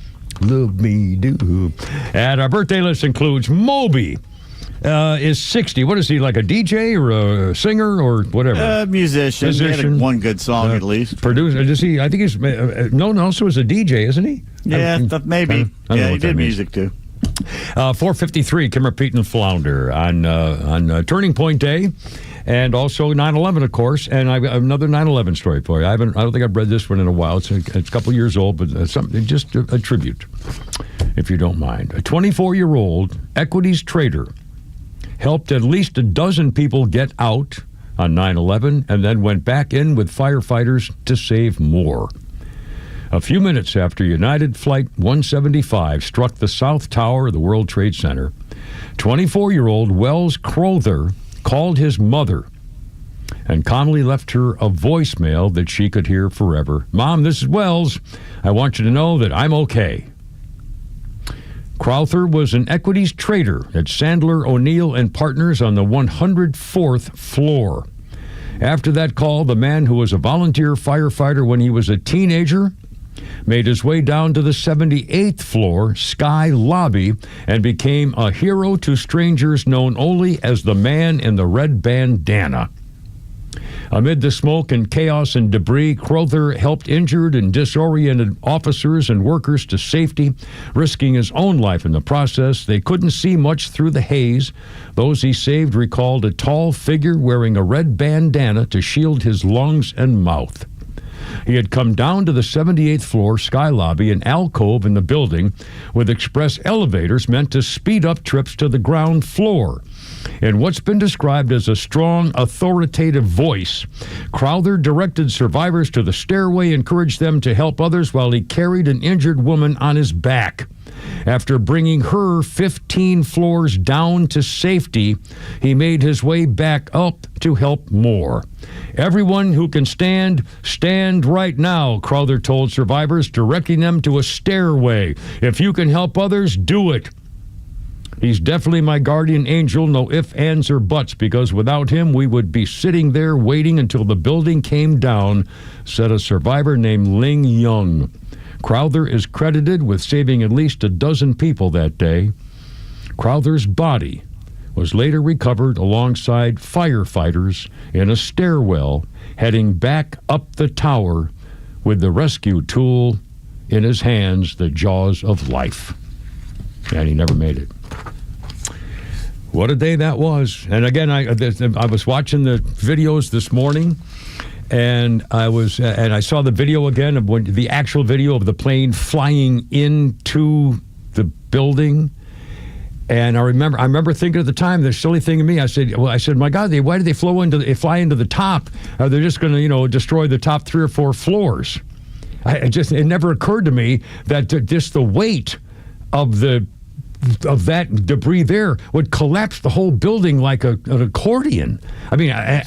Love Me Do. And our birthday list includes Moby. Is 60. What is he, like a DJ or a singer or whatever? Musician. He had one good song at least. Producer. Does he? I think he's also is a DJ, isn't he? Yeah, maybe. He did music too. 4:53. Kim Repeat and Flounder on Turning Point Day, and also 9/11, of course. And I've got another 9/11 story for you. I don't think I've read this one in a while. It's a couple years old, but something just a tribute, if you don't mind. A 24-year-old equities trader helped at least a dozen people get out on 9/11 and then went back in with firefighters to save more. A few minutes after United Flight 175 struck the South Tower of the World Trade Center, 24-year-old Wells Crowther called his mother and calmly left her a voicemail that she could hear forever. Mom, this is Wells. I want you to know that I'm okay. Crowther was an equities trader at Sandler, O'Neill and Partners on the 104th floor. After that call, the man, who was a volunteer firefighter when he was a teenager, made his way down to the 78th floor Sky Lobby and became a hero to strangers, known only as the man in the red bandana. Amid the smoke and chaos and debris, Crowther helped injured and disoriented officers and workers to safety, risking his own life in the process. They couldn't see much through the haze. Those he saved recalled a tall figure wearing a red bandana to shield his lungs and mouth. He had come down to the 78th floor Sky Lobby, an alcove in the building with express elevators meant to speed up trips to the ground floor. In what's been described as a strong, authoritative voice, Crowther directed survivors to the stairway, encouraged them to help others while he carried an injured woman on his back. After bringing her 15 floors down to safety, he made his way back up to help more. Everyone who can stand right now, Crowther told survivors, directing them to a stairway. If you can help others, do it. He's definitely my guardian angel, no ifs, ands, or buts, because without him, we would be sitting there waiting until the building came down, said a survivor named Ling Young. Crowther is credited with saving at least a dozen people that day. Crowther's body was later recovered alongside firefighters in a stairwell heading back up the tower with the rescue tool in his hands, the jaws of life. And he never made it. What a day that was. And again, I was watching the videos this morning, and I saw the video again of the actual video of the plane flying into the building. And I remember thinking at the time, the silly thing to me, I said, my God, why did they fly into the top? Are they just going to, destroy the top 3 or 4 floors? It never occurred to me that just the weight of that debris there would collapse the whole building like an accordion. I mean, I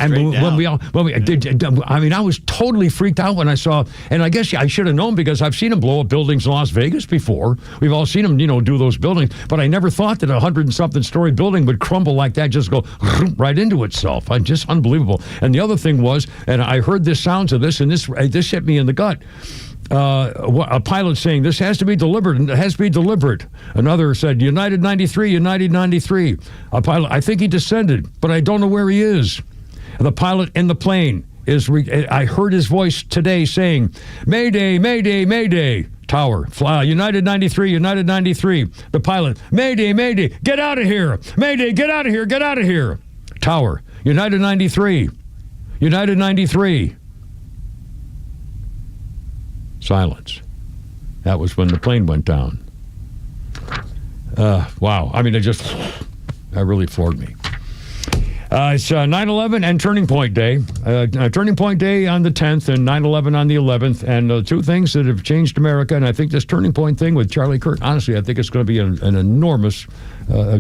was totally freaked out when I saw, and I guess I should have known because I've seen them blow up buildings in Las Vegas before. We've all seen them, do those buildings, but I never thought that 100-and-something story building would crumble like that, just go right into itself. Just unbelievable. And the other thing was, and I heard the sounds of this, and this hit me in the gut. A pilot saying, this has to be deliberate, and it has to be deliberate. Another said, United 93, United 93. A pilot, I think he descended, but I don't know where he is. The pilot in the plane I heard his voice today saying, Mayday, Mayday, Mayday. Tower, fly, United 93, United 93. The pilot, Mayday, Mayday, get out of here. Mayday, get out of here, get out of here. Tower, United 93, United 93. Silence. That was when the plane went down. Wow. I mean, that really floored me. It's 9/11 and Turning Point Day. Turning Point Day on the 10th and 9/11 on the 11th. And two things that have changed America. And I think this Turning Point thing with Charlie Kirk, honestly, I think it's going to be an enormous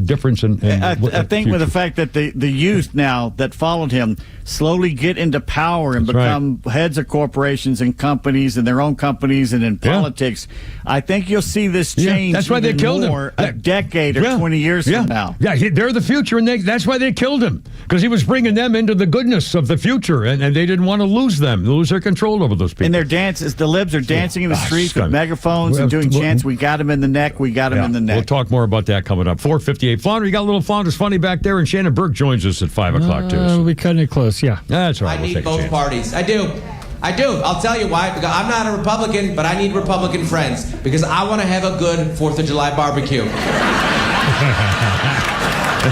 difference in I think with the fact that the youth now that followed him slowly get into power and become heads of corporations and companies and their own companies and in politics, I think you'll see this change. That's why they killed him. A decade or 20 years from now. Yeah, they're the future, and that's why they killed him, because he was bringing them into the goodness of the future, and they didn't want to lose their control over those people. And their dances, the libs are dancing in the streets with megaphones and doing chants, we got him in the neck, we got him in the neck. We'll talk more about that coming up. 4:58. Flounder, you got a little Flounder's Funny back there, and Shannon Burke joins us at 5 o'clock, too. We'll be cutting it close, yeah. That's right. I need both parties. I do. I'll tell you why. Because I'm not a Republican, but I need Republican friends. Because I want to have a good 4th of July barbecue.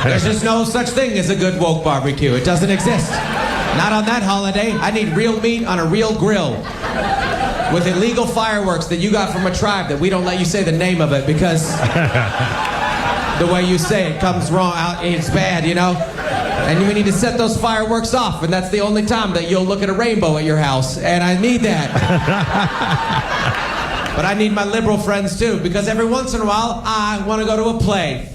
There's just no such thing as a good woke barbecue. It doesn't exist. Not on that holiday. I need real meat on a real grill. With illegal fireworks that you got from a tribe that we don't let you say the name of it because the way you say it comes wrong out. It's bad, you know? And we need to set those fireworks off, and that's the only time that you'll look at a rainbow at your house, and I need that. But I need my liberal friends, too, because every once in a while, I want to go to a play.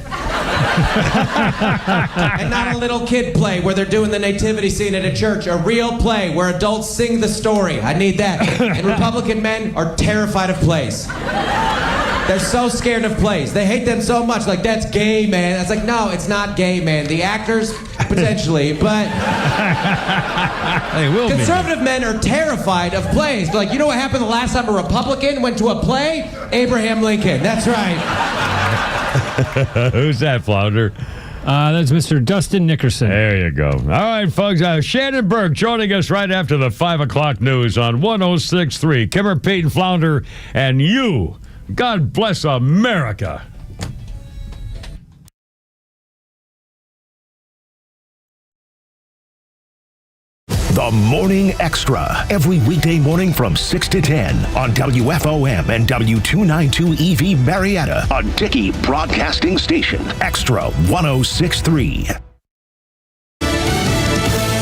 And not a little kid play where they're doing the nativity scene at a church. A real play where adults sing the story. I need that. And Republican men are terrified of plays. They're so scared of plays. They hate them so much. Like, that's gay, man. It's like, no, it's not gay, man. The actors, potentially, but they will be. Conservative men are terrified of plays. Like, you know what happened the last time a Republican went to a play? Abraham Lincoln. That's right. Who's that, Flounder? That's Mr. Dustin Nickerson. There you go. All right, folks. Shannon Burke joining us right after the 5 o'clock news on 106.3. Kimmer, Peyton, Flounder, and you. God bless America. The Morning Extra, every weekday morning from 6 to 10 on WFOM and W292 EV Marietta, a Dickey Broadcasting Station, Extra 106.3.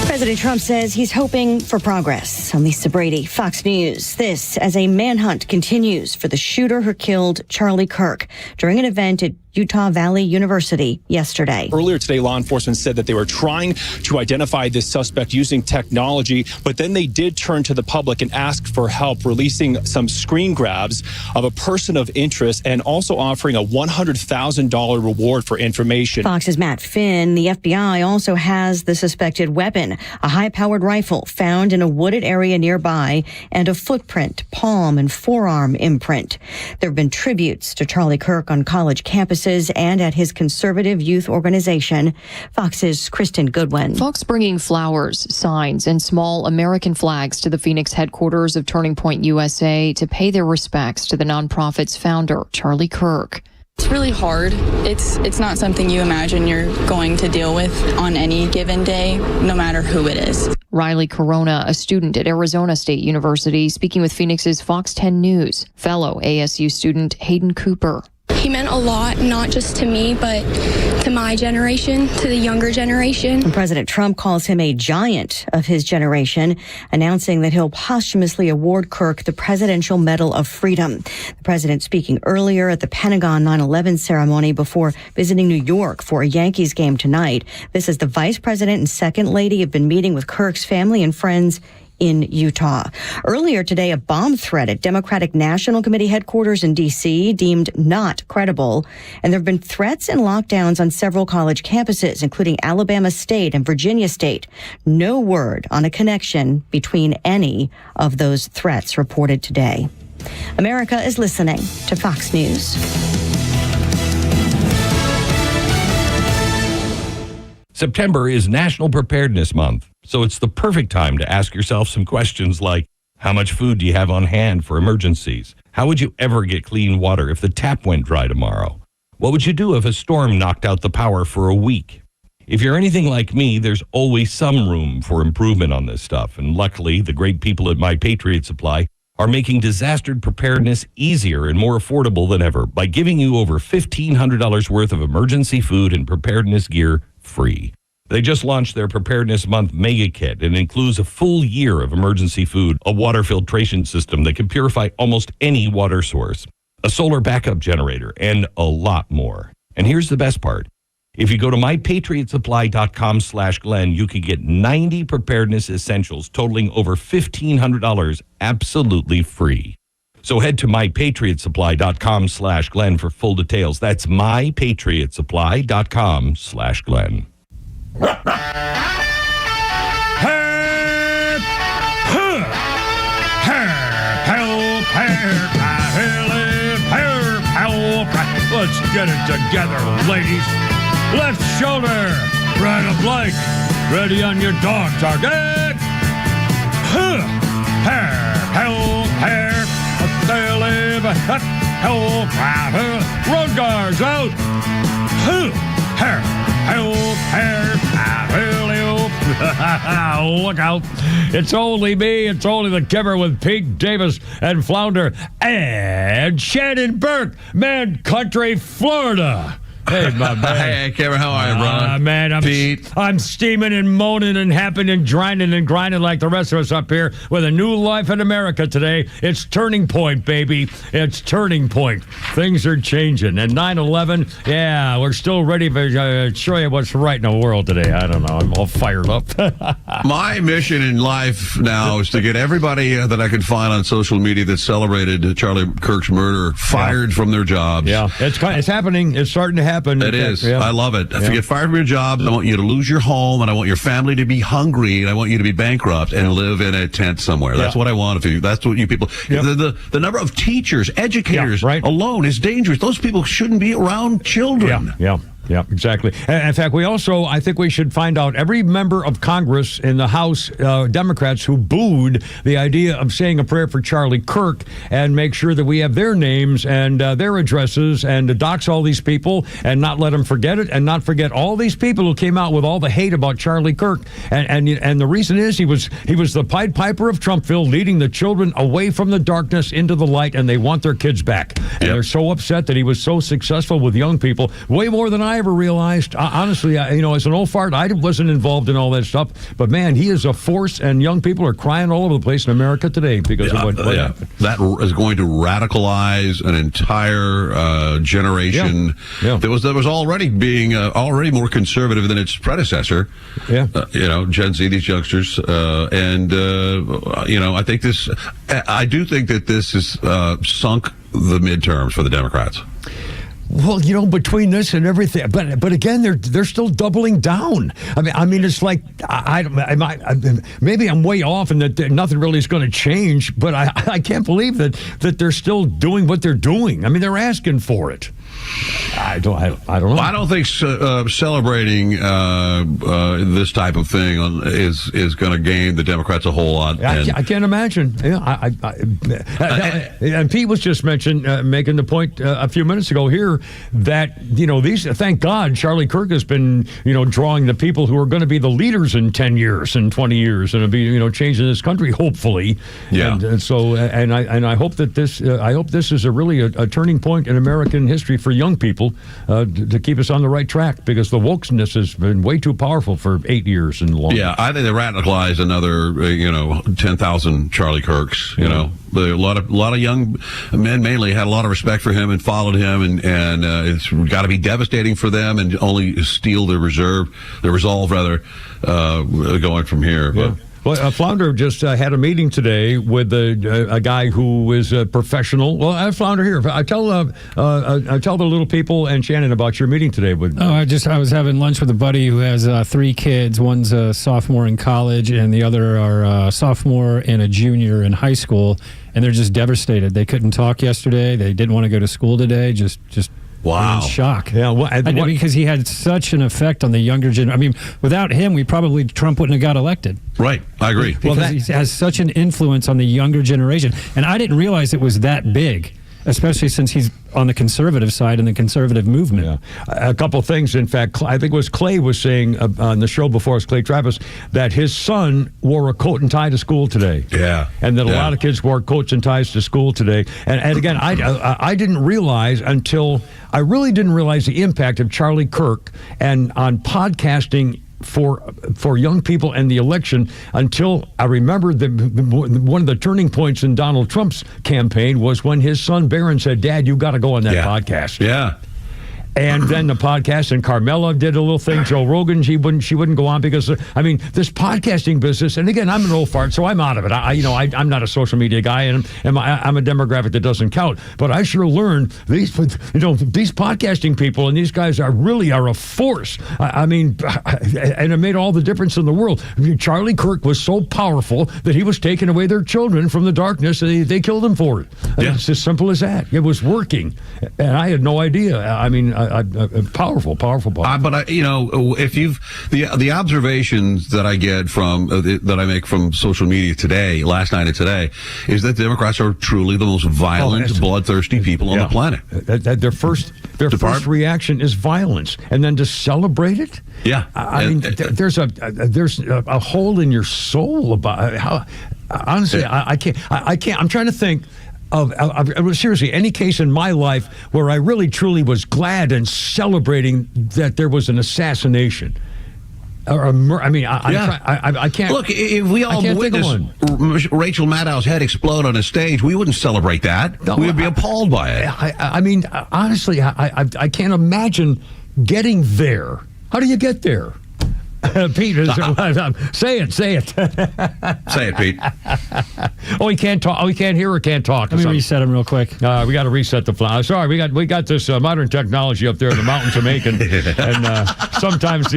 President Trump says he's hoping for progress. I'm Lisa Brady, Fox News. This as a manhunt continues for the shooter who killed Charlie Kirk during an event at Utah Valley University yesterday. Earlier today, law enforcement said that they were trying to identify this suspect using technology, but then they did turn to the public and ask for help, releasing some screen grabs of a person of interest and also offering a $100,000 reward for information. Fox's Matt Finn, the FBI also has the suspected weapon, a high-powered rifle found in a wooded area nearby, and a footprint, palm, and forearm imprint. There have been tributes to Charlie Kirk on college campuses and at his conservative youth organization. Fox's Kristen Goodwin. Fox bringing flowers, signs, and small American flags to the Phoenix headquarters of Turning Point USA to pay their respects to the nonprofit's founder, Charlie Kirk. It's really hard. It's not something you imagine you're going to deal with on any given day, no matter who it is. Riley Corona, a student at Arizona State University, speaking with Phoenix's Fox 10 News. Fellow ASU student Hayden Cooper. He meant a lot, not just to me, but to my generation, to the younger generation. And President Trump calls him a giant of his generation, announcing that he'll posthumously award Kirk the Presidential Medal of Freedom. The president speaking earlier at the Pentagon 9/11 ceremony before visiting New York for a Yankees game tonight. This is the vice president and second lady have been meeting with Kirk's family and friends in Utah. Earlier today, a bomb threat at Democratic National Committee headquarters in D.C. deemed not credible. And there have been threats and lockdowns on several college campuses, including Alabama State and Virginia State. No word on a connection between any of those threats reported today. America is listening to Fox News. September is National Preparedness Month, so it's the perfect time to ask yourself some questions like, how much food do you have on hand for emergencies? How would you ever get clean water if the tap went dry tomorrow? What would you do if a storm knocked out the power for a week? If you're anything like me, there's always some room for improvement on this stuff, and luckily, the great people at My Patriot Supply are making disaster preparedness easier and more affordable than ever by giving you over $1,500 worth of emergency food and preparedness gear free. They just launched their Preparedness Month Mega Kit. It includes a full year of emergency food, a water filtration system that can purify almost any water source, a solar backup generator, and a lot more. And here's the best part. If you go to mypatriotsupply.com/Glenn, you can get 90 preparedness essentials totaling over $1,500 absolutely free. So head to mypatriotsupply.com/Glenn for full details. That's mypatriotsupply.com/Glenn. Let's get it together, ladies. Left shoulder, right of leg. Ready on your dog target. Road guards out. Look out. It's only me. It's only the Kipper with Pete Davis and Flounder and Shannon Burke, Man Country, Florida. Hey, my man. Hey, Kevin, how are you, bro? Man, I'm steaming and moaning and happing and grinding like the rest of us up here with a new life in America today. It's turning point, baby. It's turning point. Things are changing. And 9/11, yeah, we're still ready to show you what's right in the world today. I don't know. I'm all fired up. My mission in life now is to get everybody that I could find on social media that celebrated Charlie Kirk's murder fired from their jobs. Yeah, it's happening. It's starting to happen. It is. Yeah. I love it. If you get fired from your job, I want you to lose your home, and I want your family to be hungry, and I want you to be bankrupt and live in a tent somewhere. That's what I want of you. That's what you people. The number of teachers, educators alone is dangerous. Those people shouldn't be around children. Yeah, exactly. In fact, I think we should find out every member of Congress in the House, Democrats who booed the idea of saying a prayer for Charlie Kirk, and make sure that we have their names and their addresses, and to dox all these people and not let them forget it, and not forget all these people who came out with all the hate about Charlie Kirk. And the reason is he was the Pied Piper of Trumpville, leading the children away from the darkness into the light, and they want their kids back. And they're so upset that he was so successful with young people, way more than I ever realized. Honestly, as an old fart, I wasn't involved in all that stuff. But man, he is a force, and young people are crying all over the place in America today because of what happened. That is going to radicalize an entire generation that was already being already more conservative than its predecessor. Gen Z, these youngsters, I think this. I do think that this has sunk the midterms for the Democrats. Well, between this and everything, but again, they're still doubling down. I mean, it's like maybe I'm way off, and that nothing really is going to change. But I can't believe that they're still doing what they're doing. I mean, they're asking for it. I don't know. I don't think celebrating this type of thing is going to gain the Democrats a whole lot. I can't imagine. And Pete was just making the point a few minutes ago here that thank God Charlie Kirk has been drawing the people who are going to be the leaders in 10 years and 20 years and be changing this country, hopefully. And so I hope that this is a turning point in American history for young people to keep us on the right track, because the wokeness has been way too powerful for 8 years and longer. Yeah, I think they radicalized another 10,000 Charlie Kirks. A lot of young men mainly had a lot of respect for him and followed him, and it's got to be devastating for them and only steel their resolve going from here. But Well, Flounder just had a meeting today with a guy who is a professional. Well, Flounder here. I tell the little people and Shannon about your meeting today. I was having lunch with a buddy who has 3 kids. One's a sophomore in college, and the other are a sophomore and a junior in high school. And they're just devastated. They couldn't talk yesterday. They didn't want to go to school today. Just wow. In shock. Yeah, because he had such an effect on the younger generation. I mean, without him, Trump wouldn't have got elected. Right, I agree. Because he has such an influence on the younger generation. And I didn't realize it was that big, especially since he's on the conservative side in the conservative movement. Yeah. A couple things. In fact, I think it was Clay was saying on the show before us, Clay Travis, that his son wore a coat and tie to school today. Yeah. And that a lot of kids wore coats and ties to school today. And again, I didn't realize I really didn't realize the impact of Charlie Kirk and on podcasting for young people and the election until I remember one of the turning points in Donald Trump's campaign was when his son Barron said, "Dad, you got to go on that podcast." Yeah. And then the podcast, and Carmela did a little thing. Joe Rogan, she wouldn't go on because this podcasting business. And again, I'm an old fart, so I'm out of it. I'm not a social media guy, and I'm a demographic that doesn't count. But I sure learned these podcasting people and these guys are a force. And it made all the difference in the world. Charlie Kirk was so powerful that he was taking away their children from the darkness, and they killed him for it. Yeah. It's as simple as that. It was working, and I had no idea. Powerful. But if you've the observations that I get from that I make from social media today, last night and today, is that Democrats are truly the most violent, bloodthirsty people on the planet. Their first reaction is violence, and then to celebrate it. Yeah, there's a hole in your soul about how. Honestly, I can't. I'm trying to think. Seriously, any case in my life where I really truly was glad and celebrating that there was an assassination. I can't. Look, if we all witnessed Rachel Maddow's head explode on a stage, we wouldn't celebrate that. We would be appalled by it. Honestly, I can't imagine getting there. How do you get there? Pete, say it. Say it, Pete. He can't talk. He can't hear or can't talk. Let me reset him real quick. We got to reset the fly. Sorry, we got this modern technology up there in the mountains of Macon, and sometimes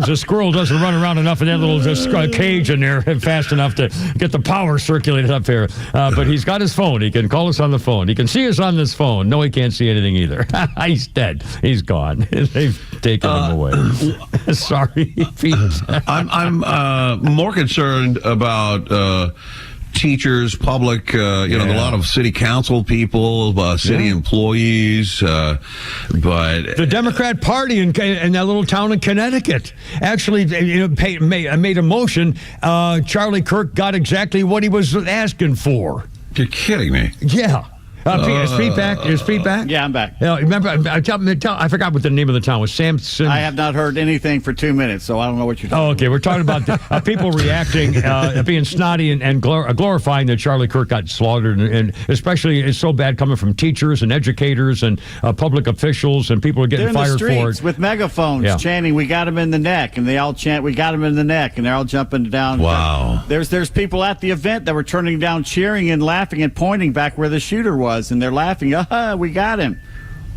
the squirrel doesn't run around enough in that little cage in there fast enough to get the power circulated up here. But he's got his phone. He can call us on the phone. He can see us on this phone. No, he can't see anything either. He's dead. He's gone. They've taken him away. Sorry, Pete. I'm more concerned about teachers, public, a lot of city council people, city employees, but the Democrat Party in that little town in Connecticut actually made a motion. Charlie Kirk got exactly what he was asking for. You're kidding me? Yeah. Is Pete back? Is Pete back? Yeah, I'm back. Remember, I forgot what the name of the town was. Samson. I have not heard anything for 2 minutes, so I don't know what you're talking about. Okay, we're talking about people reacting, being snotty and glorifying that Charlie Kirk got slaughtered, and especially it's so bad coming from teachers and educators and public officials, and people are getting fired for it. With megaphones chanting, "We got him in the neck," and they all chant, "We got him in the neck," and they're all jumping down. Wow. There's people at the event that were turning down, cheering and laughing and pointing back where the shooter was. And they're laughing. We got him.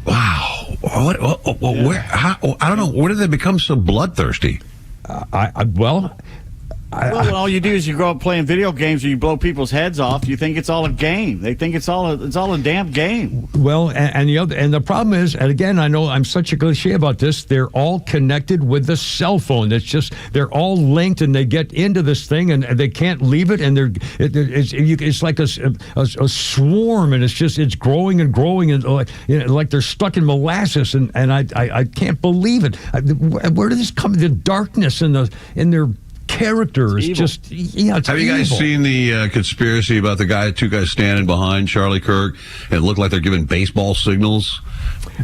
Wow. Where? How, I don't know. Where did they become so bloodthirsty? All you do is you grow up playing video games and you blow people's heads off. You think it's all a game. They think it's all a damn game. Well, and the problem is, and again, I know I'm such a cliche about this. They're all connected with the cell phone. They're all linked, and they get into this thing, and they can't leave it. And it's like a swarm, and it's growing and growing, and like they're stuck in molasses. And I can't believe it. Where did this come? The darkness in their characters. It's Have you guys seen the conspiracy about the two guys standing behind Charlie Kirk and it looked like they're giving baseball signals?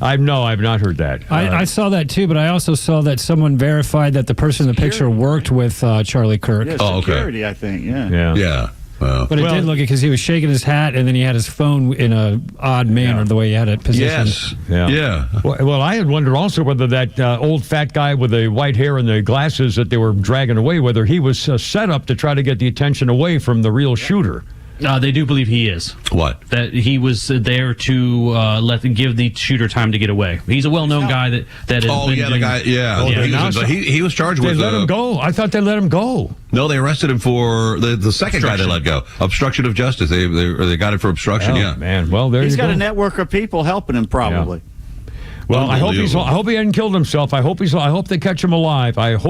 I've not heard that. I saw that too, but I also saw that someone verified that the person in the picture worked with Charlie Kirk. Yeah, security, I think. Yeah. But it did look because he was shaking his hat and then he had his phone in an odd manner, the way he had it positioned. Yes. Yeah. Well, I had wondered also whether that old fat guy with the white hair and the glasses that they were dragging away, whether he was set up to try to get the attention away from the real shooter. They do believe he is. What? That he was there to give the shooter time to get away. He's a well-known guy that has been the guy. Yeah. He was charged with. They let him go. I thought they let him go. No, they arrested him for the second guy they let go. Obstruction of justice. They got him for obstruction. Oh, man. Well, he's got a network of people helping him, probably. Yeah. Well, I hope he hadn't killed himself. I hope they catch him alive. Well,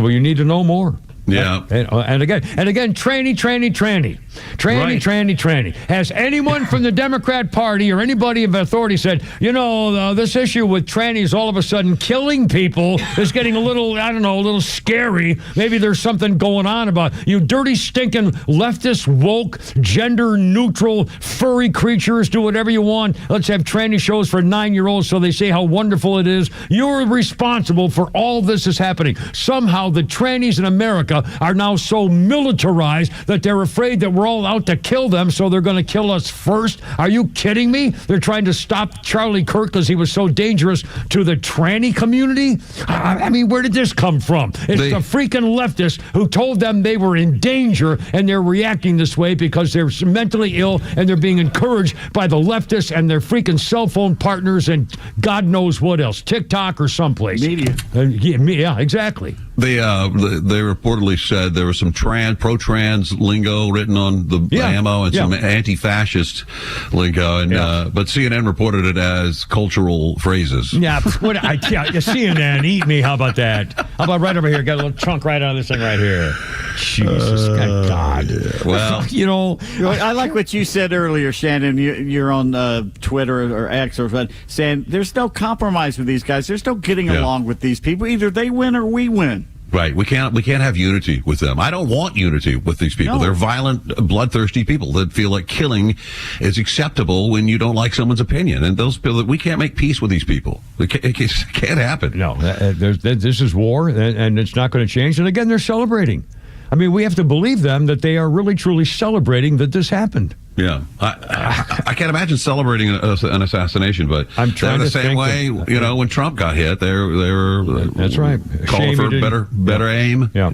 you need to know more. Yeah, and again, tranny. Tranny. Has anyone from the Democrat Party or anybody of authority said, this issue with trannies all of a sudden killing people is getting a little scary. Maybe there's something going on about you dirty, stinking, leftist, woke, gender-neutral, furry creatures. Do whatever you want. Let's have tranny shows for 9-year-olds so they say how wonderful it is. You're responsible for all this is happening. Somehow the trannies in America are now so militarized that they're afraid that we're all out to kill them, so they're going to kill us first. Are you kidding me? They're trying to stop Charlie Kirk because he was so dangerous to the tranny community? I mean, where did this come from? It's the freaking leftists who told them they were in danger, and they're reacting this way because they're mentally ill, and they're being encouraged by the leftists and their freaking cell phone partners and God knows what else, TikTok or someplace. Media. Yeah, exactly. They reportedly said there was some pro-trans lingo written on the ammo and some anti-fascist lingo, and but CNN reported it as cultural phrases. Yeah, CNN, eat me. How about that? How about right over here? Got a little chunk right out of this thing right here. Jesus, God. Well, I like what you said earlier, Shannon. You're on Twitter or X or saying there's no compromise with these guys. There's no getting along with these people. Either they win or we win. Right. We can't have unity with them. I don't want unity with these people. No. They're violent, bloodthirsty people that feel like killing is acceptable when you don't like someone's opinion. And those people, we can't make peace with these people. It can't happen. No, this is war, and it's not going to change. And again, they're celebrating. I mean, we have to believe them that they are really, truly celebrating that this happened. Yeah, I can't imagine celebrating an assassination, but I'm trying the same way. When Trump got hit, they were that's right, calling for better aim. Yeah,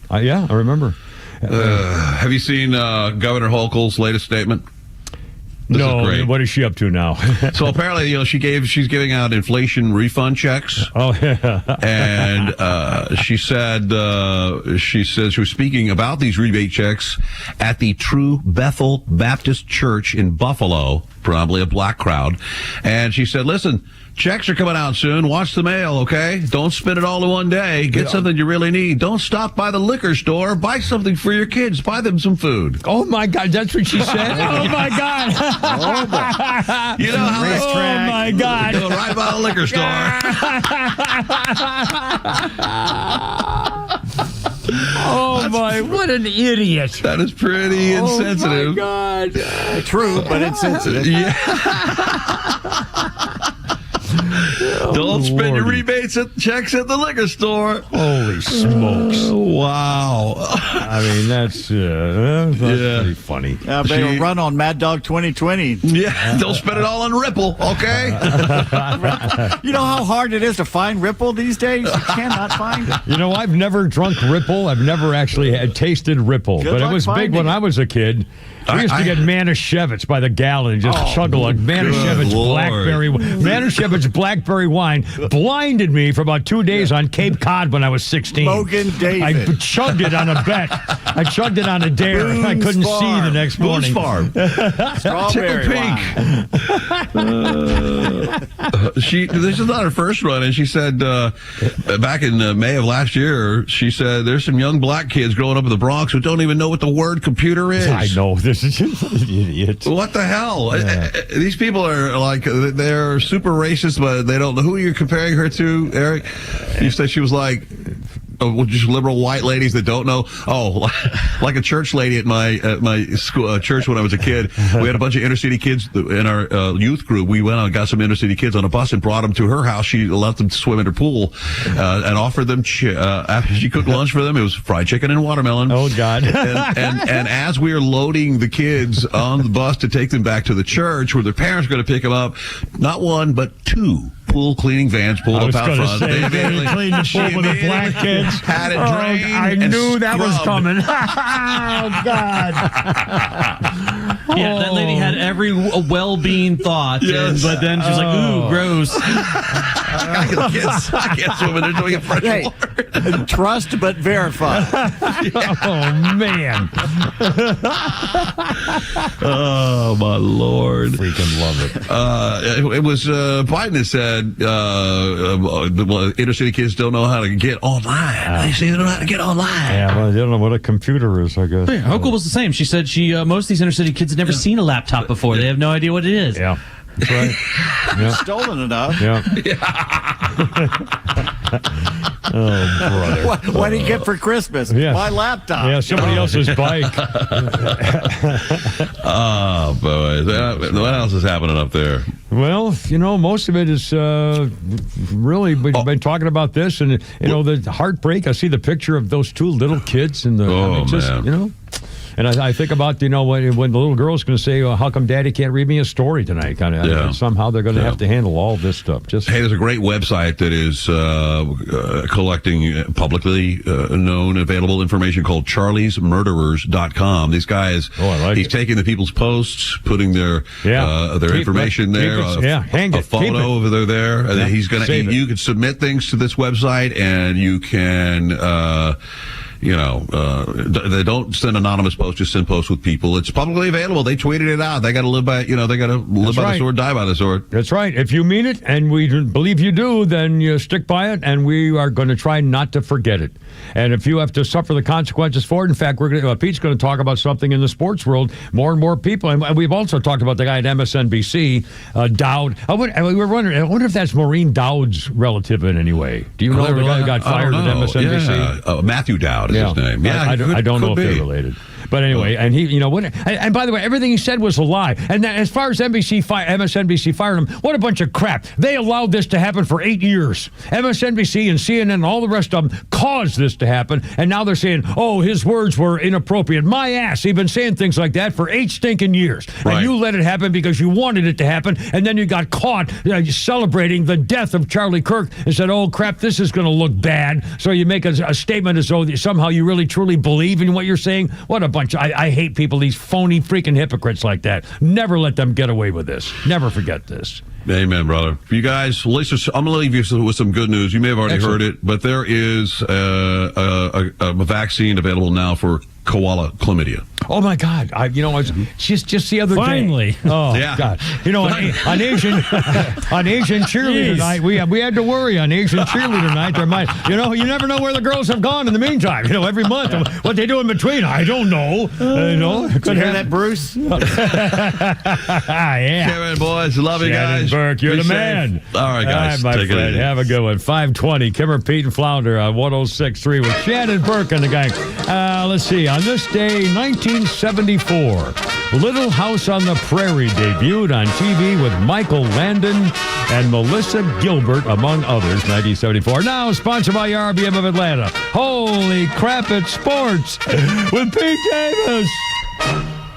I remember. Have you seen Governor Hochul's latest statement? No, what is she up to now? So apparently, she's giving out inflation refund checks. Oh yeah, and she said she was speaking about these rebate checks at the True Bethel Baptist Church in Buffalo, probably a black crowd, and she said, "Listen, checks are coming out soon. Watch the mail, okay? Don't spend it all in one day. Get something you really need. Don't stop by the liquor store. Buy something for your kids. Buy them some food." Oh, my God. That's what she said? Oh, my God. You know how that's Oh, my God. Go right by the liquor store. Oh, my. What an idiot. That is pretty insensitive. Oh, my God. True, but insensitive. Yeah. Don't spend your rebates checks at the liquor store. Holy smokes. Wow. I mean, that's pretty funny. They run on Mad Dog 2020. Yeah, don't spend it all on Ripple, okay? You know how hard it is to find Ripple these days? You cannot find it. I've never drunk Ripple. I've never actually had tasted Ripple. But it was big when I was a kid. We used to get Manischewitz by the gallon and just chuggle a Manischewitz blackberry. Manischewitz blackberry wine blinded me for about 2 days on Cape Cod when I was 16. Logan David. I chugged it on a bet. I chugged it on a dare. Boone's I couldn't Farm. see the next morning. Farm. Strawberry wine. This is not her first run, and she said back in May of last year, she said there's some young black kids growing up in the Bronx who don't even know what the word computer is. I know. This is an idiot. What the hell? Yeah. These people are like, they're super racist, but they don't know who you're comparing her to, Eric. You said she was like, just liberal white ladies that don't know. Oh, like a church lady at my school church when I was a kid. We had a bunch of inner city kids in our youth group. We went out and got some inner city kids on a bus and brought them to her house. She let them swim in her pool and offered them after she cooked lunch for them. It was fried chicken and watermelon. Oh God! and as we were loading the kids on the bus to take them back to the church where their parents were going to pick them up, not one but two pool cleaning vans pulled up out front. They cleaned the pool with the black kids. Had it drained. I knew that was coming. Oh, God. Yeah, that lady had every well-being thought, but then she was like, ooh, gross. I can't swim in there doing it fresh water. Trust but verify. Oh, man. Oh, my Lord. Freaking love it. It was, Biden has said, inner city kids don't know how to get online. They say they don't know how to get online. Yeah, well, they don't know what a computer is, I guess. Yeah, Hochul was the same. She said most of these inner city kids had never seen a laptop before. They have no idea what it is. Yeah. That's right. Yeah. Stolen enough. Yeah. Oh, brother. What did he get for Christmas? Yeah. My laptop. Yeah, somebody else's bike. Oh, boy. What else is happening up there? Well, most of it is really, we've been talking about this, and, the heartbreak. I see the picture of those two little kids, and man. And I think about, when the little girl's going to say, how come Daddy can't read me a story tonight? Kind of. Yeah. Somehow they're going to have to handle all this stuff. Hey, there's a great website that is collecting publicly known, available information called charliesmurderers.com. These guys, he's taking the people's posts, putting their information there, a photo over there, and then he's going to, you can submit things to this website, and you can, they don't send anonymous posts, just send posts with people. It's publicly available. They tweeted it out. They got to live by, they got to live by the sword, die by the sword. That's right. If you mean it, and we believe you do, then you stick by it, and we are going to try not to forget it. And if you have to suffer the consequences for it, in fact, Pete's going to talk about something in the sports world. More and more people, and we've also talked about the guy at MSNBC, Dowd. We were wondering, I wonder if that's Maureen Dowd's relative in any way. Do you know the guy who got fired at MSNBC? Yeah. Matthew Dowd is his name. Yeah, I don't know if they're related. But anyway, and he, and by the way, everything he said was a lie. And then as far as MSNBC fired him, what a bunch of crap. They allowed this to happen for 8 years. MSNBC and CNN and all the rest of them caused this to happen. And now they're saying, his words were inappropriate. My ass, he's been saying things like that for 8 stinking years. Right. And you let it happen because you wanted it to happen. And then you got caught celebrating the death of Charlie Kirk and said, oh, crap, this is going to look bad. So you make a statement as though somehow you really, truly believe in what you're saying. What a bunch. I hate people, these phony freaking hypocrites like that. Never let them get away with this. Never forget this. Amen, brother. You guys, Lisa, I'm going to leave you with some good news. You may have already heard it, but there is a vaccine available now for koala chlamydia. Oh my God! Just the other day. Oh yeah. God! On Asian cheerleader night, we had to worry on Asian cheerleader night. There might, you never know where the girls have gone in the meantime. Every month, what they do in between, I don't know. Did you hear that, Bruce? Yeah. Kevin, boys, love you guys. Burke, you're the man. All right, guys, my take friend. it easy. Have a good one. 520, Kimmer, Pete, and Flounder on 106.3 with Shannon Burke and the gang. Let's see. On this day, 1974, Little House on the Prairie debuted on TV with Michael Landon and Melissa Gilbert, among others, 1974. Now sponsored by RBM of Atlanta. Holy crap, it's sports with Pete Davis.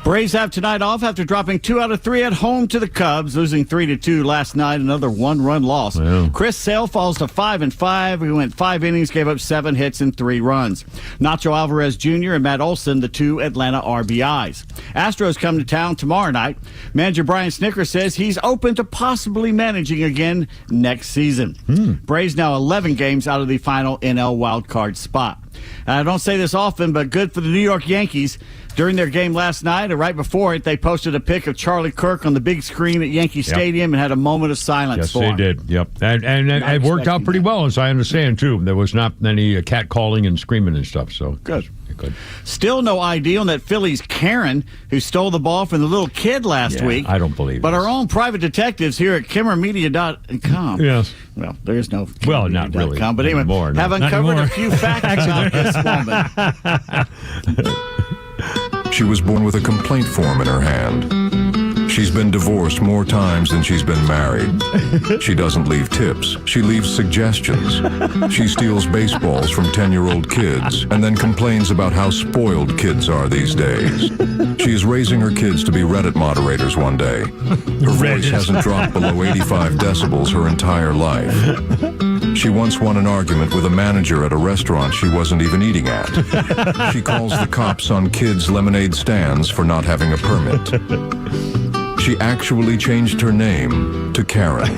Braves have tonight off after dropping 2 out of 3 at home to the Cubs, losing 3-2 last night. Another 1-run loss. Wow. Chris Sale falls to 5-5. He went 5 innings, gave up 7 hits and 3 runs. Nacho Alvarez Jr. and Matt Olson, the 2 Atlanta RBIs. Astros come to town tomorrow night. Manager Brian Snitker says he's open to possibly managing again next season. Braves now 11 games out of the final NL wildcard spot. I don't say this often, but good for the New York Yankees. During their game last night, and right before it, they posted a pic of Charlie Kirk on the big screen at Yankee Stadium and had a moment of silence for him. Yes, they did. Yep. And it worked out pretty well, as I understand, too. There was not any cat calling and screaming and stuff, so good. Still no ID on that Phillies Karen who stole the ball from the little kid last week. I don't believe But our own private detectives here at KimmerMedia.com. Yes. Well, there's no not really. But anyway, have uncovered a few facts about this woman. She was born with a complaint form in her hand. She's been divorced more times than she's been married. She doesn't leave tips. She leaves suggestions. She steals baseballs from 10-year-old kids and then complains about how spoiled kids are these days. She is raising her kids to be Reddit moderators one day. Her voice hasn't dropped below 85 decibels her entire life. She once won an argument with a manager at a restaurant she wasn't even eating at. She calls the cops on kids' lemonade stands for not having a permit. She actually changed her name to Karen.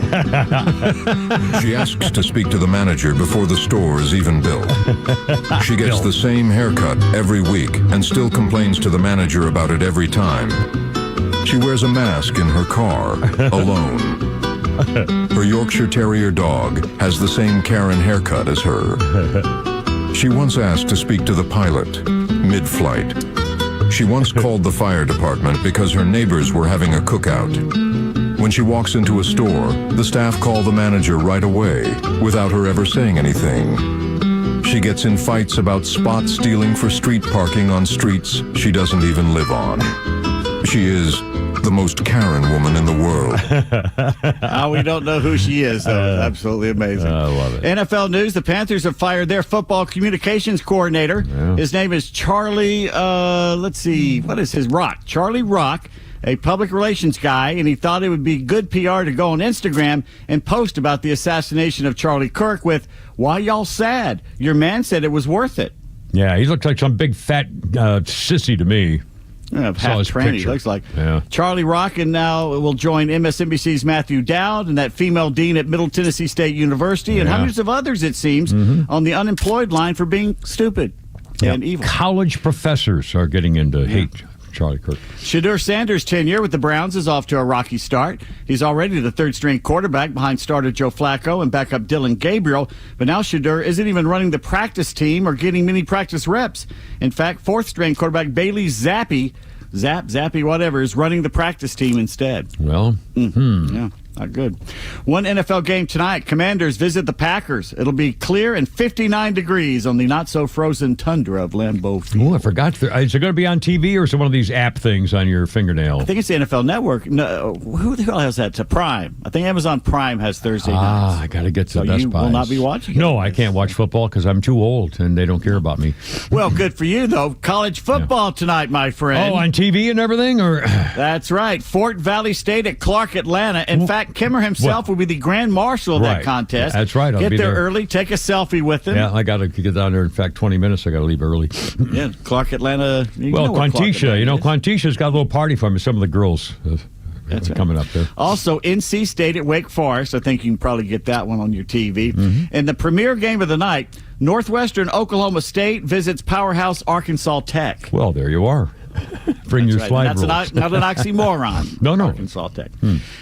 She asks to speak to the manager before the store is even built. She gets the same haircut every week and still complains to the manager about it every time. She wears a mask in her car, alone. Her Yorkshire Terrier dog has the same Karen haircut as her. She once asked to speak to the pilot, mid-flight. She once called the fire department because her neighbors were having a cookout. When she walks into a store, the staff call the manager right away without her ever saying anything. She gets in fights about spot stealing for street parking on streets she doesn't even live on. She is the most Karen woman in the world. We don't know who she is, though. It's absolutely amazing. I love it. NFL news, the Panthers have fired their football communications coordinator. Yeah. His name is Charlie, Rock. Charlie Rock, a public relations guy, and he thought it would be good PR to go on Instagram and post about the assassination of Charlie Kirk with, "Why y'all sad? Your man said it was worth it." Yeah, he looks like some big fat sissy to me. Yeah, half tranny, looks like. Yeah. Charlie Rock and now will join MSNBC's Matthew Dowd and that female dean at Middle Tennessee State University and hundreds of others, it seems, on the unemployed line for being stupid and evil. College professors are getting into hate Charlie Kirk. Shedeur Sanders' tenure with the Browns is off to a rocky start. He's already the third-string quarterback behind starter Joe Flacco and backup Dylan Gabriel, but now Shedeur isn't even running the practice team or getting many practice reps. In fact, fourth-string quarterback Bailey Zappi, whatever, is running the practice team instead. Well, yeah, not good. One NFL game tonight. Commanders visit the Packers. It'll be clear and 59 degrees on the not-so-frozen tundra of Lambeau Field. Oh, I forgot. Is it going to be on TV or is it one of these app things on your fingernail? I think it's the NFL Network. No, who the hell has that? To Prime. I think Amazon Prime has Thursday nights. I got to get to Best Buy. You will not be watching it. No, I can't watch football because I'm too old and they don't care about me. Well, good for you, though. College football tonight, my friend. Oh, on TV and everything? Or That's right. Fort Valley State at Clark, Atlanta. In fact, Kimmer himself will be the grand marshal of that contest. That's right. I'll Get be there early, take a selfie with him. Yeah, I got to get down there. In fact, 20 minutes. I got to leave early. Yeah, Clark, Atlanta. Quantisha. Quantisha's got a little party for me. Some of the girls That's coming up there. Also, NC State at Wake Forest. I think you can probably get that one on your TV. And the premier game of the night, Northwestern Oklahoma State visits powerhouse Arkansas Tech. Well, there you are. Bring your slide rules. That's not an oxymoron. No. Arkansas Tech.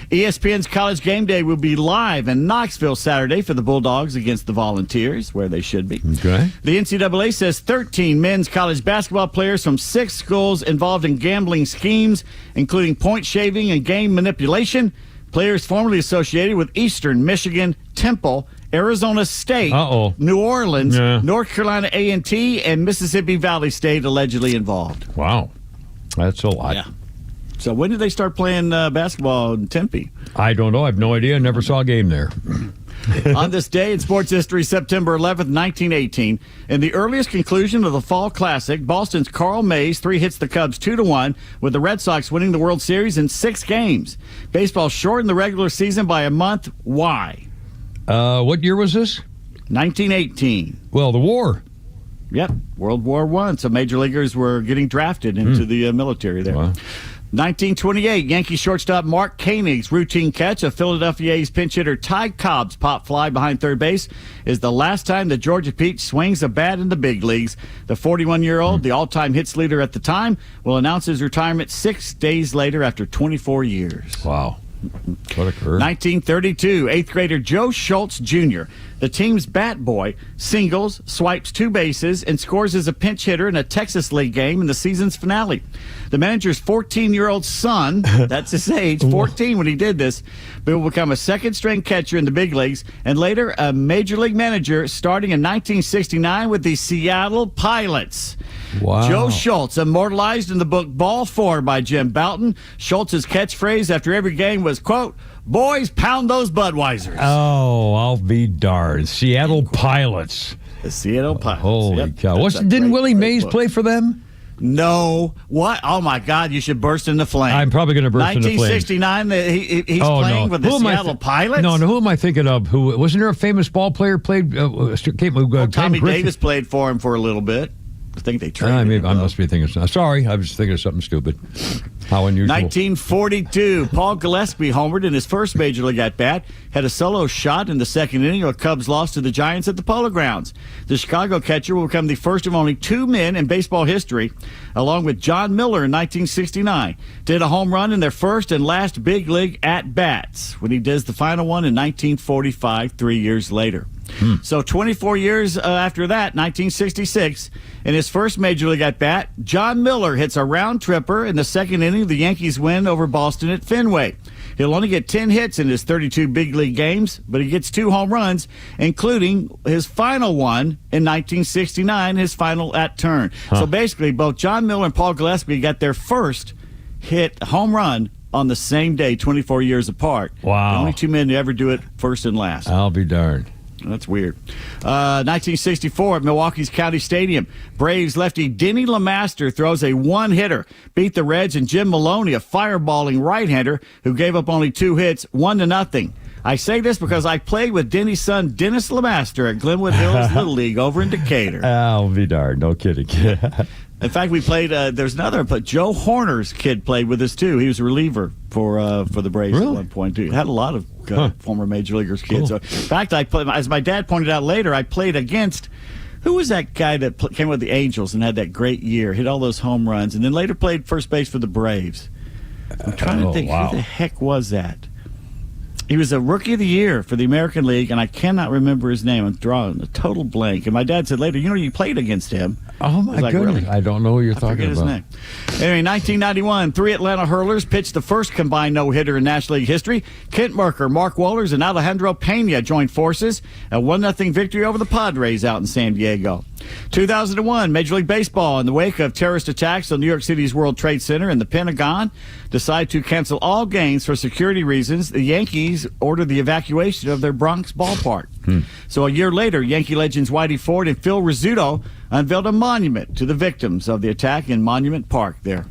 ESPN's College Game Day will be live in Knoxville Saturday for the Bulldogs against the Volunteers, where they should be. Okay. The NCAA says 13 men's college basketball players from 6 schools involved in gambling schemes, including point shaving and game manipulation. Players formerly associated with Eastern Michigan, Temple, Arizona State, New Orleans, North Carolina A&T, and Mississippi Valley State allegedly involved. Wow. That's a lot. Yeah. So when did they start playing basketball in Tempe? I don't know. I have no idea. Never saw a game there. On this day in sports history, September 11th, 1918, in the earliest conclusion of the Fall Classic, Boston's Carl Mays 3 hits the Cubs 2-1, with the Red Sox winning the World Series in 6 games. Baseball shortened the regular season by a month. Why? What year was this? 1918. Well, the war. Yep, World War I. So major leaguers were getting drafted into the military there. Wow. 1928, Yankee shortstop Mark Koenig's routine catch of Philadelphia A's pinch hitter Ty Cobb's pop fly behind third base is the last time the Georgia Peach swings a bat in the big leagues. The 41-year-old, the all-time hits leader at the time, will announce his retirement 6 days later after 24 years. Wow. What a curve. 1932, 8th grader Joe Schultz Jr., the team's bat boy, singles, swipes 2 bases, and scores as a pinch hitter in a Texas League game in the season's finale. The manager's 14-year-old son, that's his age, 14 when he did this, but will become a second-string catcher in the big leagues, and later a major league manager starting in 1969 with the Seattle Pilots. Wow. Joe Schultz, immortalized in the book Ball 4 by Jim Bouton. Schultz's catchphrase after every game was, quote, "Boys, pound those Budweisers." Oh, I'll be darned. Seattle Pilots. The Seattle Pilots. Holy cow. Didn't Willie Mays play for them? No. What? Oh, my God. You should burst into flames. I'm probably going to burst into flames. 1969, he's playing with the Seattle Pilots? No, who am I thinking of? Who wasn't there a famous ball player played? Tommy Davis played for him for a little bit. I think they traded him. I must be thinking something. Sorry, I was thinking of something stupid. How unusual. 1942, Paul Gillespie homered in his first major league at-bat, had a solo shot in the second inning of a Cubs loss to the Giants at the Polo Grounds. The Chicago catcher will become the first of only 2 men in baseball history, along with John Miller in 1969. Did a home run in their first and last big league at-bats when he does the final one in 1945, 3 years later. So 24 years after that, 1966, in his first major league at-bat, John Miller hits a round tripper in the second inning of the Yankees' win over Boston at Fenway. He'll only get 10 hits in his 32 big league games, but he gets 2 home runs, including his final one in 1969, his final at-turn. So basically, both John Miller and Paul Gillespie got their first hit home run on the same day, 24 years apart. Wow. The only 2 men to ever do it first and last. I'll be darned. That's weird. 1964 at Milwaukee's County Stadium. Braves lefty Denny LeMaster throws a one-hitter, beat the Reds and Jim Maloney, a fireballing right-hander who gave up only 2 hits, 1-0. I say this because I played with Denny's son, Dennis LeMaster, at Glenwood Hills Little League over in Decatur. I'll be darned. No kidding. In fact, we played. There's another, but Joe Horner's kid played with us too. He was a reliever for the Braves at one point too. Had a lot of former major leaguers' kids. Cool. So, in fact, I played, as my dad pointed out later, I played against. Who was that guy that came with the Angels and had that great year, hit all those home runs, and then later played first base for the Braves? I'm trying to think who the heck was that. He was a Rookie of the Year for the American League, and I cannot remember his name. I'm drawing a total blank. And my dad said later, you played against him. Oh, my goodness. Really? I don't know who you're talking about. His name. Anyway, 1991, 3 Atlanta hurlers pitched the first combined no-hitter in National League history. Kent Merker, Mark Wohlers, and Alejandro Pena joined forces. A 1-0 victory over the Padres out in San Diego. 2001, Major League Baseball, in the wake of terrorist attacks on New York City's World Trade Center and the Pentagon, decide to cancel all games for security reasons. The Yankees ordered the evacuation of their Bronx ballpark. So a year later, Yankee legends Whitey Ford and Phil Rizzuto unveiled a monument to the victims of the attack in Monument Park there.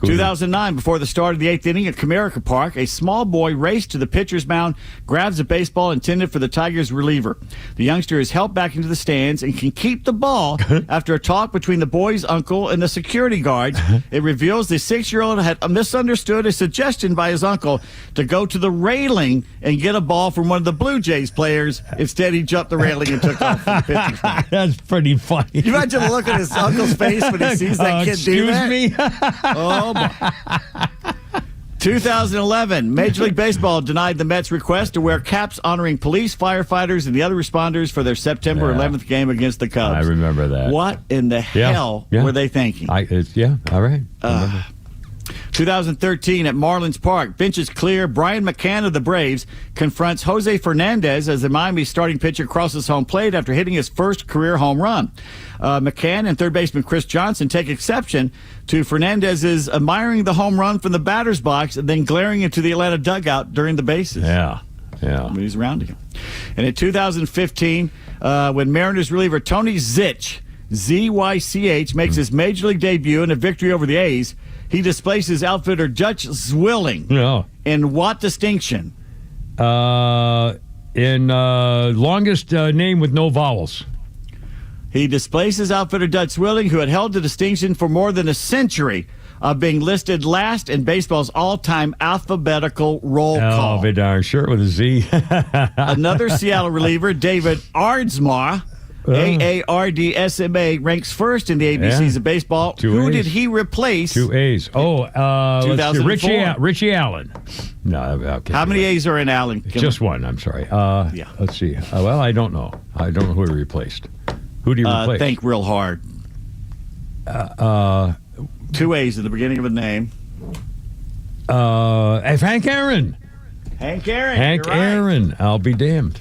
2009, before the start of the 8th inning at Comerica Park, a small boy raced to the pitcher's mound, grabs a baseball intended for the Tigers reliever. The youngster is helped back into the stands and can keep the ball after a talk between the boy's uncle and the security guards. It reveals the 6-year-old had misunderstood a suggestion by his uncle to go to the railing and get a ball from one of the Blue Jays players. Instead, he jumped the railing and took off from the pitcher's mound. That's pretty funny. You imagine the look on his uncle's face when he sees that kid do that? Excuse me? Oh, boy. 2011, Major League Baseball denied the Mets' request to wear caps honoring police, firefighters, and the other responders for their September 11th game against the Cubs. I remember that. What in the hell were they thinking? All right. 2013 at Marlins Park, benches clear. Brian McCann of the Braves confronts Jose Fernandez as the Miami starting pitcher crosses home plate after hitting his first career home run. McCann and third baseman Chris Johnson take exception to Fernandez's admiring the home run from the batter's box and then glaring into the Atlanta dugout during the bases. Yeah. When he's around again. And in 2015, when Mariners reliever Tony Zych, Z-Y-C-H, makes his Major League debut in a victory over the A's, he displaces outfielder Dutch Zwilling. In what distinction? In longest name with no vowels. He displaces outfielder Dutch Zwilling, who had held the distinction for more than a century of being listed last in baseball's all-time alphabetical roll call. Oh, be darn sure with a Z. Another Seattle reliever, David Aardsma, AARDSMA, ranks first in the ABCs of baseball. Who did he replace? 2 A's. Let's see. 2004. Richie Allen. No, okay. How many A's are in Allen? Just one, I'm sorry. Let's see. Well, I don't know. I don't know who he replaced. Who do you replace? Think real hard. 2 A's at the beginning of a name. Hank Aaron. Hank Aaron. Hank Aaron. I'll be damned.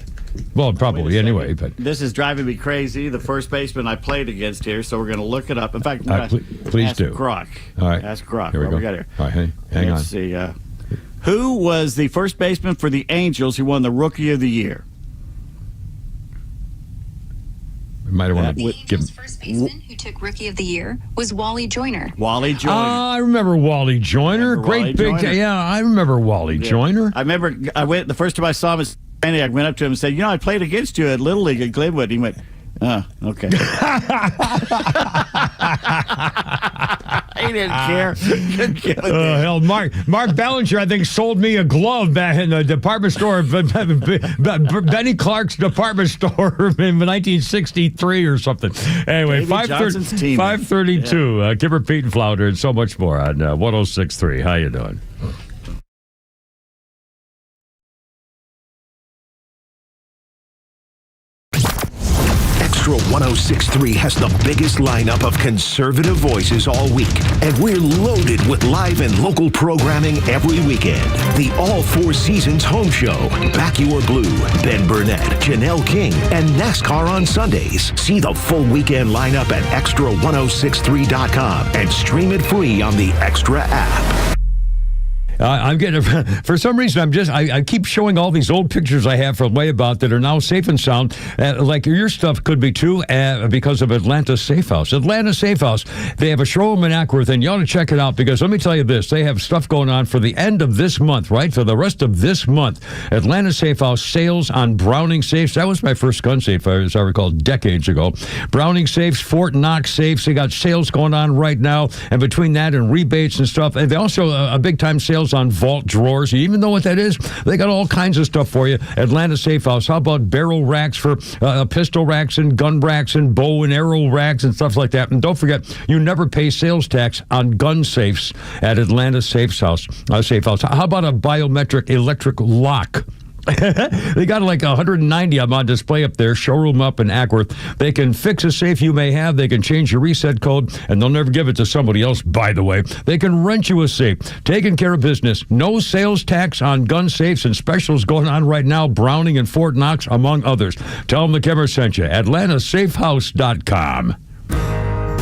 Well, probably anyway, but this is driving me crazy. The first baseman I played against here, so we're going to look it up. In fact, please do. Croc. All right, ask Croc. Here we go. We got here. All right, hang on. Let's see. Who was the first baseman for the Angels who won the Rookie of the Year? might want to give him. First baseman who took Rookie of the Year was Wally Joyner. Wally Joyner. I remember Wally Joyner. Great big. Yeah, I remember Wally Joyner. I remember the first time I saw him, I went up to him and said, I played against you at Little League at Glenwood. He went, oh, okay. He didn't care. Hell, Mark Bellinger, I think, sold me a glove back in the department store, Benny Clark's department store in 1963 or something. Anyway, 5:32. Kipper, Pete, and Flounder, and so much more on 106.3. How you doing? XTRA 106.3 has the biggest lineup of conservative voices all week, and we're loaded with live and local programming every weekend. The All Four Seasons Home Show, Back Your Blue, Ben Burnett, Janelle King, and NASCAR on Sundays. See the full weekend lineup at XTRA1063.com and stream it free on the XTRA app. I'm getting, for some reason, I keep showing all these old pictures I have from way about that are now safe and sound. Like your stuff could be too, because of Atlanta Safe House. Atlanta Safe House, they have a showroom in Ackworth, and you ought to check it out, because let me tell you this, they have stuff going on for the end of this month, right? For the rest of this month. Atlanta Safe House sales on Browning safes. That was my first gun safe, as I recall, decades ago. Browning safes, Fort Knox safes, they got sales going on right now, and between that and rebates and stuff, and they also, a big-time sales on vault drawers. You even know what that is? They got all kinds of stuff for you. Atlanta Safe House. How about barrel racks for pistol racks and gun racks and bow and arrow racks and stuff like that? And don't forget, you never pay sales tax on gun safes at Atlanta Safe House. Safe House. How about a biometric electric lock? They got like 190 of them on display up there, showroom up in Ackworth. They can fix a safe you may have. They can change your reset code, and they'll never give it to somebody else, by the way. They can rent you a safe. Taking care of business. No sales tax on gun safes, and specials going on right now, Browning and Fort Knox, among others. Tell them the Kimmer sent you. AtlantaSafeHouse.com.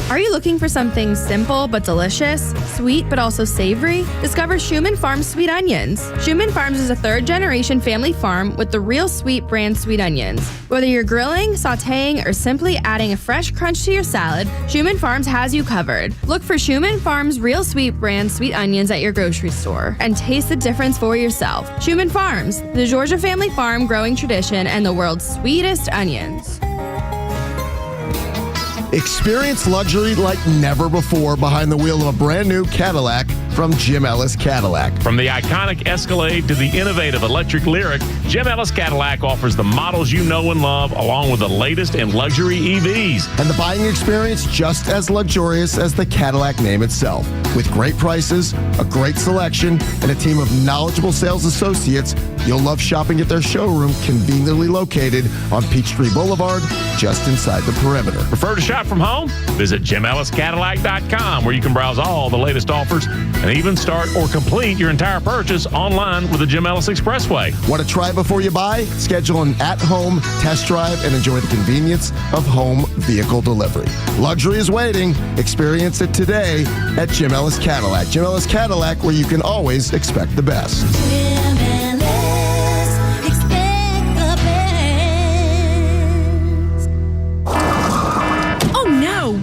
Are you looking for something simple but delicious, sweet but also savory? Discover Schumann Farms Sweet Onions. Schumann Farms is a third-generation family farm with the Real Sweet brand sweet onions. Whether you're grilling, sautéing, or simply adding a fresh crunch to your salad, Schumann Farms has you covered. Look for Schumann Farms Real Sweet brand sweet onions at your grocery store and taste the difference for yourself. Schumann Farms, the Georgia family farm growing tradition and the world's sweetest onions. Experience luxury like never before behind the wheel of a brand new Cadillac from Jim Ellis Cadillac. From the iconic Escalade to the innovative electric Lyriq, Jim Ellis Cadillac offers the models you know and love, along with the latest in luxury EVs. And the buying experience just as luxurious as the Cadillac name itself. With great prices, a great selection, and a team of knowledgeable sales associates, you'll love shopping at their showroom conveniently located on Peachtree Boulevard, just inside the perimeter. Prefer to shop from home? Visit JimEllisCadillac.com, where you can browse all the latest offers and even start or complete your entire purchase online with the Jim Ellis Expressway. Want to try before you buy? Schedule an at-home test drive and enjoy the convenience of home vehicle delivery. Luxury is waiting. Experience it today at Jim Ellis Cadillac. Jim Ellis Cadillac, where you can always expect the best.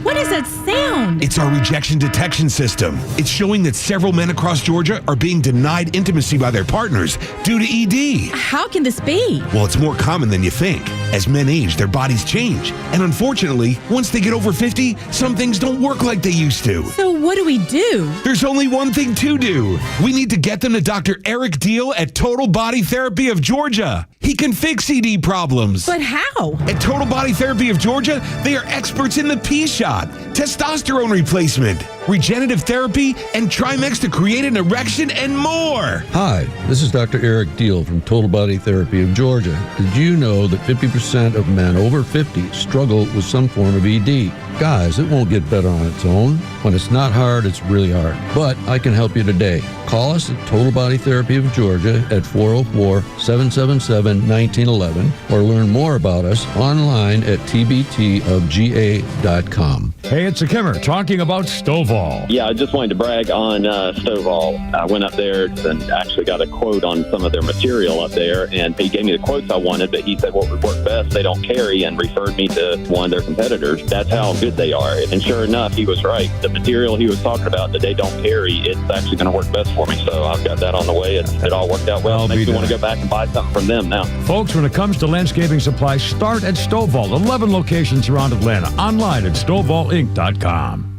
What is that sound? It's our rejection detection system. It's showing that several men across Georgia are being denied intimacy by their partners due to ED. How can this be? Well, it's more common than you think. As men age, their bodies change. And unfortunately, once they get over 50, some things don't work like they used to. So what do we do? There's only one thing to do. We need to get them to Dr. Eric Deal at Total Body Therapy of Georgia. He can fix ED problems. But how? At Total Body Therapy of Georgia, they are experts in the P-shot, testosterone replacement, regenerative therapy, and Trimex to create an erection and more. Hi, this is Dr. Eric Deal from Total Body Therapy of Georgia. Did you know that 50% of men over 50 struggle with some form of ED? skies. It won't get better on its own. When it's not hard, it's really hard. But I can help you today. Call us at Total Body Therapy of Georgia at 404-777-1911 or learn more about us online at tbtofga.com. Hey, it's a Kimmer talking about Stovall. Yeah, I just wanted to brag on Stovall. I went up there and actually got a quote on some of their material up there, and he gave me the quotes I wanted, but he said what would work best, they don't carry, and referred me to one of their competitors. That's how good they are. And sure enough, he was right. The material he was talking about that they don't carry, it's actually going to work best for me. So I've got that on the way. It all worked out well. Makes me want to go back and buy something from them now. Folks, when it comes to landscaping supplies, start at Stovall. 11 locations around Atlanta. Online at StovallInc.com.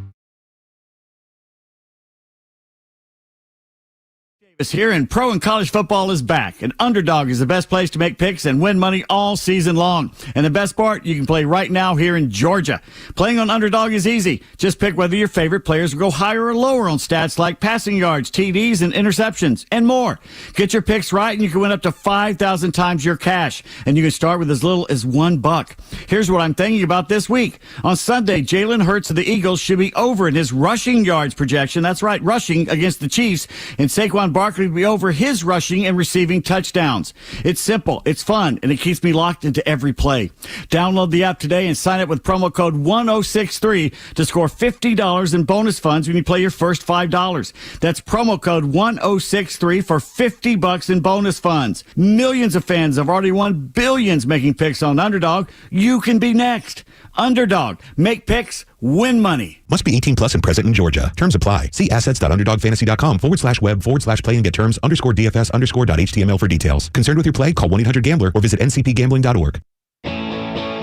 Here, and pro and college football is back. And Underdog is the best place to make picks and win money all season long. And the best part, you can play right now here in Georgia. Playing on Underdog is easy. Just pick whether your favorite players will go higher or lower on stats like passing yards, TDs, and interceptions, and more. Get your picks right, and you can win up to 5,000 times your cash. And you can start with as little as $1. Here's what I'm thinking about this week. On Sunday, Jalen Hurts of the Eagles should be over in his rushing yards projection. That's right, rushing against the Chiefs. And Saquon Barkley will be over his rushing and receiving touchdowns. It's simple, it's fun, and it keeps me locked into every play. Download the app today and sign up with promo code 1063 to score $50 in bonus funds when you play your first $5. That's promo code 1063 for $50 in bonus funds. Millions of fans have already won billions making picks on Underdog. You can be next. Underdog. Make picks, win money. Must be 18 plus and present in Georgia. Terms apply. See assets.underdogfantasy.com/web/play and get terms _DFS_.html for details. Concerned with your play? Call 1-800-GAMBLER or visit ncpgambling.org.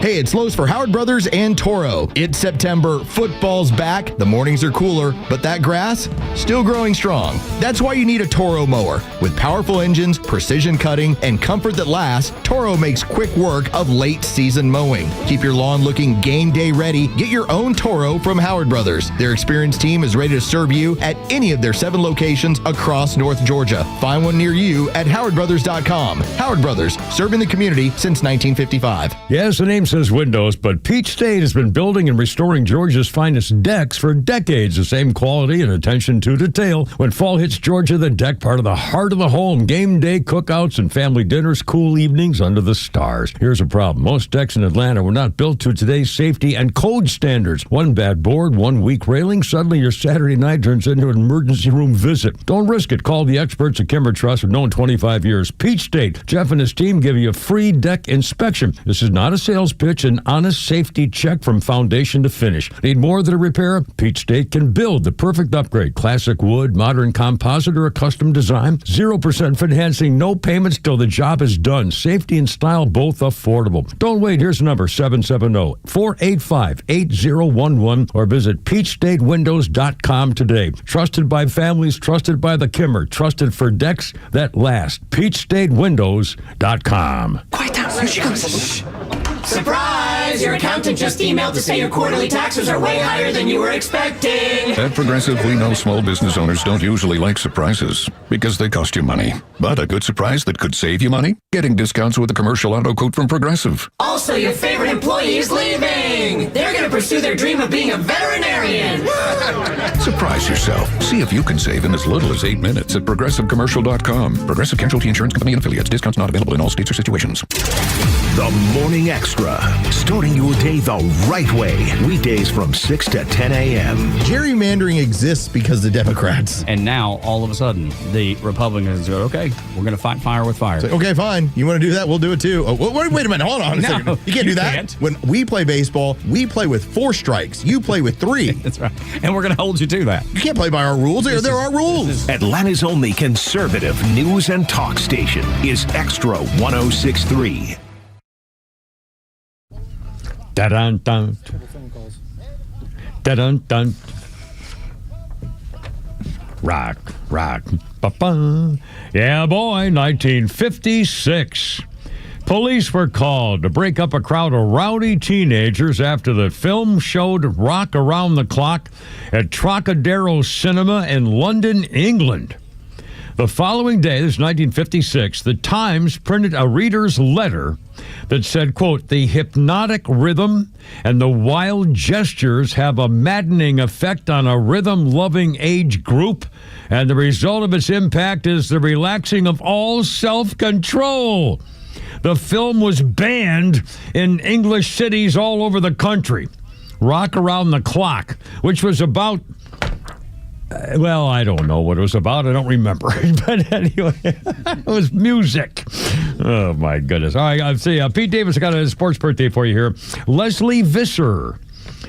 Hey, it's Lowe's for Howard Brothers and Toro. It's September, football's back, the mornings are cooler, but that grass, still growing strong. That's why you need a Toro mower. With powerful engines, precision cutting, and comfort that lasts, Toro makes quick work of late season mowing. Keep your lawn looking game day ready. Get your own Toro from Howard Brothers. Their experienced team is ready to serve you at any of their 7 locations across North Georgia. Find one near you at howardbrothers.com. Howard Brothers, serving the community since 1955. Yes, the name says windows, but Peach State has been building and restoring Georgia's finest decks for decades. The same quality and attention to detail. When fall hits Georgia, the deck part of the heart of the home. Game day cookouts and family dinners, cool evenings under the stars. Here's a problem. Most decks in Atlanta were not built to today's safety and code standards. One bad board, one weak railing, suddenly your Saturday night turns into an emergency room visit. Don't risk it. Call the experts at Kimmer Trust, known 25 years. Peach State. Jeff and his team give you a free deck inspection. This is not a sales pitch, an honest safety check from foundation to finish. Need more than a repair? Peach State can build the perfect upgrade. Classic wood, modern composite, or a custom design. 0% financing, no payments till the job is done. Safety and style both affordable. Don't wait. Here's the number, 770-485-8011, or visit peachstatewindows.com today. Trusted by families, trusted by the Kimmer, trusted for decks that last. peachstatewindows.com. Quiet down. Here she comes. Surprise! Your accountant just emailed to say your quarterly taxes are way higher than you were expecting. At Progressive, we know small business owners don't usually like surprises because they cost you money. But a good surprise that could save you money? Getting discounts with a commercial auto quote from Progressive. Also, your favorite employee is leaving. They're going to pursue their dream of being a veterinarian. Surprise yourself. See if you can save in as little as 8 minutes at ProgressiveCommercial.com. Progressive Casualty Insurance Company and Affiliates. Discounts not available in all states or situations. The Morning Extra, starting your day the right way. Weekdays from 6 to 10 a.m. Gerrymandering exists because the Democrats. And now, all of a sudden, the Republicans go, okay, we're going to fight fire with fire. So, okay, fine. You want to do that? We'll do it too. Oh, wait a minute. Hold on a second. You can't do that. Can't. When we play baseball, we play with 4 strikes. You play with 3. That's right. And we're going to hold you to that. You can't play by our rules. There are rules. Atlanta's only conservative news and talk station is XTRA 106.3. Da-dun-dun. Da-dun-dun. Rock. Ba-ba. Yeah, boy, 1956. Police were called to break up a crowd of rowdy teenagers after the film showed Rock Around the Clock at Trocadero Cinema in London, England. The following day, this is 1956, the Times printed a reader's letter that said, quote, "The hypnotic rhythm and the wild gestures have a maddening effect on a rhythm-loving age group, and the result of its impact is the relaxing of all self-control." The film was banned in English cities all over the country. Rock Around the Clock, which was about... well, I don't know what it was about. I don't remember. But anyway, it was music. Oh, my goodness. All right, let's see. Pete Davis got a sports birthday for you here. Leslie Visser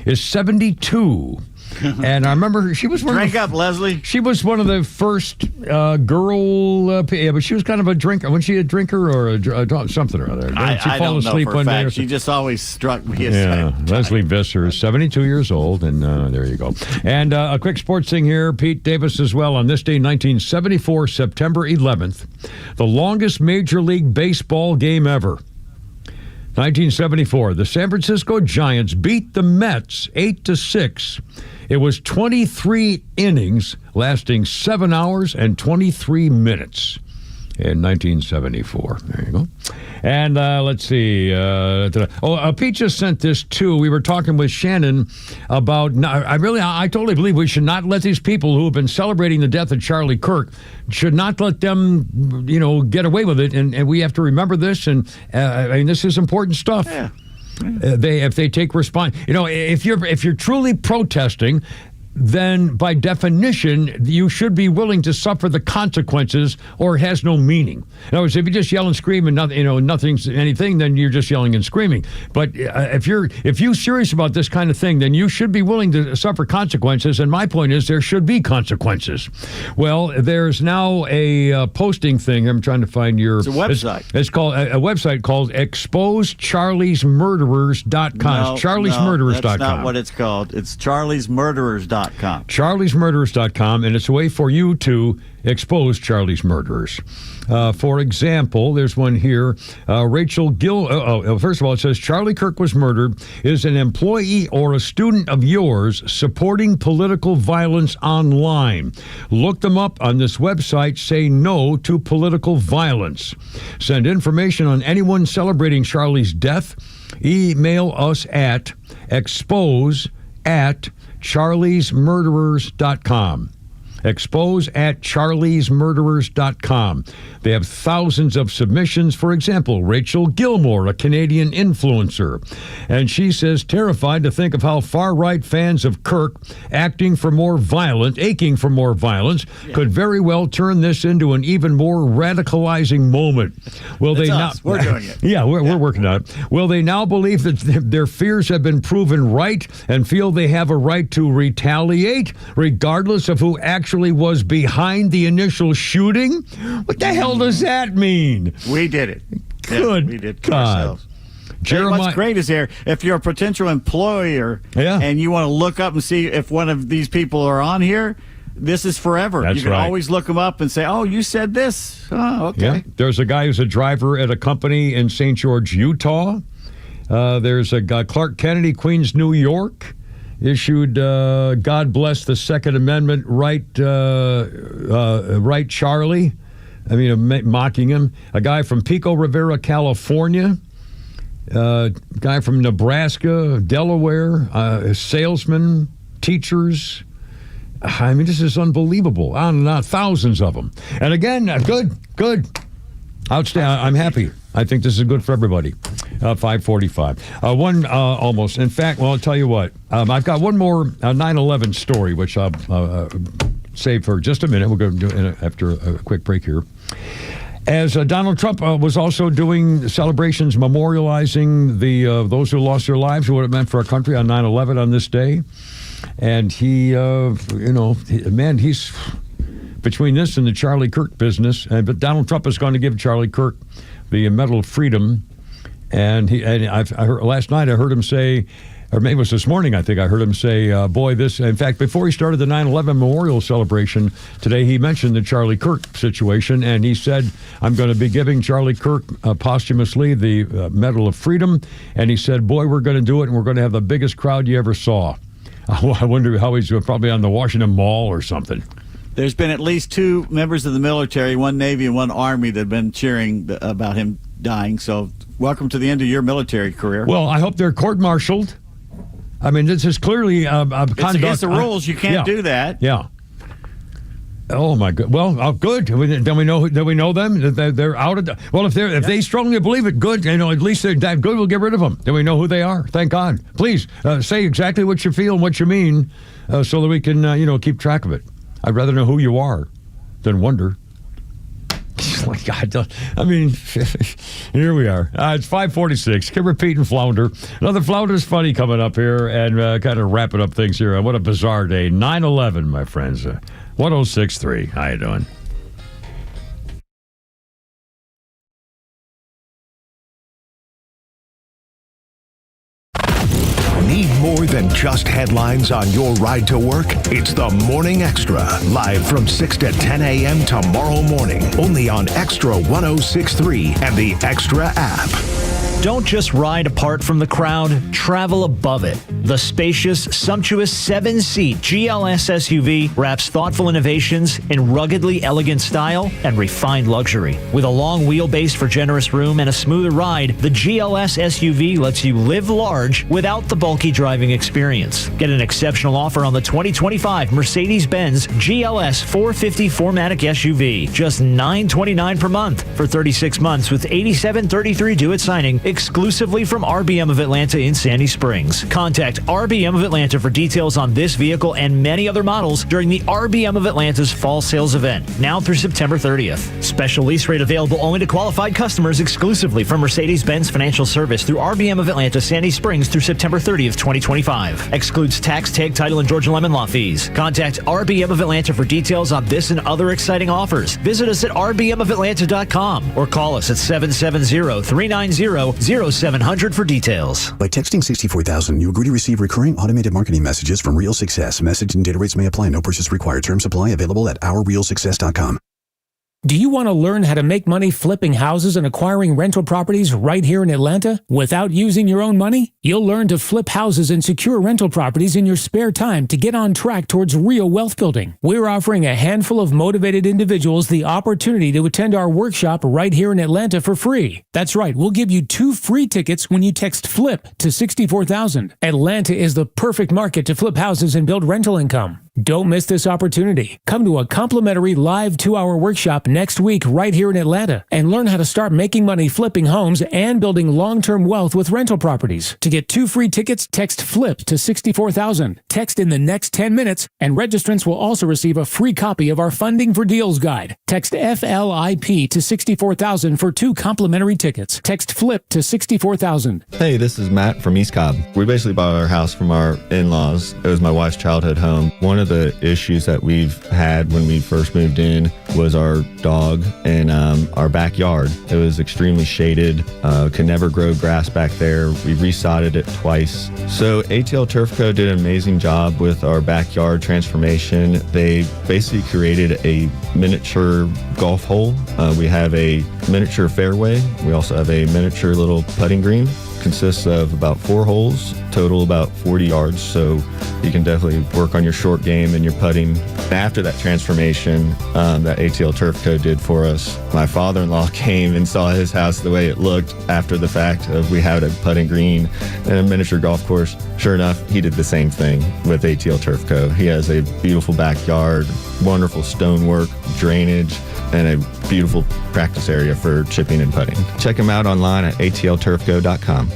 is 72. And I remember she was one Drink up, Leslie. She was one of the first girl, but she was kind of a drinker. Wasn't she a drinker or something or other? I don't know for a fact. She just always struck me as Leslie Visser is 72 years old, and there you go. And a quick sports thing here. Pete Davis as well. On this day, 1974, September 11th, the longest Major League Baseball game ever. 1974, the San Francisco Giants beat the Mets 8-6. It was 23 innings lasting 7 hours and 23 minutes in 1974. There you go. And let's see. Pete just sent this too. We were talking with Shannon about. I totally believe we should not let these people who have been celebrating the death of Charlie Kirk should not let them, get away with it. And we have to remember this. And this is important stuff. Yeah. If they take response, if you're truly protesting, then by definition you should be willing to suffer the consequences, or it has no meaning. In other words, if you just yell and scream and nothing's anything, then you're just yelling and screaming. But if you're serious about this kind of thing, then you should be willing to suffer consequences. And my point is, there should be consequences. Well, there's now a posting thing. I'm trying to find It's a website. It's called a website called ExposeCharliesMurderers.com. No, It's CharliesMurderers.com. That's not what it's called. It's CharliesMurderers.com. CharliesMurderers.com, and it's a way for you to expose Charlie's murderers. For example, there's one here. Rachel Gill. First of all, it says Charlie Kirk was murdered. Is an employee or a student of yours supporting political violence online? Look them up on this website. Say no to political violence. Send information on anyone celebrating Charlie's death. Email us at expose@charliesmurderers.com. expose@charliesmurderers.com. They have thousands of submissions. For example, Rachel Gilmore, a Canadian influencer, and she says, terrified to think of how far-right fans of Kirk aching for more violence, could very well turn this into an even more radicalizing moment. Will they not? We're doing it. Yeah, we're working on it. Will they now believe that their fears have been proven right and feel they have a right to retaliate, regardless of who actually was behind the initial shooting? What the hell does that mean? We did it. Good we did God. ourselves. Jeremiah, what's great is if you're a potential employer and you want to look up and see if one of these people are on here, this is forever. That's you can right. always look them up and say, oh, you said this. Oh, okay. Yeah. There's a guy who's a driver at a company in St. George, Utah. There's a guy, Clark Kennedy, Queens, New York. Issued, God bless the Second Amendment, right, Charlie. I mean, mocking him. A guy from Pico Rivera, California. Guy from Nebraska, Delaware. Salesmen, teachers. I mean, this is unbelievable. Thousands of them. And again, good. Outstanding. I'm happy. I think this is good for everybody. 5:45. One almost. In fact, well, I'll tell you what. I've got one more 9/11 story, which I'll save for just a minute. We'll go do it after a quick break here. As Donald Trump was also doing celebrations memorializing the those who lost their lives, what it meant for our country on 9/11 on this day. And he, he's between this and the Charlie Kirk business. But Donald Trump is going to give Charlie Kirk the Medal of Freedom. And I heard, last night I heard him say, or maybe it was this morning, I think I heard him say, in fact, before he started the 9/11 memorial celebration today, he mentioned the Charlie Kirk situation, and he said, I'm going to be giving Charlie Kirk posthumously the Medal of Freedom. And he said, boy, we're going to do it, and we're going to have the biggest crowd you ever saw. I wonder how he's probably on the Washington Mall or something. There's been at least 2 members of the military, one Navy and one Army, that have been cheering about him dying. So welcome to the end of your military career. Well, I hope they're court-martialed. I mean, this is clearly conduct. It's against the rules. You can't do that. Yeah. Oh my God! Well, good. Then we know them. They're out of. Well, if they strongly believe it, good. At least they're that good. We'll get rid of them. Then we know who they are. Thank God. Please say exactly what you feel and what you mean, so that we can keep track of it. I'd rather know who you are than wonder. God, I mean, here we are. It's 5:46. Keep repeating flounder. Another flounder's funny coming up here, and kind of wrapping up things here. What a bizarre day. 9/11, my friends. 106.3. How you doing? Need more than just headlines on your ride to work? It's the Morning Extra, live from 6 to 10 a.m. tomorrow morning, only on XTRA 106.3 and the XTRA app. Don't just ride apart from the crowd, travel above it. The spacious, sumptuous 7-seat GLS SUV wraps thoughtful innovations in ruggedly elegant style and refined luxury. With a long wheelbase for generous room and a smoother ride, the GLS SUV lets you live large without the bulky driving experience. Get an exceptional offer on the 2025 Mercedes-Benz GLS 450 4MATIC SUV. Just $929 per month for 36 months with $87.33 due at signing, exclusively from RBM of Atlanta in Sandy Springs. Contact RBM of Atlanta for details on this vehicle and many other models during the RBM of Atlanta's fall sales event, now through September 30th. Special lease rate available only to qualified customers exclusively from Mercedes-Benz Financial Service through RBM of Atlanta, Sandy Springs through September 30th, 2025. Excludes tax, tag, title, and Georgia Lemon Law fees. Contact RBM of Atlanta for details on this and other exciting offers. Visit us at rbmofatlanta.com or call us at 770-390-0700 for details. By texting 64,000, you agree to receive recurring automated marketing messages from Real Success. Message and data rates may apply. No purchase required. Term supply available at ourrealsuccess.com. Do you want to learn how to make money flipping houses and acquiring rental properties right here in Atlanta without using your own money? You'll learn to flip houses and secure rental properties in your spare time to get on track towards real wealth building. We're offering a handful of motivated individuals the opportunity to attend our workshop right here in Atlanta for free. That's right, we'll give you 2 free tickets when you text FLIP to 64,000. Atlanta is the perfect market to flip houses and build rental income. Don't miss this opportunity. Come to a complimentary live 2-hour workshop next week right here in Atlanta and learn how to start making money flipping homes and building long-term wealth with rental properties. To get 2 free tickets, text FLIP to 64,000. Text in the next 10 minutes, and registrants will also receive a free copy of our Funding for Deals guide. Text FLIP to 64,000 for 2 complimentary tickets. Text FLIP to 64,000. Hey, this is Matt from East Cobb. We basically bought our house from our in-laws. It was my wife's childhood home. One of the issues that we've had when we first moved in was our dog in our backyard. It was extremely shaded, could never grow grass back there. We resodded it twice. So ATL Turf Co. did an amazing job with our backyard transformation. They basically created a miniature golf hole. We have a miniature fairway. We also have a miniature little putting green. Consists of about 4 holes, total about 40 yards, so you can definitely work on your short game and your putting. After that transformation that ATL Turf Co. did for us, my father-in-law came and saw his house the way it looked after the fact of we had a putting green and a miniature golf course. Sure enough, he did the same thing with ATL Turf Co. He has a beautiful backyard, wonderful stonework, drainage, and a beautiful practice area for chipping and putting. Check him out online at atlturfco.com.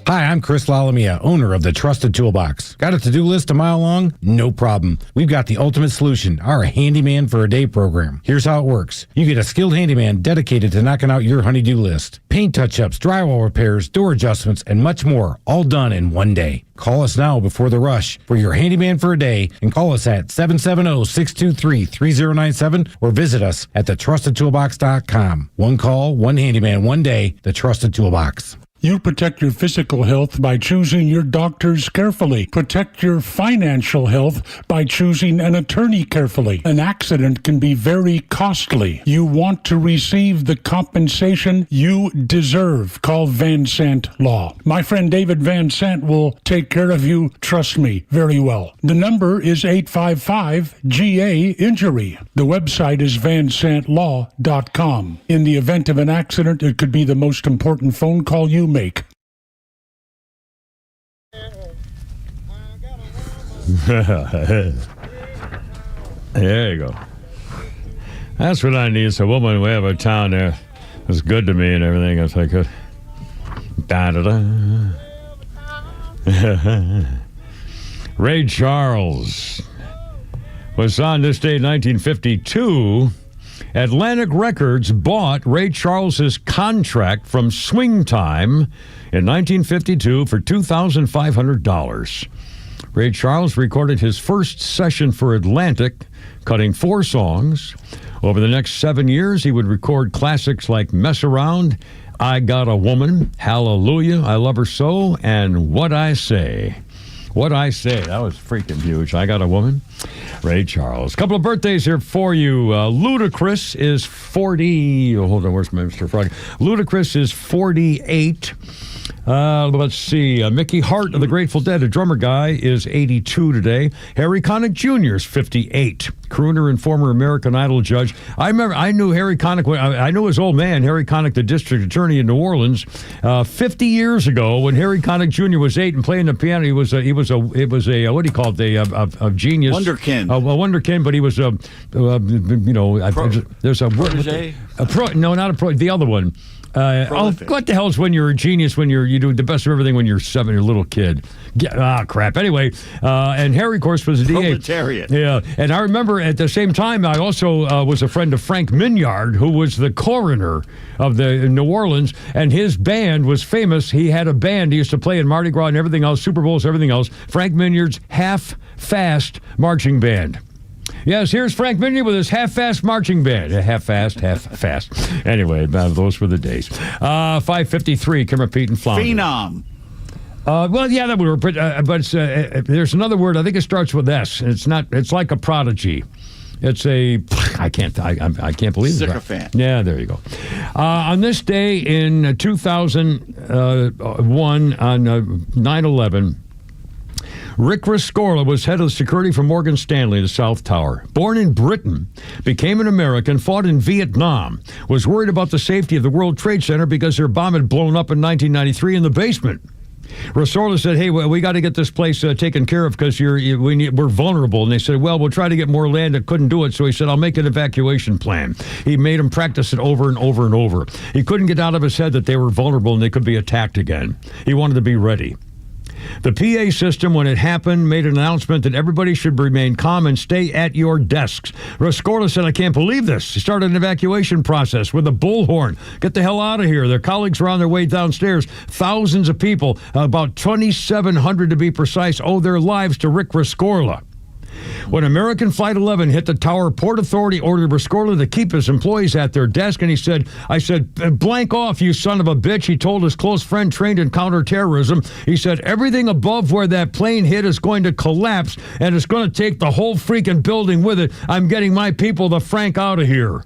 Hi, I'm Chris Lalamia, owner of the Trusted Toolbox. Got a to-do list a mile long? No problem. We've got the ultimate solution, our Handyman for a Day program. Here's how it works. You get a skilled handyman dedicated to knocking out your honey-do list. Paint touch-ups, drywall repairs, door adjustments, and much more, all done in one day. Call us now before the rush for your Handyman for a Day and call us at 770-623-3097 or visit us at thetrustedtoolbox.com. One call, one handyman, one day, The Trusted Toolbox. You protect your physical health by choosing your doctors carefully. Protect your financial health by choosing an attorney carefully. An accident can be very costly. You want to receive the compensation you deserve. Call Van Sant Law. My friend David Van Sant will take care of you, trust me, very well. The number is 855-GA-INJURY. The website is vansantlaw.com. In the event of an accident, it could be the most important phone call you make. There you go. That's what I need. It's a woman we have a town there that's good to me and everything. If I could. Da-da-da. Ray Charles was on this day in 1952. Atlantic Records bought Ray Charles's contract from Swing Time in 1952 for $2,500. Ray Charles recorded his first session for Atlantic, cutting 4 songs. Over the next 7 years, he would record classics like Mess Around, I Got a Woman, Hallelujah, I Love Her So, and What I Say. What I Say, that was freaking huge. I Got a Woman, Ray Charles. A couple of birthdays here for you. Ludacris is 40. Oh, hold on, where's Mr. Frog? Ludacris is 48. Let's see. Mickey Hart of the Grateful Dead, a drummer guy, is 82 today. Harry Connick Jr. is 58. Crooner and former American Idol judge. I knew Harry Connick. I knew his old man, Harry Connick, the district attorney in New Orleans, 50 years ago when Harry Connick Jr. was 8 and playing the piano. He was a what do you call it? A genius. Wonderkin. A wonderkin, but he was there's a word. Protege? No, not a pro. The other one. What the hell is when you're a genius, when you do the best of everything when you're 7, you're a little kid? Crap. Anyway, and Harry, of course, was a DA. Proletariat. Yeah, and I remember at the same time, I also was a friend of Frank Mignard, who was the coroner of the New Orleans, and his band was famous. He had a band. He used to play in Mardi Gras and everything else, Super Bowls, everything else. Frank Mignard's Half-Fast Marching Band. Yes, here's Frank Mignard with his half-fast marching band. Half-fast, half-fast. Anyway, those were the days. 5:53, Kim, Pete, and Flounder. Phenom. Well, yeah, that would. But there's another word. I think it starts with S. It's not. It's like a prodigy. It's a. I can't believe it. Sycophant. Yeah, there you go. On this day in 2001, on 9/11. Rick Rescorla was head of security for Morgan Stanley, the South Tower. Born in Britain, became an American, fought in Vietnam, was worried about the safety of the World Trade Center because their bomb had blown up in 1993 in the basement. Rescorla said, hey, we got to get this place taken care of because we're vulnerable. And they said, well, we'll try to get more land. That couldn't do it. So he said, I'll make an evacuation plan. He made them practice it over and over and over. He couldn't get out of his head that they were vulnerable and they could be attacked again. He wanted to be ready. The PA system, when it happened, made an announcement that everybody should remain calm and stay at your desks. Rescorla said, I can't believe this. He started an evacuation process with a bullhorn. Get the hell out of here. Their colleagues were on their way downstairs. Thousands of people, about 2,700 to be precise, owe their lives to Rick Rescorla. When American Flight 11 hit the tower, Port Authority ordered Rescorla to keep his employees at their desk, and he said, I said, blank off, you son of a bitch. He told his close friend trained in counterterrorism. He said, everything above where that plane hit is going to collapse, and it's going to take the whole freaking building with it. I'm getting my people the frank out of here.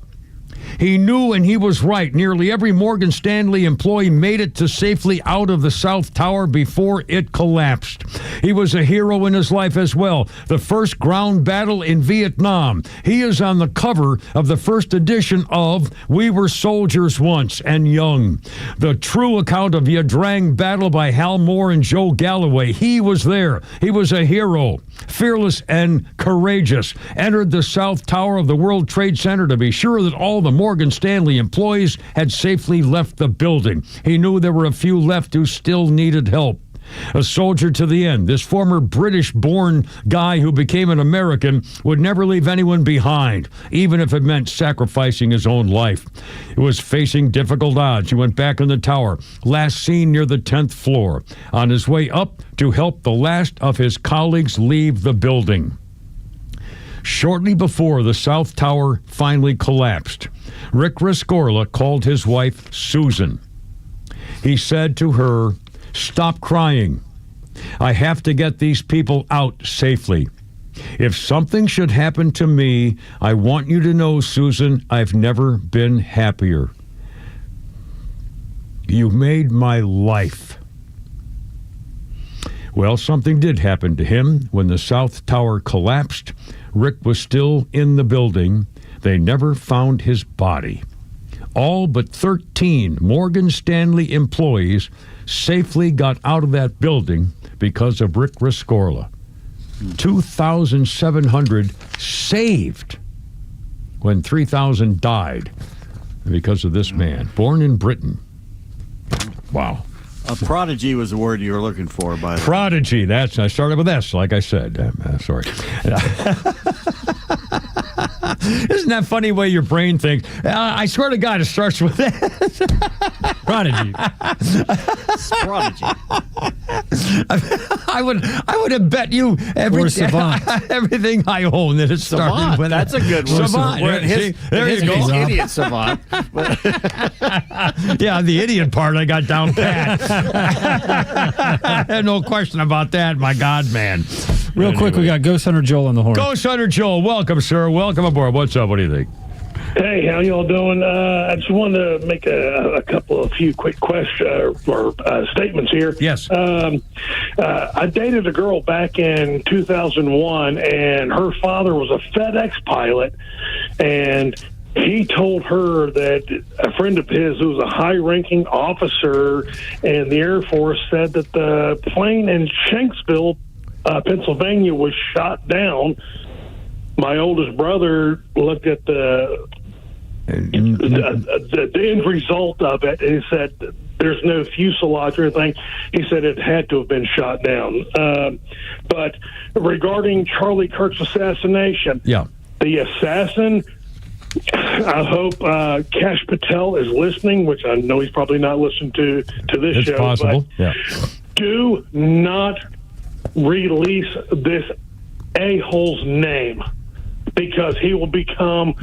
He knew, and he was right. Nearly every Morgan Stanley employee made it to safely out of the South Tower before it collapsed. He was a hero in his life as well. The first ground battle in Vietnam. He is on the cover of the first edition of We Were Soldiers Once and Young. The true account of Ia Drang battle by Hal Moore and Joe Galloway. He was there. He was a hero. Fearless and courageous. Entered the South Tower of the World Trade Center to be sure that all the Morgan Stanley employees had safely left the building. He knew there were a few left who still needed help. A soldier to the end, this former British-born guy who became an American would never leave anyone behind, even if it meant sacrificing his own life. He was facing difficult odds. He went back in the tower, last seen near the 10th floor, on his way up to help the last of his colleagues leave the building. Shortly before the South Tower finally collapsed, Rick Rescorla called his wife Susan. He said to her, "Stop crying. I have to get these people out safely. If something should happen to me, I want you to know, Susan, I've never been happier. You made my life." Well, something did happen to him. When the South Tower collapsed, Rick was still in the building. They never found his body. All but 13 Morgan Stanley employees safely got out of that building because of Rick Rescorla. 2,700 saved when 3,000 died because of this man, born in Britain. Wow. A prodigy was the word you were looking for, by the way. Prodigy. I started with S, like I said. Sorry. Isn't that funny way your brain thinks? I swear to God, it starts with S. Prodigy. Prodigy. I would have bet you everything I own that it started Savant. with. That's a good one. Savant. There you go. Idiot savant. Yeah, the idiot part I got down pat. No question about that, my God, man. Real quick, we got Ghost Hunter Joel on the horn. Ghost Hunter Joel, welcome, sir. Welcome aboard. What's up? What do you think? Hey, how y'all doing? I just wanted to make a few quick questions or statements here. Yes. I dated a girl back in 2001, and her father was a FedEx pilot, and he told her that a friend of his who was a high-ranking officer in the Air Force said that the plane in Shanksville, Pennsylvania, was shot down. My oldest brother looked at the end result of it, and he said there's no fuselage or anything. He said it had to have been shot down. But regarding Charlie Kirk's assassination, the assassin, I hope Kash Patel is listening, which I know he's probably not listening to this show. It's possible, but do not release this a-hole's name, because he will become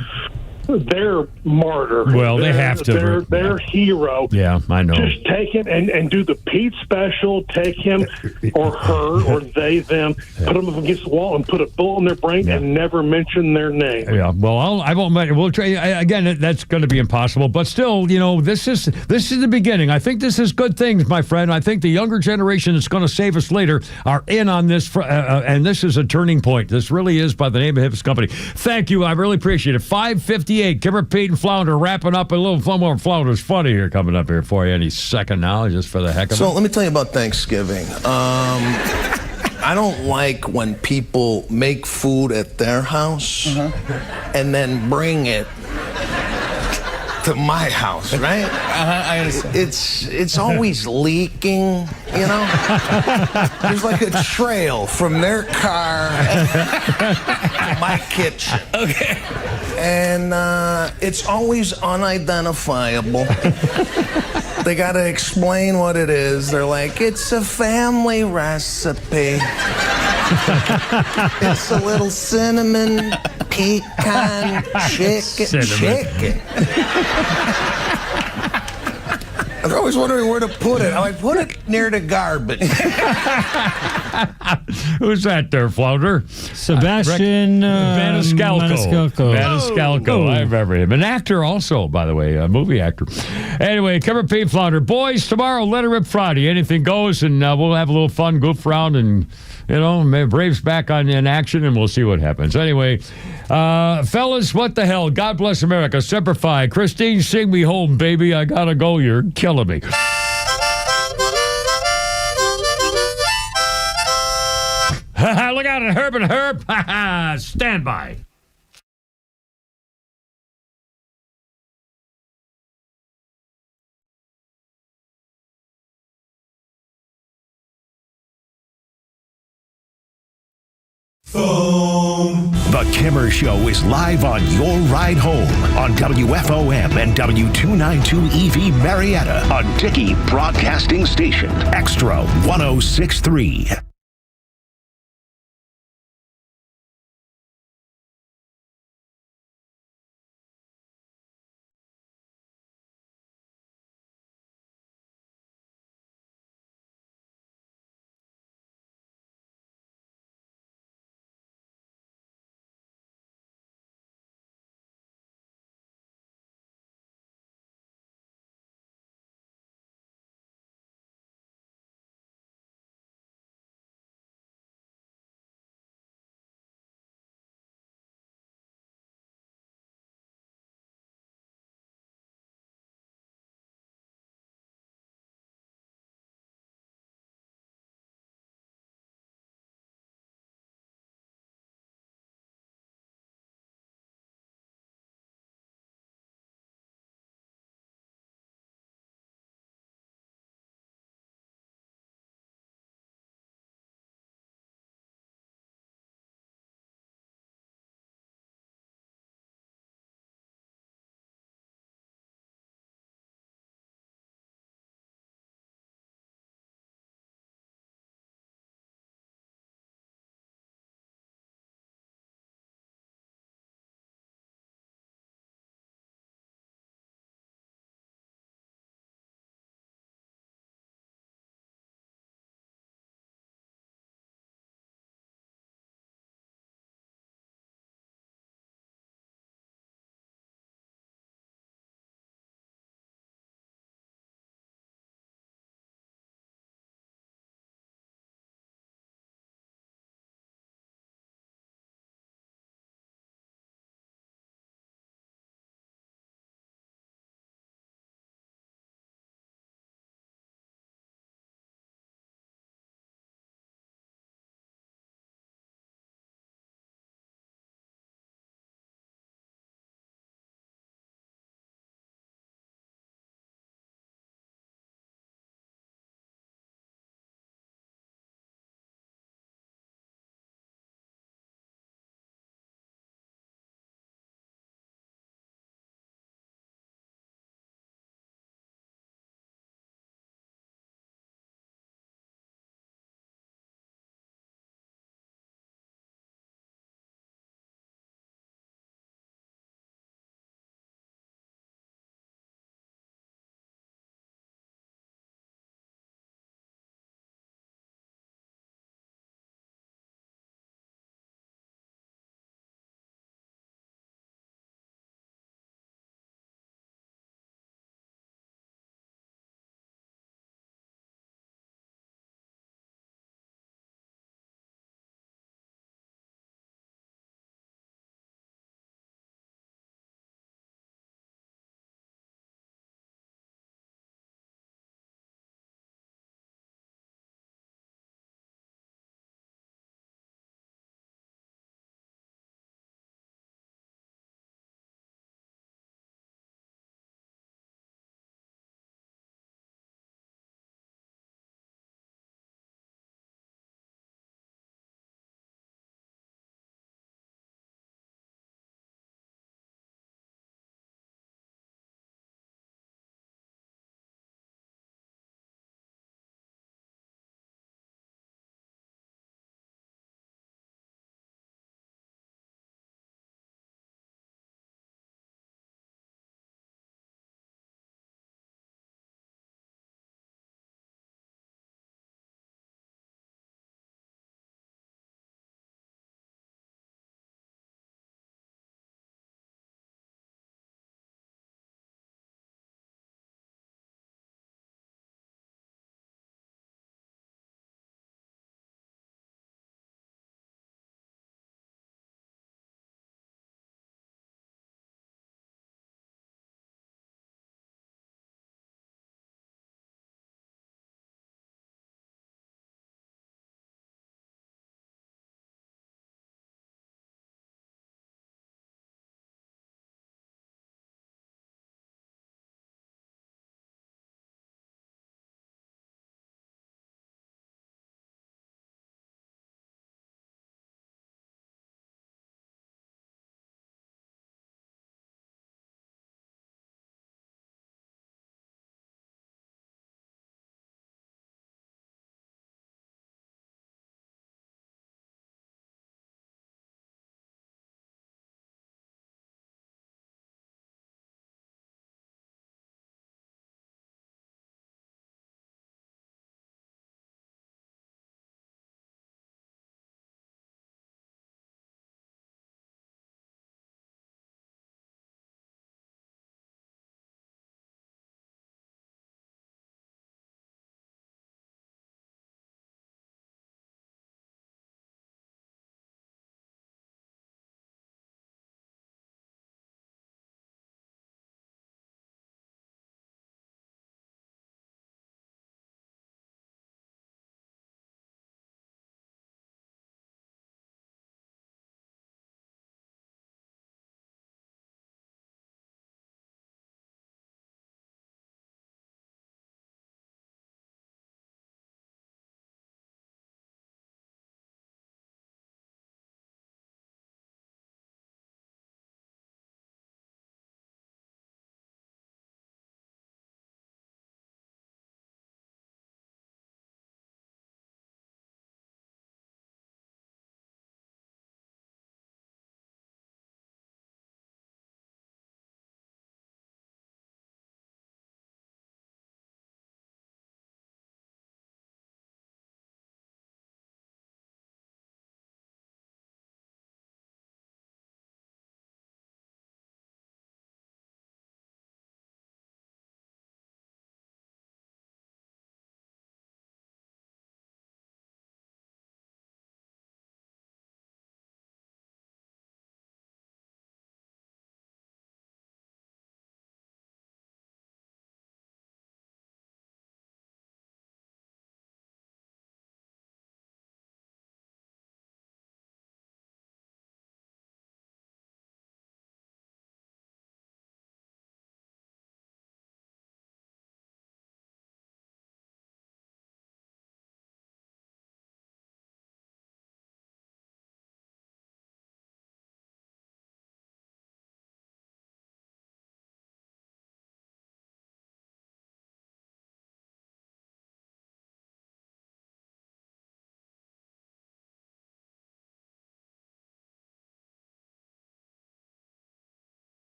their martyr. Well, they have to. Their hero. Yeah, I know. Just take him and do the Pete special. Take him or her or they, them, put them up against the wall and put a bullet in their brain and never mention their name. Yeah, well, I won't. We'll try again. That's going to be impossible. But still, this is the beginning. I think this is good things, my friend. I think the younger generation that's going to save us later are in on this, and this is a turning point. This really is, by the name of his company. Thank you. I really appreciate it. 5:58. Kimber, Pete, and Flounder wrapping up a little fun more Flounder's Funny here coming up here for you any second now, just for the heck of it. So let me tell you about Thanksgiving. I don't like when people make food at their house and then bring it to my house, right? I understand. It's always leaking, There's like a trail from their car to my kitchen. Okay. And it's always unidentifiable. They got to explain what it is. They're like, it's a family recipe. It's a little cinnamon pecan chicken. They're always wondering where to put it. I'm like, put it near the garbage. Who's that there, Flounder? Sebastian Maniscalco. I remember him. An actor also, by the way, a movie actor. Anyway, Kimber, Pete, Flounder. Boys, tomorrow, Let It Rip Friday. Anything goes, and we'll have a little fun, goof around, and, maybe Braves back in action, and we'll see what happens. Anyway, fellas, what the hell? God bless America. Semper Fi. Christine, sing me home, baby. I gotta go. You're killing me. Look out at Herb and Herb. Stand by. The Kimmer Show is live on your ride home on WFOM and W292 EV Marietta, a Dickey Broadcasting Station. Extra 106.3.